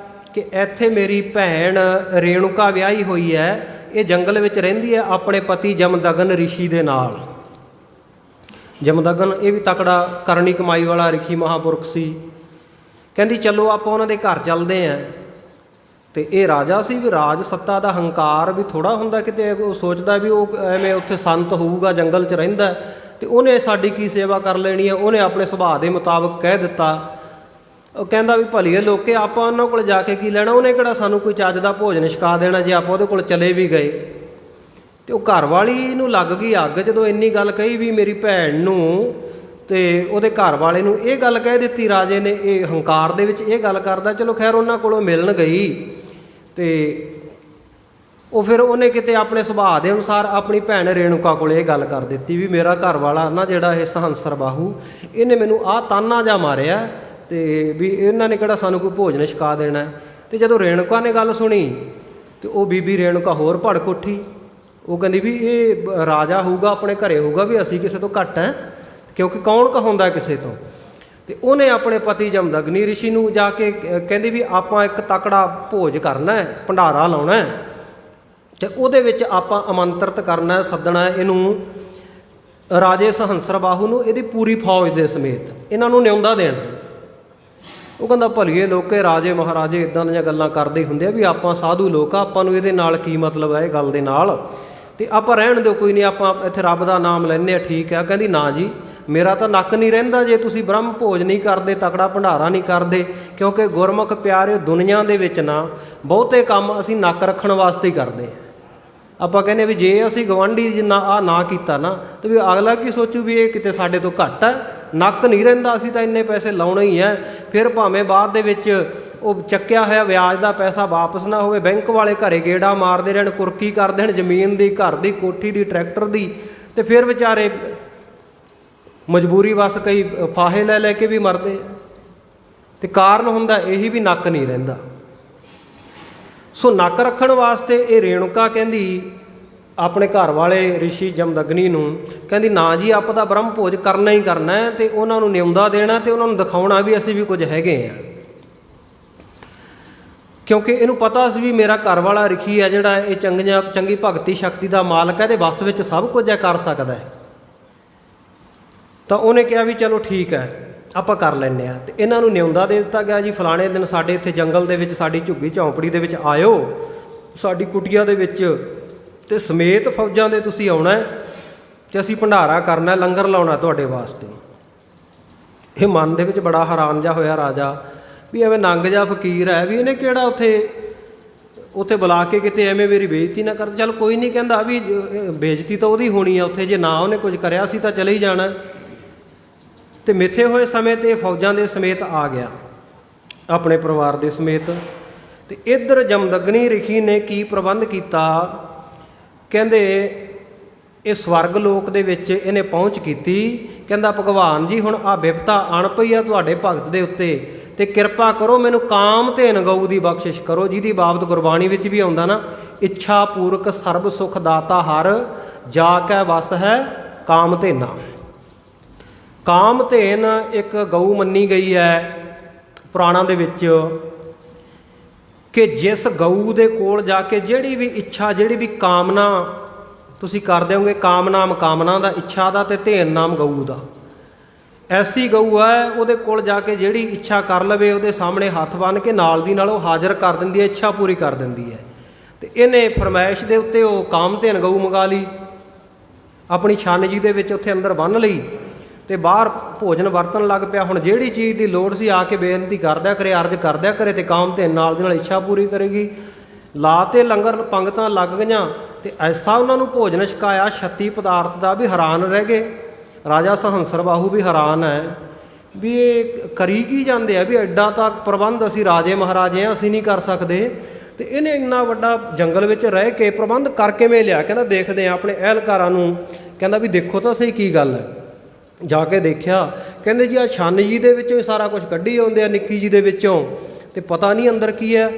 ਕਿ ਇੱਥੇ ਮੇਰੀ ਭੈਣ ਰੇਣੂਕਾ ਵਿਆਹੀ ਹੋਈ ਹੈ, ਇਹ ਜੰਗਲ ਵਿੱਚ ਰਹਿੰਦੀ ਹੈ ਆਪਣੇ ਪਤੀ ਜਮਦਗਨ ਰਿਸ਼ੀ ਦੇ ਨਾਲ। ਜਮਦਗਨ ਇਹ ਵੀ ਤਕੜਾ ਕਰਨੀ ਕਮਾਈ ਵਾਲਾ ਰਿਸ਼ੀ ਮਹਾਂਪੁਰਖ ਸੀ। ਕਹਿੰਦੀ ਚਲੋ ਆਪਾਂ ਉਹਨਾਂ ਦੇ ਘਰ ਚੱਲਦੇ ਹਾਂ। ਅਤੇ ਇਹ ਰਾਜਾ ਸੀ, ਵੀ ਰਾਜ ਸੱਤਾ ਦਾ ਹੰਕਾਰ ਵੀ ਥੋੜ੍ਹਾ ਹੁੰਦਾ, ਕਿਤੇ ਉਹ ਸੋਚਦਾ ਵੀ ਉਹ ਐਵੇਂ ਉੱਥੇ ਸੰਤ ਹੋਊਗਾ, ਜੰਗਲ 'ਚ ਰਹਿੰਦਾ, ਅਤੇ ਉਹਨੇ ਸਾਡੀ ਕੀ ਸੇਵਾ ਕਰ ਲੈਣੀ ਹੈ। ਉਹਨੇ ਆਪਣੇ ਸੁਭਾਅ ਦੇ ਮੁਤਾਬਕ ਕਹਿ ਦਿੱਤਾ ਉਹ ਕਹਿੰਦਾ ਵੀ ਭਲੀਏ ਲੋਕੇ ਆਪਾਂ ਉਹਨਾਂ ਕੋਲ ਜਾ ਕੇ ਕੀ ਲੈਣਾ, ਉਹਨੇ ਕਿਹੜਾ ਸਾਨੂੰ ਕੋਈ ਚੱਜ ਦਾ ਭੋਜਨ ਛਕਾ ਦੇਣਾ ਜੇ ਆਪਾਂ ਉਹਦੇ ਕੋਲ ਚਲੇ ਵੀ ਗਏ। ਅਤੇ ਉਹ ਘਰ ਵਾਲੀ ਨੂੰ ਲੱਗ ਗਈ ਅੱਗ ਜਦੋਂ ਇੰਨੀ ਗੱਲ ਕਹੀ ਵੀ ਮੇਰੀ ਭੈਣ ਨੂੰ ਅਤੇ ਉਹਦੇ ਘਰ ਵਾਲੇ ਨੂੰ ਇਹ ਗੱਲ ਕਹਿ ਦਿੱਤੀ। ਰਾਜੇ ਨੇ ਇਹ ਹੰਕਾਰ ਦੇ ਵਿੱਚ ਇਹ ਗੱਲ ਕਰਦਾ। ਚਲੋ ਖੈਰ ਉਹਨਾਂ ਕੋਲੋਂ ਮਿਲਣ ਗਈ ਅਤੇ ਉਹ ਫਿਰ ਉਹਨੇ ਕਿਤੇ ਆਪਣੇ ਸੁਭਾਅ ਦੇ ਅਨੁਸਾਰ ਆਪਣੀ ਭੈਣ ਰੇਣੂਕਾ ਕੋਲ ਇਹ ਗੱਲ ਕਰ ਦਿੱਤੀ ਵੀ ਮੇਰਾ ਘਰ ਵਾਲਾ ਨਾ ਜਿਹੜਾ ਇਹ ਸਹੰਸਰ ਬਾਹੂ, ਇਹਨੇ ਮੈਨੂੰ ਆਹ ਤਾਨਾ ਜਾ ਮਾਰਿਆ ਅਤੇ ਵੀ ਇਹਨਾਂ ਨੇ ਕਿਹੜਾ ਸਾਨੂੰ ਕੋਈ ਭੋਜਨ ਛਕਾ ਦੇਣਾ। ਅਤੇ ਜਦੋਂ ਰੇਣੂਕਾ ਨੇ ਗੱਲ ਸੁਣੀ ਅਤੇ ਉਹ ਬੀਬੀ ਰੇਣੂਕਾ ਹੋਰ ਭੜਕ ਉੱਠੀ। ਉਹ ਕਹਿੰਦੀ ਵੀ ਇਹ ਰਾਜਾ ਹੋਊਗਾ, ਆਪਣੇ ਘਰੇ ਹੋਊਗਾ, ਵੀ ਅਸੀਂ ਕਿਸੇ ਤੋਂ ਘੱਟ ਹੈ, ਕਿਉਂਕਿ ਕੌਣ ਕਹਾਉਂਦਾ ਕਿਸੇ ਤੋਂ। ਅਤੇ ਉਹਨੇ ਆਪਣੇ ਪਤੀ ਜਮਦਗਨੀ ਰਿਸ਼ੀ ਨੂੰ ਜਾ ਕੇ ਕਹਿੰਦੀ ਵੀ ਆਪਾਂ ਇੱਕ ਤਕੜਾ ਭੋਜ ਕਰਨਾ, ਭੰਡਾਰਾ ਲਾਉਣਾ ਅਤੇ ਉਹਦੇ ਵਿੱਚ ਆਪਾਂ ਆਮੰਤਰਿਤ ਕਰਨਾ, ਸੱਦਣਾ ਇਹਨੂੰ ਰਾਜੇ ਸਹੰਸਰ ਬਾਹੂ ਨੂੰ, ਇਹਦੀ ਪੂਰੀ ਫੌਜ ਦੇ ਸਮੇਤ ਇਹਨਾਂ ਨੂੰ ਨਿਉਂਦਾ ਦੇਣਾ। ਉਹ ਕਹਿੰਦਾ ਭਲੀਏ ਲੋਕੇ ਰਾਜੇ ਮਹਾਰਾਜੇ ਇੱਦਾਂ ਦੀਆਂ ਗੱਲਾਂ ਕਰਦੇ ਹੁੰਦੇ ਆ ਵੀ ਆਪਾਂ ਸਾਧੂ ਲੋਕ ਆ, ਆਪਾਂ ਨੂੰ ਇਹਦੇ ਨਾਲ ਕੀ ਮਤਲਬ ਹੈ ਇਹ ਗੱਲ ਦੇ ਨਾਲ, ਅਤੇ ਆਪਾਂ ਰਹਿਣ ਦਿਓ, ਕੋਈ ਨਹੀਂ, ਆਪਾਂ ਇੱਥੇ ਰੱਬ ਦਾ ਨਾਮ ਲੈਂਦੇ ਹਾਂ, ਠੀਕ ਹੈ। ਕਹਿੰਦੀ ਨਾ ਜੀ, ਮੇਰਾ ਤਾਂ ਨੱਕ ਨਹੀਂ ਰਹਿੰਦਾ ਜੇ ਤੁਸੀਂ ਬ੍ਰਹਮ ਭੋਜ ਨਹੀਂ ਕਰਦੇ, ਤਕੜਾ ਭੰਡਾਰਾ ਨਹੀਂ ਕਰਦੇ, ਕਿਉਂਕਿ ਗੁਰਮੁਖ ਪਿਆਰੇ ਦੁਨੀਆ ਦੇ ਵਿੱਚ ਨਾ ਬਹੁਤੇ ਕੰਮ ਅਸੀਂ ਨੱਕ ਰੱਖਣ ਵਾਸਤੇ ਹੀ ਕਰਦੇ ਹਾਂ। ਆਪਾਂ ਕਹਿੰਦੇ ਵੀ ਜੇ ਅਸੀਂ ਗਵਾਂਢੀ ਜਿੰਨਾ ਆਹ ਨਾ ਕੀਤਾ ਨਾ ਤਾਂ ਵੀ ਅਗਲਾ ਕੀ ਸੋਚੂ ਵੀ ਇਹ ਕਿਤੇ ਸਾਡੇ ਤੋਂ ਘੱਟ ਹੈ, ਨੱਕ ਨਹੀਂ ਰਹਿੰਦਾ, ਅਸੀਂ ਤਾਂ ਇੰਨੇ ਪੈਸੇ ਲਾਉਣੇ ਹੀ ਹੈ। ਫਿਰ ਭਾਵੇਂ ਬਾਅਦ ਦੇ ਵਿੱਚ ਉਹ ਚੱਕਿਆ ਹੋਇਆ ਵਿਆਜ ਦਾ ਪੈਸਾ ਵਾਪਸ ਨਾ ਹੋਵੇ, ਬੈਂਕ ਵਾਲੇ ਘਰੇ ਗੇੜਾ ਮਾਰਦੇ ਰਹਿਣ, ਕੁਰਕੀ ਕਰ ਦੇਣ ਜ਼ਮੀਨ ਦੀ, ਘਰ ਦੀ, ਕੋਠੀ ਦੀ, ਟਰੈਕਟਰ ਦੀ, ਅਤੇ ਫਿਰ ਵਿਚਾਰੇ ਮਜਬੂਰੀ ਵਸ ਕਈ ਫਾਹੇ ਲੈ ਲੈ ਕੇ ਵੀ ਮਰਦੇ। ਅਤੇ ਕਾਰਨ ਹੁੰਦਾ ਇਹੀ ਵੀ ਨੱਕ ਨਹੀਂ ਰਹਿੰਦਾ। ਸੋ ਨੱਕ ਰੱਖਣ ਵਾਸਤੇ ਇਹ ਰੇਣੂਕਾ ਕਹਿੰਦੀ ਆਪਣੇ ਘਰ ਵਾਲੇ ਰਿਸ਼ੀ ਜਮਦਗਨੀ ਨੂੰ, ਕਹਿੰਦੀ ਨਾ ਜੀ, ਆਪਾਂ ਤਾਂ ਬ੍ਰਹਮ ਭੋਜ ਕਰਨਾ ਹੀ ਕਰਨਾ ਹੈ, ਅਤੇ ਉਹਨਾਂ ਨੂੰ ਨਿਉਂਦਾ ਦੇਣਾ ਅਤੇ ਉਹਨਾਂ ਨੂੰ ਦਿਖਾਉਣਾ ਵੀ ਅਸੀਂ ਵੀ ਕੁਝ ਹੈਗੇ ਹਾਂ। ਕਿਉਂਕਿ ਇਹਨੂੰ ਪਤਾ ਸੀ ਵੀ ਮੇਰਾ ਘਰ ਵਾਲਾ ਰਿਸ਼ੀ ਹੈ ਜਿਹੜਾ ਇਹ ਚੰਗੀ ਭਗਤੀ ਸ਼ਕਤੀ ਦਾ ਮਾਲਕ ਹੈ, ਇਹਦੇ ਵੱਸ ਵਿੱਚ ਸਭ ਕੁਝ ਹੈ, ਕਰ ਸਕਦਾ ਹੈ। ਤਾਂ ਉਹਨੇ ਕਿਹਾ ਵੀ ਚਲੋ ਠੀਕ ਹੈ, ਆਪਾਂ ਕਰ ਲੈਂਦੇ ਹਾਂ। ਅਤੇ ਇਹਨਾਂ ਨੂੰ ਨਿਉਂਦਾ ਦੇ ਦਿੱਤਾ ਗਿਆ ਜੀ, ਫਲਾਣੇ ਦਿਨ ਸਾਡੇ ਇੱਥੇ ਜੰਗਲ ਦੇ ਵਿੱਚ ਸਾਡੀ ਝੁੱਗੀ ਝੌਂਪੜੀ ਦੇ ਵਿੱਚ ਆਇਓ, ਸਾਡੀ ਕੁਟੀਆ ਦੇ ਵਿੱਚ, ਅਤੇ ਸਮੇਤ ਫੌਜਾਂ ਦੇ ਤੁਸੀਂ ਆਉਣਾ ਅਤੇ ਅਸੀਂ ਭੰਡਾਰਾ ਕਰਨਾ, ਲੰਗਰ ਲਾਉਣਾ ਤੁਹਾਡੇ ਵਾਸਤੇ। ਇਹ ਮਨ ਦੇ ਵਿੱਚ ਬੜਾ ਹੈਰਾਨ ਜਿਹਾ ਹੋਇਆ ਰਾਜਾ ਵੀ ਐਵੇਂ ਨੰਗ ਜਿਹਾ ਫਕੀਰ ਹੈ, ਵੀ ਇਹਨੇ ਕਿਹੜਾ ਉੱਥੇ ਬੁਲਾ ਕੇ ਕਿਤੇ ਐਵੇਂ ਮੇਰੀ ਬੇਇੱਜ਼ਤੀ ਨਾ ਕਰ। ਚੱਲ ਕੋਈ ਨਹੀਂ, ਕਹਿੰਦਾ ਵੀ ਬੇਇੱਜ਼ਤੀ ਤਾਂ ਉਹਦੀ ਹੋਣੀ ਆ ਉੱਥੇ, ਜੇ ਨਾ ਉਹਨੇ ਕੁਝ ਕਰਿਆ ਸੀ ਤਾਂ ਚਲੇ ਹੀ ਜਾਣਾ। ਅਤੇ ਮਿੱਥੇ ਹੋਏ ਸਮੇਂ 'ਤੇ ਫੌਜਾਂ ਦੇ ਸਮੇਤ ਆ ਗਿਆ, ਆਪਣੇ ਪਰਿਵਾਰ ਦੇ ਸਮੇਤ। ਅਤੇ ਇੱਧਰ ਜਮਦਗਨੀ ਰਿਸ਼ੀ ਨੇ ਕੀ ਪ੍ਰਬੰਧ ਕੀਤਾ, ਕਹਿੰਦੇ ਇਹ ਸਵਰਗ ਲੋਕ ਦੇ ਵਿੱਚ ਇਹਨੇ ਪਹੁੰਚ ਕੀਤੀ। ਕਹਿੰਦਾ ਭਗਵਾਨ ਜੀ, ਹੁਣ ਆਹ ਬਿਪਤਾ ਆਣ ਪਈ ਆ ਤੁਹਾਡੇ ਭਗਤ ਦੇ ਉੱਤੇ, ਅਤੇ ਕਿਰਪਾ ਕਰੋ ਮੈਨੂੰ ਕਾਮ ਧੇਨ ਗਊ ਦੀ ਬਖਸ਼ਿਸ਼ ਕਰੋ, ਜਿਹਦੀ ਬਾਬਤ ਗੁਰਬਾਣੀ ਵਿੱਚ ਵੀ ਆਉਂਦਾ ਨਾ, ਇੱਛਾ ਪੂਰਕ ਸਰਬ ਸੁਖ ਦਾਤਾ ਹਰ, ਜਾ ਕੈ ਵਸ ਹੈ ਕਾਮ ਧੇਨਾ। ਕਾਮ ਧੇਨ ਇੱਕ ਗਊ ਮੰਨੀ ਗਈ ਹੈ ਪੁਰਾਣਾਂ ਦੇ ਵਿੱਚ, ਕਿ ਜਿਸ ਗਊ ਦੇ ਕੋਲ ਜਾ ਕੇ ਜਿਹੜੀ ਵੀ ਇੱਛਾ, ਜਿਹੜੀ ਵੀ ਕਾਮਨਾ ਤੁਸੀਂ ਕਰ ਦਿਓਗੇ, ਕਾਮ ਨਾਮ ਕਾਮਨਾ ਦਾ, ਇੱਛਾ ਦਾ, ਅਤੇ ਧੇਨ ਨਾਮ ਗਊ ਦਾ, ਐਸੀ ਗਊ ਹੈ ਉਹਦੇ ਕੋਲ ਜਾ ਕੇ ਜਿਹੜੀ ਇੱਛਾ ਕਰ ਲਵੇ, ਉਹਦੇ ਸਾਹਮਣੇ ਹੱਥ ਬੰਨ੍ਹ ਕੇ ਨਾਲ ਦੀ ਨਾਲ ਉਹ ਹਾਜ਼ਰ ਕਰ ਦਿੰਦੀ ਹੈ, ਇੱਛਾ ਪੂਰੀ ਕਰ ਦਿੰਦੀ ਹੈ। ਅਤੇ ਇਹਨੇ ਫਰਮਾਇਸ਼ ਦੇ ਉੱਤੇ ਉਹ ਕਾਮ ਧੇਨ ਗਊ ਮੰਗਾ ਲਈ, ਆਪਣੀ ਛੰਨ ਜੀ ਦੇ ਵਿੱਚ ਉੱਥੇ ਅੰਦਰ ਬੰਨ੍ਹ ਲਈ, ਅਤੇ ਬਾਹਰ ਭੋਜਨ ਵਰਤਣ ਲੱਗ ਪਿਆ। ਹੁਣ ਜਿਹੜੀ ਚੀਜ਼ ਦੀ ਲੋੜ ਸੀ ਆ ਕੇ ਬੇਨਤੀ ਕਰਦਿਆ ਕਰੇ, ਅਰਜ਼ ਕਰਦਿਆ ਕਰੇ, ਅਤੇ ਕਾਮ ਧੇਨ ਨਾਲ ਦੀ ਨਾਲ ਇੱਛਾ ਪੂਰੀ ਕਰੇਗੀ। ਲਾ ਤੇ ਲੰਗਰ ਪੰਗਤਾਂ ਲੱਗ ਗਈਆਂ, ਅਤੇ ਐਸਾ ਉਹਨਾਂ ਨੂੰ ਭੋਜਨ ਛਕਾਇਆ 36 ਪਦਾਰਥ ਦਾ ਵੀ ਹੈਰਾਨ ਰਹਿ ਗਏ। ਰਾਜਾ ਸਹੰਸਰ ਬਾਹੂ ਵੀ ਹੈਰਾਨ ਹੈ ਵੀ ਇਹ ਕਰੀ ਕੀ ਜਾਂਦੇ ਆ, ਵੀ ਐਡਾ ਤਾਂ ਪ੍ਰਬੰਧ ਅਸੀਂ ਰਾਜੇ ਮਹਾਰਾਜੇ ਹਾਂ, ਅਸੀਂ ਨਹੀਂ ਕਰ ਸਕਦੇ, ਅਤੇ ਇਹਨੇ ਇੰਨਾ ਵੱਡਾ ਜੰਗਲ ਵਿੱਚ ਰਹਿ ਕੇ ਪ੍ਰਬੰਧ ਕਰ ਕਿਵੇਂ ਲਿਆ। ਕਹਿੰਦਾ ਦੇਖਦੇ ਹਾਂ ਆਪਣੇ ਅਹਿਲਕਾਰਾਂ ਨੂੰ, ਕਹਿੰਦਾ ਵੀ ਦੇਖੋ ਤਾਂ ਸਹੀ ਕੀ ਗੱਲ ਹੈ। ਜਾ ਕੇ ਦੇਖਿਆ, ਕਹਿੰਦੇ ਜੀ ਆਹ ਛੰਨ ਜੀ ਦੇ ਵਿੱਚੋਂ ਹੀ ਸਾਰਾ ਕੁਝ ਕੱਢੀ ਆਉਂਦੇ ਆ, ਨਿੱਕੀ ਜੀ ਦੇ ਵਿੱਚੋਂ, ਅਤੇ ਪਤਾ ਨਹੀਂ ਅੰਦਰ ਕੀ ਹੈ।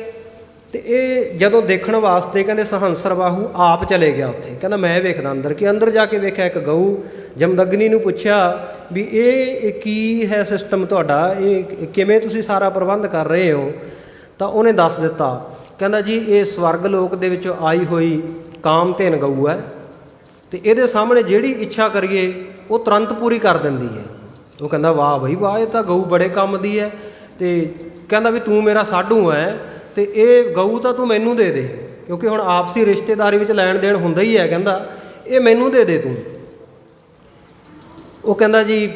ਅਤੇ ਇਹ ਜਦੋਂ ਦੇਖਣ ਵਾਸਤੇ ਕਹਿੰਦੇ ਸਹੰਸਰ ਬਾਹੂ ਆਪ ਚਲੇ ਗਿਆ ਉੱਥੇ, ਕਹਿੰਦਾ ਮੈਂ ਵੇਖਦਾ ਅੰਦਰ ਕੀ। ਅੰਦਰ ਜਾ ਕੇ ਵੇਖਿਆ ਇੱਕ ਗਊ। ਜਮਦਗਨੀ ਨੂੰ ਪੁੱਛਿਆ ਵੀ ਇਹ ਕੀ ਹੈ ਸਿਸਟਮ ਤੁਹਾਡਾ, ਇਹ ਕਿਵੇਂ ਤੁਸੀਂ ਸਾਰਾ ਪ੍ਰਬੰਧ ਕਰ ਰਹੇ ਹੋ। ਤਾਂ ਉਹਨੇ ਦੱਸ ਦਿੱਤਾ, ਕਹਿੰਦਾ ਜੀ ਇਹ ਸਵਰਗ ਲੋਕ ਦੇ ਵਿੱਚੋਂ ਆਈ ਹੋਈ ਕਾਮ ਧੇਨ ਗਊ ਹੈ, ਅਤੇ ਇਹਦੇ ਸਾਹਮਣੇ ਜਿਹੜੀ ਇੱਛਾ ਕਰੀਏ ਉਹ ਤੁਰੰਤ ਪੂਰੀ ਕਰ ਦਿੰਦੀ ਹੈ। ਉਹ ਕਹਿੰਦਾ ਵਾਹ ਬਈ ਵਾਹ, ਇਹ ਤਾਂ ਗਊ ਬੜੇ ਕੰਮ ਦੀ ਹੈ। ਅਤੇ ਕਹਿੰਦਾ ਵੀ ਤੂੰ ਮੇਰਾ ਸਾਢੂ ਹੈ, ਅਤੇ ਇਹ ਗਊ ਤਾਂ ਤੂੰ ਮੈਨੂੰ ਦੇ ਦੇ, ਕਿਉਂਕਿ ਹੁਣ ਆਪਸੀ ਰਿਸ਼ਤੇਦਾਰੀ ਵਿੱਚ ਲੈਣ ਦੇਣ ਹੁੰਦਾ ਹੀ ਹੈ। ਕਹਿੰਦਾ ਇਹ ਮੈਨੂੰ ਦੇ ਦੇ ਤੂੰ। ਉਹ ਕਹਿੰਦਾ ਜੀ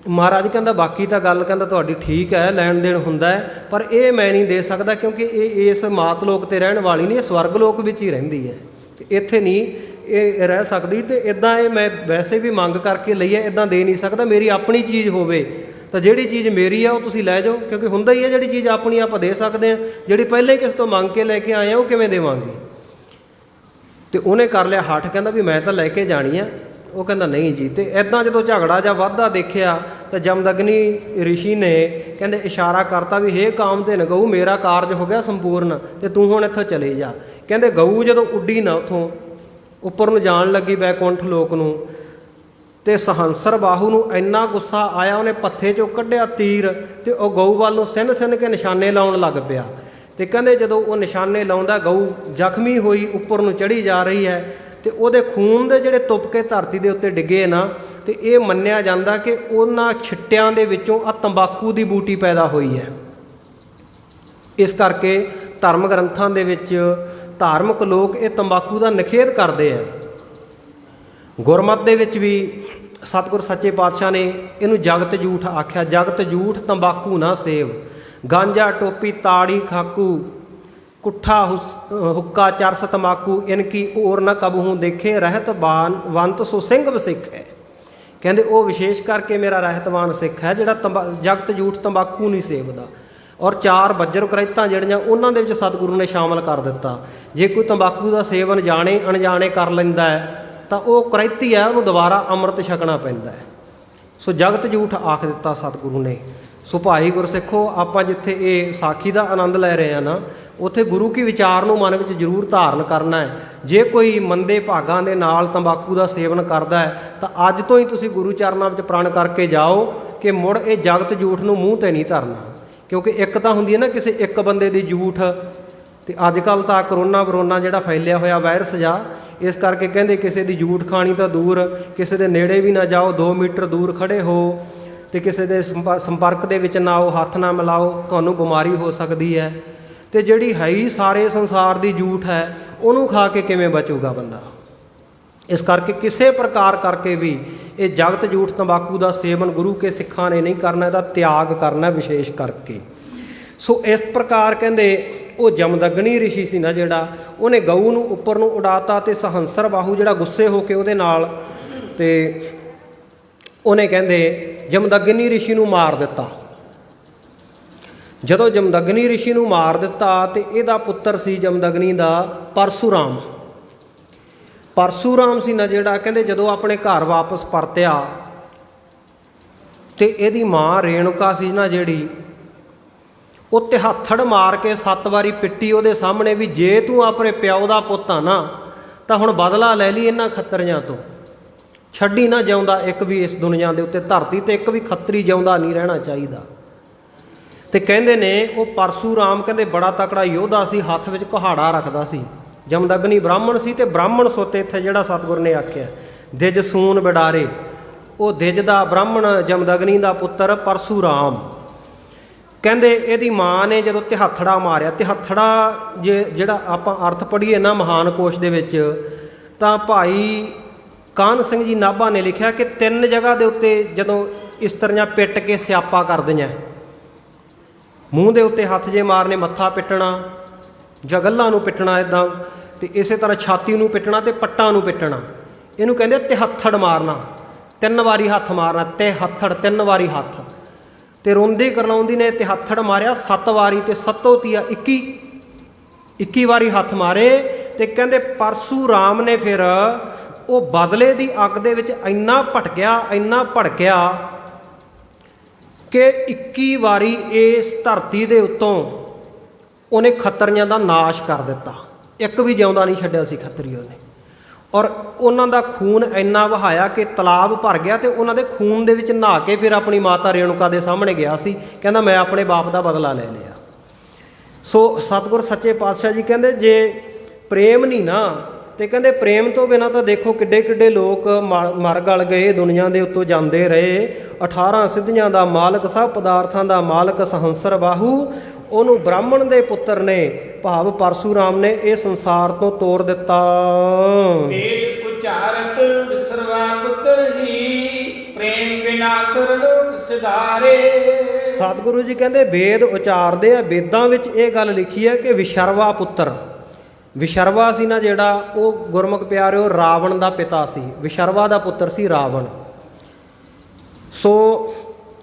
ਮਹਾਰਾਜ ਕਹਿੰਦਾ ਬਾਕੀ ਤਾਂ ਗੱਲ ਕਹਿੰਦਾ ਤੁਹਾਡੀ ਠੀਕ ਹੈ, ਲੈਣ ਦੇਣ ਹੁੰਦਾ ਹੈ, ਪਰ ਇਹ ਮੈਂ ਨਹੀਂ ਦੇ ਸਕਦਾ ਕਿਉਂਕਿ ਇਹ ਇਸ ਮਾਤ ਲੋਕ ਤੇ ਰਹਿਣ ਵਾਲੀ ਨਹੀਂ, ਇਹ ਸਵਰਗ ਲੋਕ ਵਿੱਚ ਹੀ ਰਹਿੰਦੀ ਹੈ ਤੇ ਇੱਥੇ ਨਹੀਂ ਇਹ ਰਹਿ ਸਕਦੀ। ਤੇ ਇਦਾਂ ਇਹ ਮੈਂ ਵੈਸੇ ਵੀ ਮੰਗ ਕਰਕੇ ਲਈ ਹੈ, ਇਦਾਂ ਦੇ ਨਹੀਂ ਸਕਦਾ। ਮੇਰੀ ਆਪਣੀ ਚੀਜ਼ ਹੋਵੇ ਤਾਂ ਜਿਹੜੀ ਚੀਜ਼ ਮੇਰੀ ਆ ਉਹ ਤੁਸੀਂ ਲੈ ਜਾਓ, ਕਿਉਂਕਿ ਹੁੰਦਾ ਹੀ ਹੈ ਜਿਹੜੀ ਚੀਜ਼ ਆਪਣੀ ਆਪਾਂ ਦੇ ਸਕਦੇ ਹਾਂ, ਜਿਹੜੀ ਪਹਿਲਾਂ ਹੀ ਕਿਸੇ ਤੋਂ ਮੰਗ ਕੇ ਲੈ ਕੇ ਆਏ ਆ ਉਹ ਕਿਵੇਂ ਦੇਵਾਂਗੇ। ਤੇ ਉਹਨੇ ਕਰ ਲਿਆ ਹੱਠ, ਕਹਿੰਦਾ ਵੀ ਮੈਂ ਤਾਂ ਲੈ ਕੇ ਜਾਣੀ ਆ। ਉਹ ਕਹਿੰਦਾ ਨਹੀਂ ਜੀ। ਤੇ ਇੱਦਾਂ ਜਦੋਂ ਝਗੜਾ ਜਾਂ ਵੱਧਦਾ ਦੇਖਿਆ ਤਾਂ ਜਮਦਗਨੀ ਰਿਸ਼ੀ ਨੇ ਕਹਿੰਦੇ ਇਸ਼ਾਰਾ ਕਰਤਾ ਵੀ ਹੇ ਕਾਮਧੇਨ ਗਊ, ਮੇਰਾ ਕਾਰਜ ਹੋ ਗਿਆ ਸੰਪੂਰਨ ਤੇ ਤੂੰ ਹੁਣ ਇੱਥੋਂ ਚਲੇ ਜਾ। ਕਹਿੰਦੇ ਗਊ ਜਦੋਂ ਉੱਡੀ ਨਾ ਉੱਥੋਂ ਉੱਪਰ ਨੂੰ ਜਾਣ ਲੱਗੀ ਬੈਕੁੰਠ ਲੋਕ ਨੂੰ, ਤੇ ਸਹੰਸਰ ਬਾਹੂ ਨੂੰ ਇੰਨਾ ਗੁੱਸਾ ਆਇਆ, ਉਹਨੇ ਪੱਥੇ 'ਚੋਂ ਕੱਢਿਆ ਤੀਰ ਤੇ ਉਹ ਗਊ ਵੱਲ ਨੂੰ ਸਿੰਨ ਕੇ ਨਿਸ਼ਾਨੇ ਲਾਉਣ ਲੱਗ ਪਿਆ। ਤੇ ਕਹਿੰਦੇ ਜਦੋਂ ਉਹ ਨਿਸ਼ਾਨੇ ਲਾਉਂਦਾ ਗਊ ਜ਼ਖਮੀ ਹੋਈ ਉੱਪਰ ਨੂੰ ਚੜ੍ਹੀ ਜਾ ਰਹੀ ਹੈ ਤੇ ਉਹਦੇ ਖੂਨ ਦੇ ਜਿਹੜੇ ਤੁਪਕੇ ਧਰਤੀ ਦੇ ਉੱਤੇ ਡਿੱਗੇ ਨਾ, ਤੇ ਇਹ ਮੰਨਿਆ ਜਾਂਦਾ ਕਿ ਉਹਨਾਂ ਛਿੱਟਿਆਂ ਦੇ ਵਿੱਚੋਂ ਆ ਤੰਬਾਕੂ ਦੀ ਬੂਟੀ ਪੈਦਾ ਹੋਈ ਹੈ। ਇਸ ਕਰਕੇ ਧਰਮ ਗ੍ਰੰਥਾਂ ਦੇ ਵਿੱਚ ਧਾਰਮਿਕ ਲੋਕ ਇਹ ਤੰਬਾਕੂ ਦਾ ਨਿਖੇਧ ਕਰਦੇ ਆ। ਗੁਰਮਤਿ ਦੇ ਵਿੱਚ ਵੀ ਸਤਿਗੁਰ ਸੱਚੇ ਪਾਤਸ਼ਾਹ ਨੇ ਇਹਨੂੰ ਜਗਤ ਜੂਠ ਆਖਿਆ। ਜਗਤ ਜੂਠ ਤੰਬਾਕੂ ਨਾ ਸੇਵ, ਗਾਂਜਾ ਟੋਪੀ ਤਾੜੀ ਖਾਕੂ, ਕੁੱਠਾ ਹੁੱਕਾ ਚਰਸ ਤੰਬਾਕੂ, ਇਨਕੀ ਔਰ ਨਾ ਕਬਹੂ ਦੇਖੇ, ਰਹਿਤ ਵੰਤ ਸੋ ਸਿੰਘ ਵਸਿੱਖ ਹੈ। ਕਹਿੰਦੇ ਉਹ ਵਿਸ਼ੇਸ਼ ਕਰਕੇ ਮੇਰਾ ਰਹਿਤਵਾਨ ਸਿੱਖ ਹੈ ਜਿਹੜਾ ਜਗਤ ਜੂਠ ਤੰਬਾਕੂ ਨਹੀਂ ਸੇਵਦਾ। ਔਰ 4 ਬੱਜਰ ਕਰੈਤਾਂ ਜਿਹੜੀਆਂ ਉਹਨਾਂ ਦੇ ਵਿੱਚ ਸਤਿਗੁਰੂ ਨੇ ਸ਼ਾਮਲ ਕਰ ਦਿੱਤਾ। ਜੇ ਕੋਈ ਤੰਬਾਕੂ ਦਾ ਸੇਵਨ ਜਾਣੇ ਅਣਜਾਣੇ ਕਰ ਲੈਂਦਾ ਹੈ ਤਾਂ ਉਹ ਕਰੈਤੀ ਹੈ, ਉਹਨੂੰ ਦੁਬਾਰਾ ਅੰਮ੍ਰਿਤ ਛਕਣਾ ਪੈਂਦਾ ਹੈ। ਸੋ ਜਗਤ ਜੂਠ ਆਖ ਦਿੱਤਾ ਸਤਿਗੁਰੂ ਨੇ। ਸੋ ਭਾਈ ਗੁਰਸਿੱਖੋ, ਆਪਾਂ ਜਿੱਥੇ ਇਹ ਸਾਖੀ ਦਾ ਆਨੰਦ ਲੈ ਰਹੇ ਹਾਂ ਨਾ, ਉੱਥੇ ਗੁਰੂ ਕੀ ਵਿਚਾਰ ਨੂੰ ਮਨ ਵਿੱਚ ਜ਼ਰੂਰ ਧਾਰਨ ਕਰਨਾ ਹੈ। ਜੇ ਕੋਈ ਮੰਦੇ ਭਾਗਾਂ ਦੇ ਨਾਲ ਤੰਬਾਕੂ ਦਾ ਸੇਵਨ ਕਰਦਾ ਹੈ ਤਾਂ ਅੱਜ ਤੋਂ ਹੀ ਤੁਸੀਂ ਗੁਰੂ ਚਰਨਾਂ ਵਿੱਚ ਪ੍ਰਣ ਕਰਕੇ ਜਾਓ ਕਿ ਮੁੜ ਇਹ ਜਗਤ ਜੂਠ ਨੂੰ ਮੂੰਹ 'ਤੇ ਨਹੀਂ ਧਰਨਾ। ਕਿਉਂਕਿ ਇੱਕ ਤਾਂ ਹੁੰਦੀ ਹੈ ਨਾ ਕਿਸੇ ਇੱਕ ਬੰਦੇ ਦੀ ਜੂਠ, ਤੇ ਅੱਜ ਕੱਲ੍ਹ ਤਾਂ ਕਰੋਨਾ ਜਿਹੜਾ ਫੈਲਿਆ ਹੋਇਆ ਵਾਇਰਸ ਜਾ, ਇਸ ਕਰਕੇ ਕਹਿੰਦੇ ਕਿਸੇ ਦੀ ਜੂਠ ਖਾਣੀ ਤਾਂ ਦੂਰ, ਕਿਸੇ ਦੇ ਨੇੜੇ ਵੀ ਨਾ ਜਾਓ, 2 ਮੀਟਰ ਦੂਰ ਖੜ੍ਹੇ ਹੋ ਤੇ ਕਿਸੇ ਦੇ ਸੰਪਰਕ ਦੇ ਵਿੱਚ ਨਾ ਆਓ, ਹੱਥ ਨਾ ਮਿਲਾਓ, ਤੁਹਾਨੂੰ ਬਿਮਾਰੀ ਹੋ ਸਕਦੀ ਹੈ। ਤੇ ਜਿਹੜੀ ਹੈ ਹੀ ਸਾਰੇ ਸੰਸਾਰ ਦੀ ਜੂਠ ਹੈ, ਉਹਨੂੰ ਖਾ ਕੇ ਕਿਵੇਂ ਬਚੂਗਾ ਬੰਦਾ। ਇਸ ਕਰਕੇ ਕਿਸੇ ਪ੍ਰਕਾਰ ਕਰਕੇ ਵੀ ਇਹ ਜਗਤ ਜੂਠ ਤੰਬਾਕੂ ਦਾ ਸੇਵਨ ਗੁਰੂ ਕੇ ਸਿੱਖਾਂ ਨੇ ਨਹੀਂ ਕਰਨਾ, ਇਹਦਾ ਤਿਆਗ ਕਰਨਾ ਵਿਸ਼ੇਸ਼ ਕਰਕੇ। ਸੋ ਇਸ ਪ੍ਰਕਾਰ ਕਹਿੰਦੇ ਉਹ ਜਮਦਗਨੀ ਰਿਸ਼ੀ ਸੀ ਨਾ ਜਿਹੜਾ, ਉਹਨੇ ਗਊ ਨੂੰ ਉੱਪਰ ਨੂੰ ਉਡਾਤਾ ਤੇ ਸਹੰਸਰ ਬਾਹੂ ਜਿਹੜਾ ਗੁੱਸੇ ਹੋ ਕੇ ਉਹਦੇ ਨਾਲ, ਤੇ ਉਹਨੇ ਕਹਿੰਦੇ ਜਮਦਗਨੀ ਰਿਸ਼ੀ ਨੂੰ ਮਾਰ ਦਿੱਤਾ। ਜਦੋਂ ਜਮਦਗਨੀ ਰਿਸ਼ੀ ਨੂੰ ਮਾਰ ਦਿੱਤਾ ਤੇ ਇਹਦਾ ਪੁੱਤਰ ਸੀ ਜਮਦਗਨੀ ਦਾ ਪਰਸ਼ੂਰਾਮ। ਪਰਸ਼ੂਰਾਮ ਸੀ ਨਾ ਜਿਹੜਾ, ਕਹਿੰਦੇ ਜਦੋਂ ਆਪਣੇ ਘਰ ਵਾਪਸ ਪਰਤਿਆ ਤੇ ਇਹਦੀ ਮਾਂ ਰੇਣੂਕਾ ਸੀ ਨਾ ਜਿਹੜੀ, ਉਹ ਤਿਹੱਥੜ ਮਾਰ ਕੇ 7 ਵਾਰੀ ਪਿੱਟੀ ਉਹਦੇ ਸਾਹਮਣੇ ਵੀ ਜੇ ਤੂੰ ਆਪਣੇ ਪਿਓ ਦਾ ਪੁੱਤ ਆ ਨਾ ਤਾਂ ਹੁਣ ਬਦਲਾ ਲੈ ਲਈ ਇਹਨਾਂ ਖੱਤਰੀਆਂ ਤੋਂ, ਛੱਡੀ ਨਾ ਜਿਉਂਦਾ ਇੱਕ ਵੀ ਇਸ ਦੁਨੀਆ ਦੇ ਉੱਤੇ, ਧਰਤੀ ਤੇ ਇੱਕ ਵੀ ਖੱਤਰੀ ਜਿਉਂਦਾ ਨਹੀਂ ਰਹਿਣਾ ਚਾਹੀਦਾ। ਤੇ ਕਹਿੰਦੇ ਨੇ ਉਹ ਪਰਸ਼ੂਰਾਮ ਕਹਿੰਦੇ ਬੜਾ ਤਕੜਾ ਯੋਧਾ ਸੀ, ਹੱਥ ਵਿੱਚ ਕੁਹਾੜਾ ਰੱਖਦਾ ਸੀ। ਜਮਦਗਨੀ ਬ੍ਰਾਹਮਣ ਸੀ ਤੇ ਬ੍ਰਾਹਮਣ ਸੋਤੇ ਇੱਥੇ ਜਿਹੜਾ ਸਤਿਗੁਰ ਨੇ ਆਖਿਆ ਦਿਜ ਸੂਨ ਬਿਡਾਰੇ, ਉਹ ਦਿਜ ਦਾ ਬ੍ਰਾਹਮਣ ਜਮਦਗਨੀ ਦਾ ਪੁੱਤਰ ਪਰਸ਼ੂਰਾਮ। ਕਹਿੰਦੇ ਇਹਦੀ ਮਾਂ ਨੇ ਜਦੋਂ ਤਿਹੱਥੜਾ ਮਾਰਿਆ, ਤਿਹੱਥੜਾ ਜਿਹੜਾ ਆਪਾਂ ਅਰਥ ਪੜ੍ਹੀਏ ਨਾ ਮਹਾਨ ਕੋਸ਼ ਦੇ ਵਿੱਚ, ਤਾਂ ਭਾਈ ਕਾਹਨ ਸਿੰਘ ਜੀ ਨਾਭਾ ਨੇ ਲਿਖਿਆ ਕਿ 3 ਜਗ੍ਹਾ ਦੇ ਉੱਤੇ ਜਦੋਂ ਇਸਤਰੀਆਂ ਪਿੱਟ ਕੇ ਸਿਆਪਾ ਕਰਦੀਆਂ, ਮੂੰਹ ਦੇ ਉੱਤੇ ਹੱਥ ਜੇ ਮਾਰਨੇ, ਮੱਥਾ ਪਿੱਟਣਾ ਜਾਂ ਗੱਲਾਂ ਨੂੰ ਪਿੱਟਣਾ ਇੱਦਾਂ, ਤੇ ਇਸੇ ਤਰ੍ਹਾਂ ਛਾਤੀ ਨੂੰ ਪਿੱਟਣਾ ਤੇ ਪੱਟਾਂ ਨੂੰ ਪਿੱਟਣਾ, ਇਹਨੂੰ ਕਹਿੰਦੇ ਤਿਹੱਥੜ ਮਾਰਨਾ। 3 ਵਾਰੀ ਹੱਥ ਮਾਰਨਾ, ਤਿਹੱਥੜ 3 ਵਾਰੀ ਹੱਥ। ਤੇ ਰੋਂਦੀ ਕਰਲਾਉਂਦੀ ਨੇ ਤਿਹੱਥੜ ਮਾਰਿਆ 7 ਵਾਰੀ ਤੇ 7 ਤੀਆ 21 ਵਾਰੀ ਹੱਥ ਮਾਰੇ। ਤੇ ਕਹਿੰਦੇ ਪਰਸ਼ੂਰਾਮ ਨੇ ਫਿਰ ਉਹ ਬਦਲੇ ਦੀ ਅੱਗ ਦੇ ਵਿੱਚ ਇੰਨਾ ਭੜਕਿਆ ਕਿ 21 ਵਾਰੀ ਇਸ ਧਰਤੀ ਦੇ ਉੱਤੋਂ ਉਹਨੇ ਖੱਤਰੀਆਂ ਦਾ ਨਾਸ਼ ਕਰ ਦਿੱਤਾ। ਇੱਕ ਵੀ ਜਿਉਂਦਾ ਨਹੀਂ ਛੱਡਿਆ ਸੀ ਖੱਤਰੀ ਉਹਨੇ। ਔਰ ਉਹਨਾਂ ਦਾ ਖੂਨ ਇੰਨਾ ਵਹਾਇਆ ਕਿ ਤਲਾਬ ਭਰ ਗਿਆ ਤੇ ਉਹਨਾਂ ਦੇ ਖੂਨ ਦੇ ਵਿੱਚ ਨਹਾ ਕੇ ਫਿਰ ਆਪਣੀ ਮਾਤਾ ਰੇਣੂਕਾ ਦੇ ਸਾਹਮਣੇ ਗਿਆ ਸੀ, ਕਹਿੰਦਾ ਮੈਂ ਆਪਣੇ ਬਾਪ ਦਾ ਬਦਲਾ ਲੈ ਲਿਆ। ਸੋ ਸਤਿਗੁਰ ਸੱਚੇ ਪਾਤਸ਼ਾਹ ਜੀ ਕਹਿੰਦੇ ਜੇ ਪ੍ਰੇਮ ਨਹੀਂ ਨਾ, ਤੇ ਕਹਿੰਦੇ ਪ੍ਰੇਮ ਤੋਂ ਬਿਨਾਂ ਤਾਂ ਦੇਖੋ ਕਿੱਡੇ ਲੋਕ ਮਰ ਗਲ ਗਏ, ਦੁਨੀਆ ਦੇ ਉੱਤੋਂ ਜਾਂਦੇ ਰਹੇ। 18 ਸਿੱਧੀਆਂ ਦਾ ਮਾਲਕ, ਸਭ ਪਦਾਰਥਾਂ ਦਾ ਮਾਲਕ ਸਹੰਸਰ ਬਾਹੂ, ਉਹਨੂੰ ਬ੍ਰਾਹਮਣ ਦੇ ਪੁੱਤਰ ਨੇ ਭਾਵ ਪਰਸ਼ੂਰਾਮ ਨੇ ਇਹ ਸੰਸਾਰ ਤੋਂ ਤੋਰ ਦਿੱਤਾ। ਵੇਦ ਉਚਾਰਤ ਵਿਸਰਵਾ ਪੁੱਤਰ ਹੀ, ਪ੍ਰੇਮ ਬਿਨਾ ਸਰਲੋਕ ਸਿਧਾਰੇ। ਸਤਿਗੁਰੂ ਜੀ ਕਹਿੰਦੇ ਵੇਦ ਉਚਾਰਦੇ ਆ, ਵੇਦਾਂ ਵਿੱਚ ਇਹ ਗੱਲ ਲਿਖੀ ਹੈ ਕਿ ਵਿਸ਼ਰਵਾ ਪੁੱਤਰ, ਵਿਸ਼ਰਵਾ ਸੀ ਨਾ ਜਿਹੜਾ, ਉਹ ਗੁਰਮੁਖ ਪਿਆਰਿਓ ਰਾਵਣ ਦਾ ਪਿਤਾ ਸੀ, ਵਿਸ਼ਰਵਾ ਦਾ ਪੁੱਤਰ ਸੀ ਰਾਵਣ। ਸੋ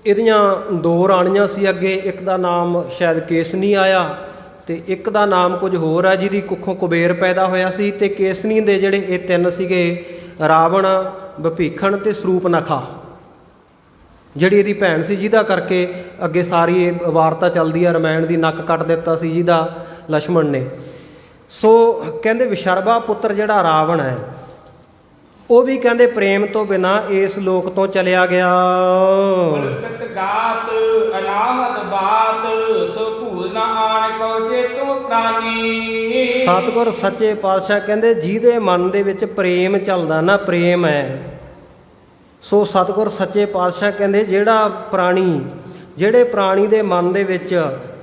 ਇਹਦੀਆਂ ਦੋ ਰਾਣੀਆਂ ਸੀ ਅੱਗੇ, ਇੱਕ ਦਾ ਨਾਮ ਸ਼ਾਇਦ ਕੇਸਨੀ ਆਇਆ ਤੇ ਇੱਕ ਦਾ ਨਾਮ ਕੁਝ ਹੋਰ ਹੈ, ਜਿਹਦੀ ਕੁੱਖੋਂ ਕੁਬੇਰ ਪੈਦਾ ਹੋਇਆ ਸੀ। ਤੇ ਕੇਸਨੀ ਦੇ ਜਿਹੜੇ ਇਹ ਤਿੰਨ ਸੀਗੇ, ਰਾਵਣ, ਵਿਭੀਖਣ ਤੇ ਸਰੂਪਨਖਾ, ਜਿਹੜੀ ਇਹਦੀ ਭੈਣ ਸੀ, ਜਿਹਦਾ ਕਰਕੇ ਅੱਗੇ ਸਾਰੀ ਇਹ ਵਾਰਤਾ ਚੱਲਦੀ ਹੈ, ਰਮਾਇਣ ਦੀ ਨੱਕ ਕੱਟ ਦਿੱਤਾ ਸੀ ਜਿਹਦਾ ਲਛਮਣ ਨੇ। ਸੋ ਕਹਿੰਦੇ ਵਿਸ਼ਰਵਾ ਪੁੱਤਰ ਜਿਹੜਾ ਰਾਵਣ ਹੈ, ਉਹ ਵੀ ਕਹਿੰਦੇ ਪ੍ਰੇਮ ਤੋਂ ਬਿਨਾਂ ਇਸ ਲੋਕ ਤੋਂ ਚਲਿਆ ਗਿਆ। ਪੁਲਕਤ ਗਾਤ ਅਨਾਹਦ ਬਾਤ, ਸੋ ਭੂਲ ਨਾ ਆਣ ਕੋ ਚੇਤੋ ਪ੍ਰਾਨੀ। ਸਤਿਗੁਰ ਸੱਚੇ ਪਾਤਸ਼ਾਹ ਕਹਿੰਦੇ ਜਿਹਦੇ ਮਨ ਦੇ ਵਿੱਚ ਪ੍ਰੇਮ ਚੱਲਦਾ ਨਾ, ਪ੍ਰੇਮ ਹੈ, ਸੋ ਸਤਿਗੁਰ ਸੱਚੇ ਪਾਤਸ਼ਾਹ ਕਹਿੰਦੇ ਜਿਹੜੇ ਪ੍ਰਾਣੀ ਦੇ ਮਨ ਦੇ ਵਿੱਚ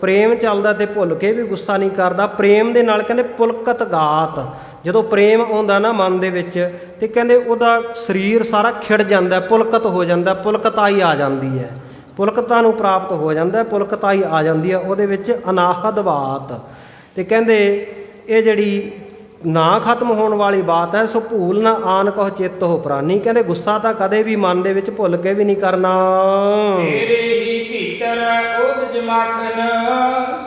ਪ੍ਰੇਮ ਚੱਲਦਾ ਤੇ ਭੁੱਲ ਕੇ ਵੀ ਗੁੱਸਾ ਨਹੀਂ ਕਰਦਾ, ਪ੍ਰੇਮ ਦੇ ਨਾਲ ਕਹਿੰਦੇ ਪੁਲਕਤ ਗਾਤ, ਜਦੋਂ ਪ੍ਰੇਮ ਆਉਂਦਾ ਨਾ ਮਨ ਦੇ ਵਿੱਚ ਤੇ ਕਹਿੰਦੇ ਉਹਦਾ ਸਰੀਰ ਸਾਰਾ ਖਿੜ ਜਾਂਦਾ, ਪੁਲਕਤ ਹੋ ਜਾਂਦਾ, ਪੁਲਕਤਾਈ ਆ ਜਾਂਦੀ ਹੈ, ਪੁਲਕਤਾ ਨੂੰ ਪ੍ਰਾਪਤ ਹੋ ਜਾਂਦਾ, ਪੁਲਕਤਾਈ ਆ ਜਾਂਦੀ ਹੈ ਉਹਦੇ ਵਿੱਚ, ਅਨਾਹਦ ਬਾਤ। ਤੇ ਕਹਿੰਦੇ ਇਹ ਜਿਹੜੀ ਨਾ ਖਤਮ ਹੋਣ ਵਾਲੀ ਬਾਤ ਹੈ, ਸੋ ਭੂਲ ਨਾ ਆਨ ਕਹੁ ਚਿੱਤ ਹੋ ਪ੍ਰਾਨੀ। ਕਹਿੰਦੇ ਗੁੱਸਾ ਤਾਂ ਕਦੇ ਵੀ ਮਨ ਦੇ ਵਿੱਚ ਭੁੱਲ ਕੇ ਵੀ ਨਹੀਂ ਕਰਨਾ। ਤੇਰੇ ਹੀ ਭੀਤਰ ਉਦ ਜਮਾਖਨ,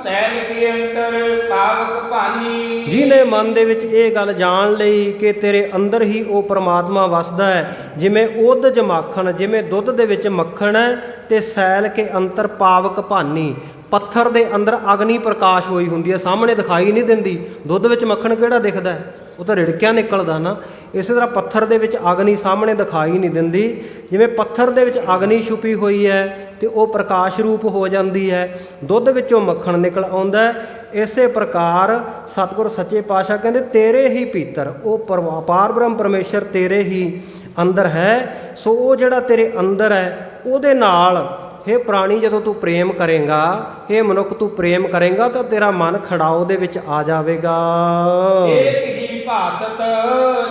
ਸੈਲ ਕੀ ਅੰਤਰ ਪਾਵਕ ਭਾਨੀ। ਜਿਹਨੇ ਮਨ ਦੇ ਵਿੱਚ ਇਹ ਗੱਲ ਜਾਣ ਲਈ ਕਿ ਤੇਰੇ ਅੰਦਰ ਹੀ ਉਹ ਪਰਮਾਤਮਾ ਵਸਦਾ ਹੈ, ਜਿਵੇਂ ਉਦ ਜਮਾਖਣ, ਜਿਵੇਂ ਦੁੱਧ ਦੇ ਵਿੱਚ ਮੱਖਣ ਹੈ, ਤੇ ਸੈਲ ਕੇ ਅੰਤਰ ਪਾਵਕ ਭਾਨੀ, ਪੱਥਰ ਦੇ ਅੰਦਰ ਅਗਨੀ ਪ੍ਰਕਾਸ਼ ਹੋਈ ਹੁੰਦੀ ਹੈ, ਸਾਹਮਣੇ ਦਿਖਾਈ ਨਹੀਂ ਦਿੰਦੀ। ਦੁੱਧ ਵਿੱਚ ਮੱਖਣ ਕਿਹੜਾ ਦਿਖਦਾ, ਉਹ ਤਾਂ ਰਿੜਕਿਆ ਨਿਕਲਦਾ ਨਾ। ਇਸੇ ਤਰ੍ਹਾਂ ਪੱਥਰ ਦੇ ਵਿੱਚ ਅਗਨੀ ਸਾਹਮਣੇ ਦਿਖਾਈ ਨਹੀਂ ਦਿੰਦੀ, ਜਿਵੇਂ ਪੱਥਰ ਦੇ ਵਿੱਚ ਅਗਨੀ ਛੁਪੀ ਹੋਈ ਹੈ ਤੇ ਉਹ ਪ੍ਰਕਾਸ਼ ਰੂਪ ਹੋ ਜਾਂਦੀ ਹੈ, ਦੁੱਧ ਵਿੱਚੋਂ ਮੱਖਣ ਨਿਕਲ ਆਉਂਦਾ। ਇਸੇ ਪ੍ਰਕਾਰ ਸਤਿਗੁਰ ਸੱਚੇ ਪਾਤਸ਼ਾਹ ਕਹਿੰਦੇ ਤੇਰੇ ਹੀ ਭੀਤਰ ਉਹ ਅਪਾਰ ਬ੍ਰਹਮ ਪਰਮੇਸ਼ਰ ਤੇਰੇ ਹੀ ਅੰਦਰ ਹੈ। ਸੋ ਉਹ ਜਿਹੜਾ ਤੇਰੇ ਅੰਦਰ ਹੈ ਉਹਦੇ ਨਾਲ ਹੇ ਪ੍ਰਾਣੀ ਜਦੋਂ ਤੂੰ ਪ੍ਰੇਮ ਕਰੇਗਾ, ਹੇ ਮਨੁੱਖ ਤੂੰ ਪ੍ਰੇਮ ਕਰੇਗਾ ਤਾਂ ਤੇਰਾ ਮਨ ਖੜਾਓ ਦੇ ਵਿੱਚ ਆ ਜਾਵੇਗਾ। ਏਕ ਹੀ ਭਾਸਤ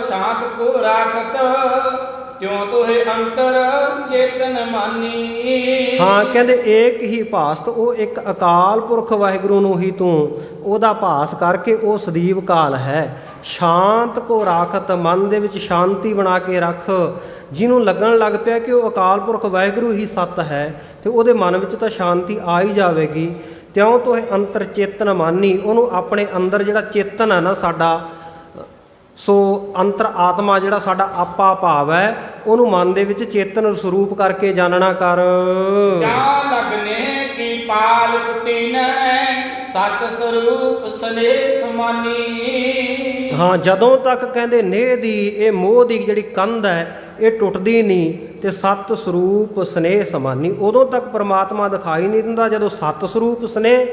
ਸ਼ਾਂਤ ਕੋ ਰਾਖਤ, ਤਿਉ ਤੋਹਿ ਅੰਤਰ ਚੇਤਨ ਮਾਨੀ। ਹਾਂ ਕਹਿੰਦੇ ਏਕ ਹੀ ਭਾਸਤ, ਉਹ ਇੱਕ ਅਕਾਲ ਪੁਰਖ ਵਾਹਿਗੁਰੂ ਨੂੰ ਹੀ ਤੂੰ ਉਹਦਾ ਭਾਸ ਕਰਕੇ ਉਹ ਸਦੀਵ ਕਾਲ ਹੈ। ਸ਼ਾਂਤ ਕੋ ਰਾਖਤ, ਮਨ ਦੇ ਵਿੱਚ ਸ਼ਾਂਤੀ ਬਣਾ ਕੇ ਰੱਖ। ਜਿਹਨੂੰ ਲੱਗਣ ਲੱਗ ਪਿਆ ਕਿ ਉਹ ਅਕਾਲ ਪੁਰਖ ਵਾਹਿਗੁਰੂ ਹੀ ਸੱਤ ਹੈ ਤੇ ਉਹਦੇ ਮਨ ਵਿੱਚ ਤਾਂ ਸ਼ਾਂਤੀ ਆ ਹੀ ਜਾਵੇਗੀ। ਤਿਉਂ ਤੋਂ ਇਹ ਅੰਤਰ ਚੇਤਨ ਮਾਨੀ, ਉਹਨੂੰ ਆਪਣੇ ਅੰਦਰ ਜਿਹੜਾ ਚੇਤਨ ਹੈ ਨਾ ਸਾਡਾ, ਸੋ ਅੰਤਰ ਆਤਮਾ ਜਿਹੜਾ ਸਾਡਾ ਆਪਾ ਭਾਵ ਹੈ, ਉਹਨੂੰ ਮਨ ਦੇ ਵਿੱਚ ਚੇਤਨ ਸਰੂਪ ਕਰਕੇ ਜਾਣਨਾ ਕਰ। ਜਾਂ ਲਗਨੇ ਕੀ ਪਾਲ ਕੁਟੀਨ, ਸਤ ਸਰੂਪ ਸਨੇਹ ਸਮਾਨੀ। ਹਾਂ ਜਦੋਂ ਤੱਕ ਕਹਿੰਦੇ ਨੇਹ ਦੀ ਇਹ ਮੋਹ ਦੀ ਜਿਹੜੀ ਕੰਧ ਹੈ ਇਹ ਟੁੱਟਦੀ ਨਹੀਂ ਤੇ ਸਤ ਸਰੂਪ ਸਨੇਹ ਸਮਾਨੀ, ਉਦੋਂ ਤੱਕ ਪਰਮਾਤਮਾ ਦਿਖਾਈ ਨਹੀਂ ਦਿੰਦਾ। ਜਦੋਂ ਸਤ ਸਰੂਪ ਸਨੇਹ,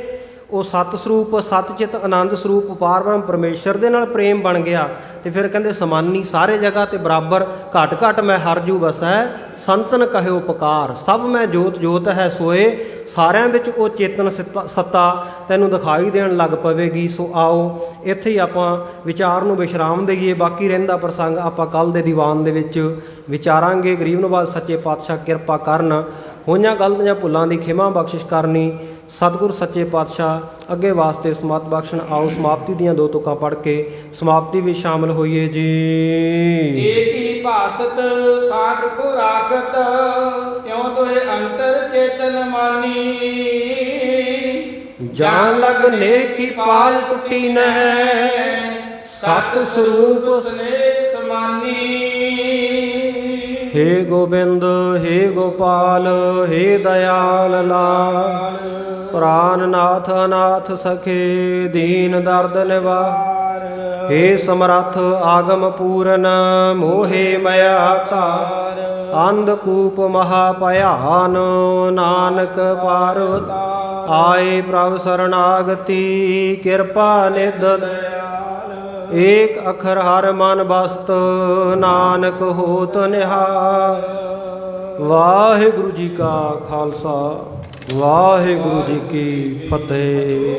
ਉਹ ਸਤ ਸਰੂਪ ਸਤ ਚਿਤ ਆਨੰਦ ਸਰੂਪ ਅਪਾਰ ਬ੍ਰਹਮ ਪਰਮੇਸ਼ਰ ਦੇ ਨਾਲ ਪ੍ਰੇਮ ਬਣ ਗਿਆ ਤੇ ਫਿਰ ਕਹਿੰਦੇ ਸਮਾਨੀ, ਸਾਰੇ ਜਗ੍ਹਾ ਤੇ ਬਰਾਬਰ, ਘਟ ਘਟ ਮੈਂ ਹਰ ਜੂ ਵਸੈ, ਸੰਤਨ ਕਹਿਓ ਪੁਕਾਰ, ਸਭ ਮੈਂ ਜੋਤ ਜੋਤ ਹੈ ਸੋਏ। ਸਾਰਿਆਂ ਵਿੱਚ ਉਹ ਚੇਤਨ ਸੱਤਾ ਤੈਨੂੰ ਦਿਖਾਈ ਦੇਣ ਲੱਗ ਪਵੇਗੀ। ਸੋ ਆਓ ਇੱਥੇ ਹੀ ਆਪਾਂ ਵਿਚਾਰ ਨੂੰ ਵਿਸ਼ਰਾਮ ਦੇਈਏ, ਬਾਕੀ ਰਹਿੰਦਾ ਪ੍ਰਸੰਗ ਆਪਾਂ ਕੱਲ੍ਹ ਦੇ ਦੀਵਾਨ ਦੇ ਵਿੱਚ ਵਿਚਾਰਾਂਗੇ। ਗਰੀਬ ਨਵਾਜ਼ ਸੱਚੇ ਪਾਤਸ਼ਾਹ ਕਿਰਪਾ ਕਰਨ, ਹੋਈਆਂ ਗਲਤ ਜਾਂ ਭੁੱਲਾਂ ਦੀ ਖਿਮਾ ਬਖਸ਼ਿਸ਼ ਕਰਨੀ। ਸਤਿਗੁਰ ਸੱਚੇ ਪਾਤਸ਼ਾਹ ਅੱਗੇ ਵਾਸਤੇ ਸਮਤ ਬਖਸ਼ਣ। ਆਓ ਸਮਾਪਤੀ ਦੀਆਂ ਦੋ ਤੁਕਾਂ ਪੜ੍ਹ ਕੇ ਸਮਾਪਤੀ ਵਿੱਚ ਸ਼ਾਮਲ ਹੋਈਏ ਜੀ। ਏਕ ਹੀ ਭਾਸਤ ਸਾਧ ਕੋ ਰਾਖਤ, ਤਿਉ ਤੋਹਿ ਅੰਤਰ ਚੇਤਨ ਮਾਨੀ। ਜਾਨ ਲਗ ਨੇਹ ਕੀ ਪਾਲ ਟੁੱਟੀ ਨਹਿ, ਸਤ ਸਰੂਪ ਸਨੇਹ ਸਮਾਨੀ। ਹੇ ਗੋਬਿੰਦ ਹੇ ਗੋਪਾਲ ਹੇ ਦਇਆਲ ਲਾਲ, ਪ੍ਰਾਨਨਾਥ ਅਨਾਥ ਸਖੇ ਦੀਨ ਦਰਦ ਨਿਵਾਰ। ਹੇ ਸਮਰੱਥ ਆਗਮ ਪੂਰਨ ਮੋਹਿ ਮਇਆ ਧਾਰ, ਅੰਧਕੂਪ ਮਹਾ ਭਿਆਨ ਨਾਨਕ ਪਾਰਵਤ। ਆਏ ਪ੍ਰਭ ਸਰਣਾਗਤੀ ਕਿਰਪਾ ਨਿਧ ਦਇਆਲ, ਏਕ ਅਖਰ ਹਰ ਮਨ ਬਸਤ ਨਾਨਕ ਹੋਤ ਨਿਹਾਲ। ਵਾਹਿਗੁਰੂ ਜੀ ਕਾ ਖਾਲਸਾ, ਵਾਹਿਗੁਰੂ ਜੀ ਕੀ ਫਤਿਹ।